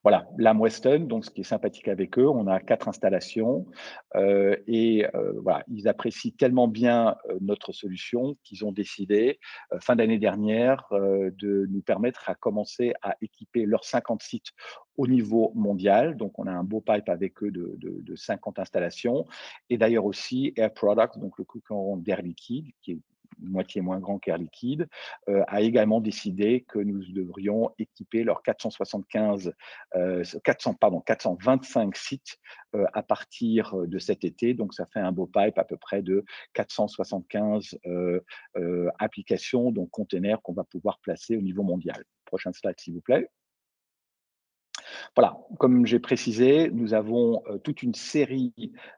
Voilà, Lamb Weston, donc ce qui est sympathique avec eux, on a 4 installations voilà, ils apprécient tellement bien notre solution qu'ils ont décidé, fin d'année dernière, de nous permettre à commencer à équiper leurs 50 sites au niveau mondial. Donc, on a un beau pipe avec eux de 50 installations. Et d'ailleurs aussi, Air Products, donc le concurrent d'Air Liquide, qui est moitié moins grand qu'Air Liquide, a également décidé que nous devrions équiper leurs 425 sites à partir de cet été. Donc, ça fait un beau pipe à peu près de 475 applications, donc containers qu'on va pouvoir placer au niveau mondial. Prochain slide, s'il vous plaît. Voilà, comme j'ai précisé, nous avons toute une série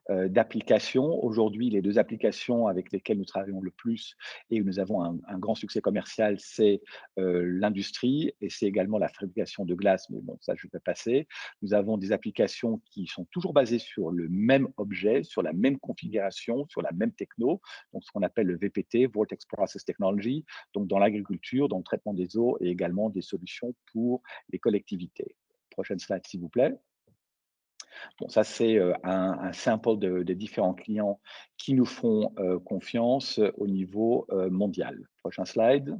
d'applications. Aujourd'hui, les 2 applications avec lesquelles nous travaillons le plus et où nous avons un grand succès commercial, c'est l'industrie et c'est également la fabrication de glace, mais bon, ça, je vais passer. Nous avons des applications qui sont toujours basées sur le même objet, sur la même configuration, sur la même techno, donc ce qu'on appelle le VPT, Vortex Process Technology, donc dans l'agriculture, dans le traitement des eaux et également des solutions pour les collectivités. Prochaine slide, s'il vous plaît. Bon, ça, c'est un sample des différents clients qui nous font confiance au niveau mondial. Prochain slide.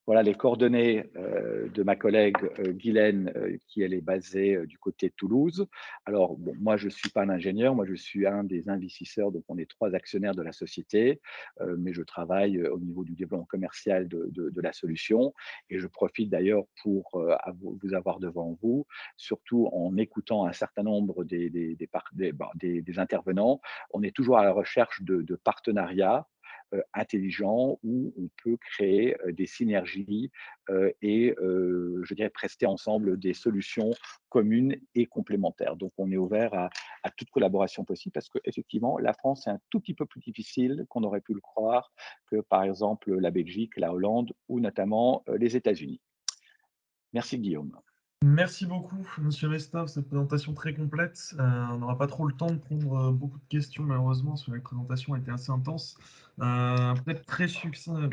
Voilà les coordonnées de ma collègue Guylaine, qui elle est basée du côté de Toulouse. Alors, bon, moi, je ne suis pas un ingénieur, moi, je suis un des investisseurs, donc on est 3 actionnaires de la société, mais je travaille au niveau du développement commercial de la solution. Et je profite d'ailleurs pour vous avoir devant vous, surtout en écoutant un certain nombre des intervenants. On est toujours à la recherche de partenariats intelligent où on peut créer des synergies et je dirais prester ensemble des solutions communes et complémentaires. Donc, on est ouvert à toute collaboration possible parce qu'effectivement, la France est un tout petit peu plus difficile qu'on aurait pu le croire que, par exemple, la Belgique, la Hollande ou notamment les États-Unis. Merci, Guillaume. Merci beaucoup, Monsieur Restave, cette présentation très complète. On n'aura pas trop le temps de prendre beaucoup de questions, malheureusement, parce que la présentation a été assez intense. Peut-être très succinct,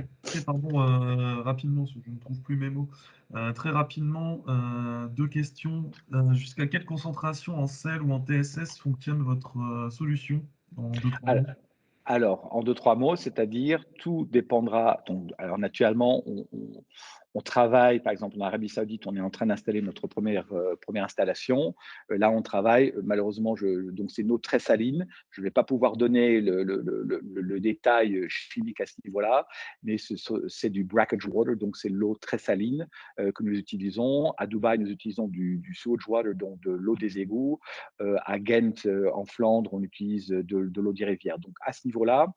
rapidement, parce que je ne trouve plus mes mots. Très rapidement, 2 questions. Jusqu'à quelle concentration en sel ou en TSS fonctionne votre solution en 2-3 mots? Alors, en 2-3 mots, c'est-à-dire tout dépendra. Donc, alors naturellement, on travaille, par exemple, en Arabie Saoudite, on est en train d'installer notre première installation. Là, on travaille, malheureusement, donc c'est une eau très saline. Je ne vais pas pouvoir donner le détail chimique à ce niveau-là, mais c'est du brackage water, donc c'est l'eau très saline que nous utilisons. À Dubaï, nous utilisons du sewage water, donc de l'eau des égouts. À Ghent, en Flandre, on utilise de l'eau des rivières. Donc, à ce niveau-là,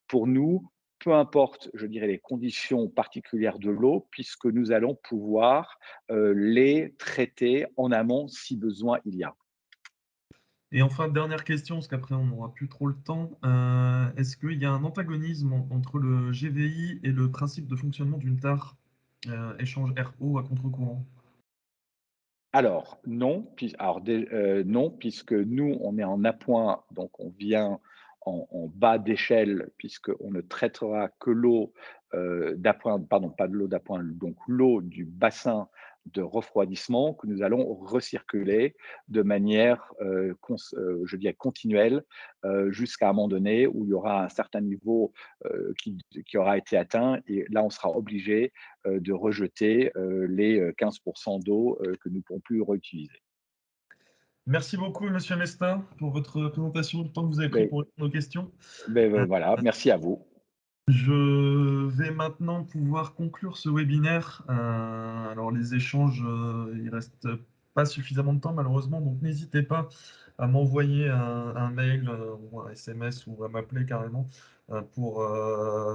pour nous, peu importe, je dirais, les conditions particulières de l'eau, puisque nous allons pouvoir les traiter en amont si besoin il y a. Et enfin, dernière question, parce qu'après on n'aura plus trop le temps. Est-ce qu'il y a un antagonisme entre le GVI et le principe de fonctionnement d'une tare échange RO à contre-courant? Alors, non, non, puisque nous, on est en appoint, donc on vient en bas d'échelle, puisqu'on ne traitera que l'eau d'appoint, pardon, pas de l'eau d'appoint, donc l'eau du bassin de refroidissement que nous allons recirculer de manière, je dirais, continuelle, jusqu'à un moment donné où il y aura un certain niveau qui aura été atteint. Et là, on sera obligé de rejeter les 15% d'eau que nous ne pourrons plus réutiliser. Merci beaucoup, Monsieur Mestin, pour votre présentation, le temps que vous avez pris Mais, pour répondre aux questions. voilà, merci à vous. Je vais maintenant pouvoir conclure ce webinaire. Alors, les échanges, il reste pas suffisamment de temps, malheureusement, donc n'hésitez pas à m'envoyer un mail ou un SMS ou à m'appeler carrément pour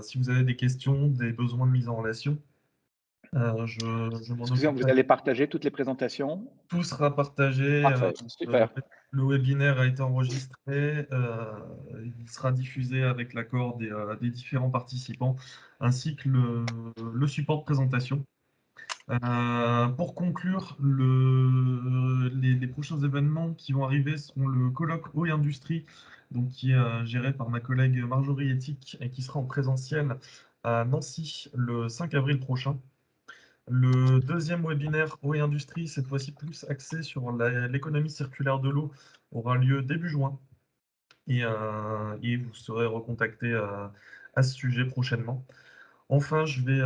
si vous avez des questions, des besoins de mise en relation. Je m'en Excusez-moi, vous occuperai. allez partager toutes les présentations? Tout sera partagé. Parfait, super. Le webinaire a été enregistré. Il sera diffusé avec l'accord des différents participants, ainsi que le support de présentation. Pour conclure, les prochains événements qui vont arriver seront le colloque Eau et Industrie, donc qui est géré par ma collègue Marjorie Ethique et qui sera en présentiel à Nancy le 5 avril prochain. Le deuxième webinaire Eau et Industrie, cette fois-ci plus axé sur l'économie circulaire de l'eau, aura lieu début juin. Et vous serez recontacté à ce sujet prochainement. Enfin, je vais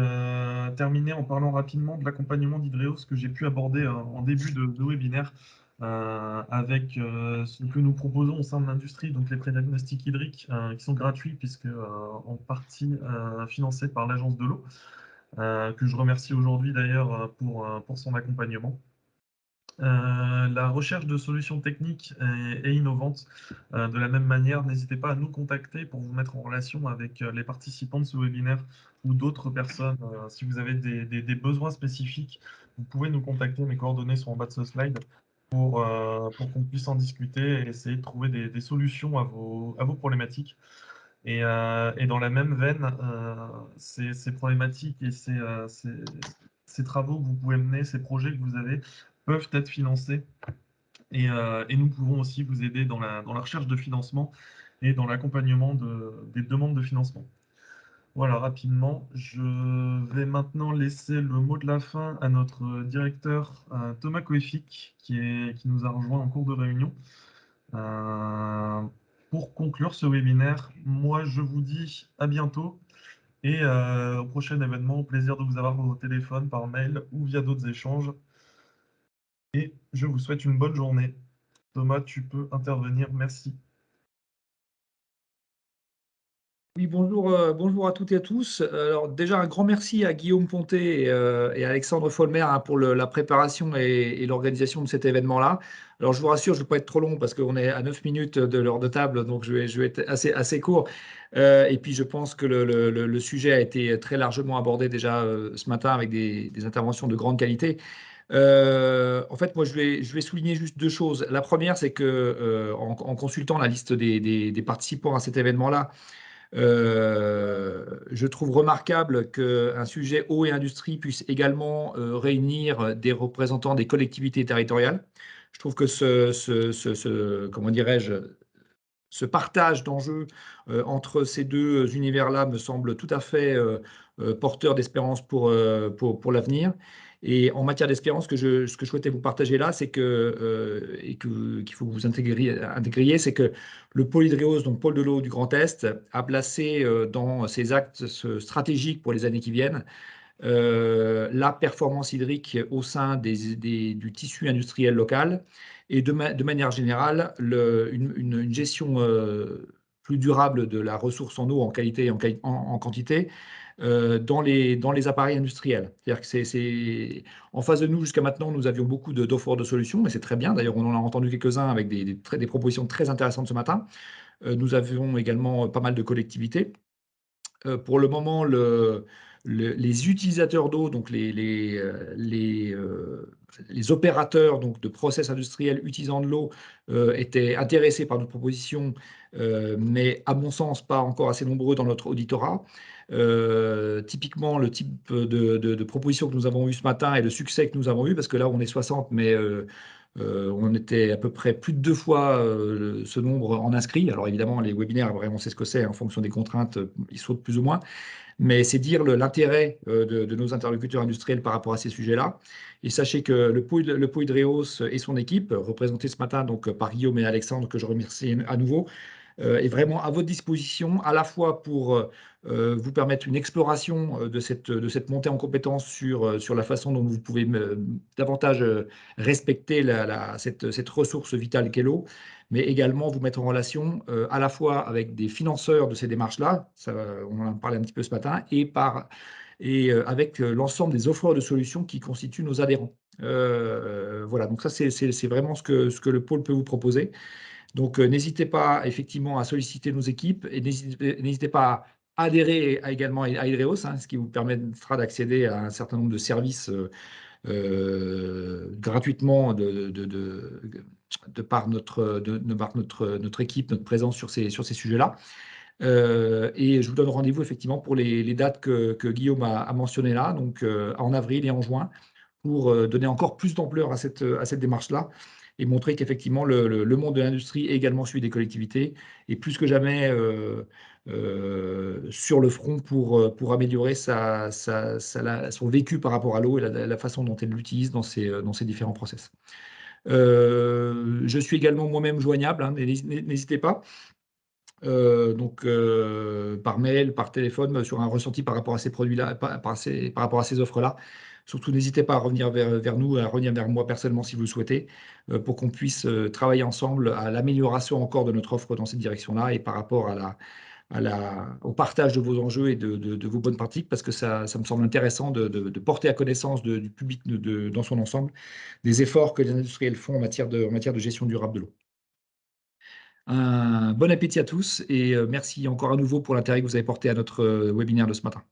terminer en parlant rapidement de l'accompagnement d'Hydreos que j'ai pu aborder en début de webinaire avec ce que nous proposons au sein de l'industrie, donc les pré-diagnostics hydriques qui sont gratuits puisque en partie financés par l'Agence de l'eau. Que je remercie aujourd'hui d'ailleurs pour son accompagnement. La recherche de solutions techniques et innovantes. De la même manière, n'hésitez pas à nous contacter pour vous mettre en relation avec les participants de ce webinaire ou d'autres personnes. Si vous avez des besoins spécifiques, vous pouvez nous contacter. Mes coordonnées sont en bas de ce slide pour qu'on puisse en discuter et essayer de trouver des solutions à vos problématiques. Et dans la même veine, ces problématiques et ces travaux que vous pouvez mener, ces projets que vous avez, peuvent être financés. Et nous pouvons aussi vous aider dans la recherche de financement et dans l'accompagnement des demandes de financement. Voilà, rapidement, je vais maintenant laisser le mot de la fin à notre directeur Thomas Koefik, qui nous a rejoint en cours de réunion. Pour conclure ce webinaire, moi je vous dis à bientôt et au prochain événement. Au plaisir de vous avoir au téléphone, par mail ou via d'autres échanges. Et je vous souhaite une bonne journée. Thomas, tu peux intervenir. Merci. Oui, bonjour à toutes et à tous. Alors déjà, un grand merci à Guillaume Pontet et à Alexandre Folmer pour la préparation et l'organisation de cet événement-là. Alors je vous rassure, je ne vais pas être trop long parce qu'on est à 9 minutes de l'heure de table, donc je vais être assez court. Et puis je pense que le sujet a été très largement abordé déjà ce matin avec des interventions de grande qualité. En fait, moi, je vais souligner juste deux choses. La première, c'est que en consultant la liste des participants à cet événement-là, je trouve remarquable qu'un sujet eau et industrie puisse également réunir des représentants des collectivités territoriales. Je trouve que comment dirais-je, ce partage d'enjeux entre ces deux univers-là me semble tout à fait porteur d'espérance pour l'avenir. Et en matière d'espérance, ce que je souhaitais vous partager là, c'est qu'il faut que vous intégriez, c'est que le pôle Hydreos, donc pôle de l'eau du Grand Est, a placé dans ses actes stratégiques pour les années qui viennent la performance hydrique au sein du tissu industriel local et de manière générale une gestion plus durable de la ressource en eau en qualité et en quantité dans les appareils industriels. C'est-à-dire que c'est en face de nous, jusqu'à maintenant, nous avions beaucoup d'offres de solutions, mais c'est très bien. D'ailleurs, on en a entendu quelques-uns avec des propositions très intéressantes ce matin. Nous avions également pas mal de collectivités. Pour le moment, les utilisateurs d'eau, donc les opérateurs donc, de process industriels utilisant de l'eau étaient intéressés par notre proposition, mais à mon sens, pas encore assez nombreux dans notre auditorat. Typiquement, le type de proposition que nous avons eu ce matin et le succès que nous avons eu, parce que là, on est 60, mais on était à peu près plus de 2 fois ce nombre en inscrits. Alors évidemment, les webinaires, vraiment, on sait ce que c'est, en fonction des contraintes, ils sautent plus ou moins. Mais c'est dire l'intérêt de nos interlocuteurs industriels par rapport à ces sujets-là. Et sachez que le pôle Hydreos et son équipe, représentés ce matin donc, par Guillaume et Alexandre, que je remercie à nouveau, est vraiment à votre disposition, à la fois pour vous permettre une exploration de cette montée en compétences sur la façon dont vous pouvez davantage respecter cette ressource vitale qu'est l'eau, mais également vous mettre en relation à la fois avec des financeurs de ces démarches-là, on en a parlé un petit peu ce matin, et avec l'ensemble des offreurs de solutions qui constituent nos adhérents. Voilà, donc ça c'est vraiment ce que le pôle peut vous proposer. Donc, n'hésitez pas effectivement à solliciter nos équipes et n'hésitez pas à adhérer également à Hydreos, ce qui vous permettra d'accéder à un certain nombre de services gratuitement de par notre équipe, notre présence sur ces sujets-là. Et je vous donne rendez-vous effectivement pour les dates que Guillaume a mentionnées là, donc en avril et en juin, pour donner encore plus d'ampleur à cette démarche-là et montrer qu'effectivement le monde de l'industrie est également celui des collectivités et plus que jamais sur le front pour améliorer son vécu par rapport à l'eau et la façon dont elle l'utilise dans ses différents process. Je suis également moi-même joignable, n'hésitez pas. Donc par mail, par téléphone, sur un ressenti par rapport à ces produits-là, par rapport à ces offres-là. Surtout, n'hésitez pas à revenir vers nous, à revenir vers moi personnellement si vous le souhaitez, pour qu'on puisse travailler ensemble à l'amélioration encore de notre offre dans cette direction-là et par rapport au partage de vos enjeux et de vos bonnes pratiques, parce que ça me semble intéressant de porter à connaissance du public dans son ensemble des efforts que les industriels font en matière de gestion durable de l'eau. Un bon appétit à tous et merci encore à nouveau pour l'intérêt que vous avez porté à notre webinaire de ce matin.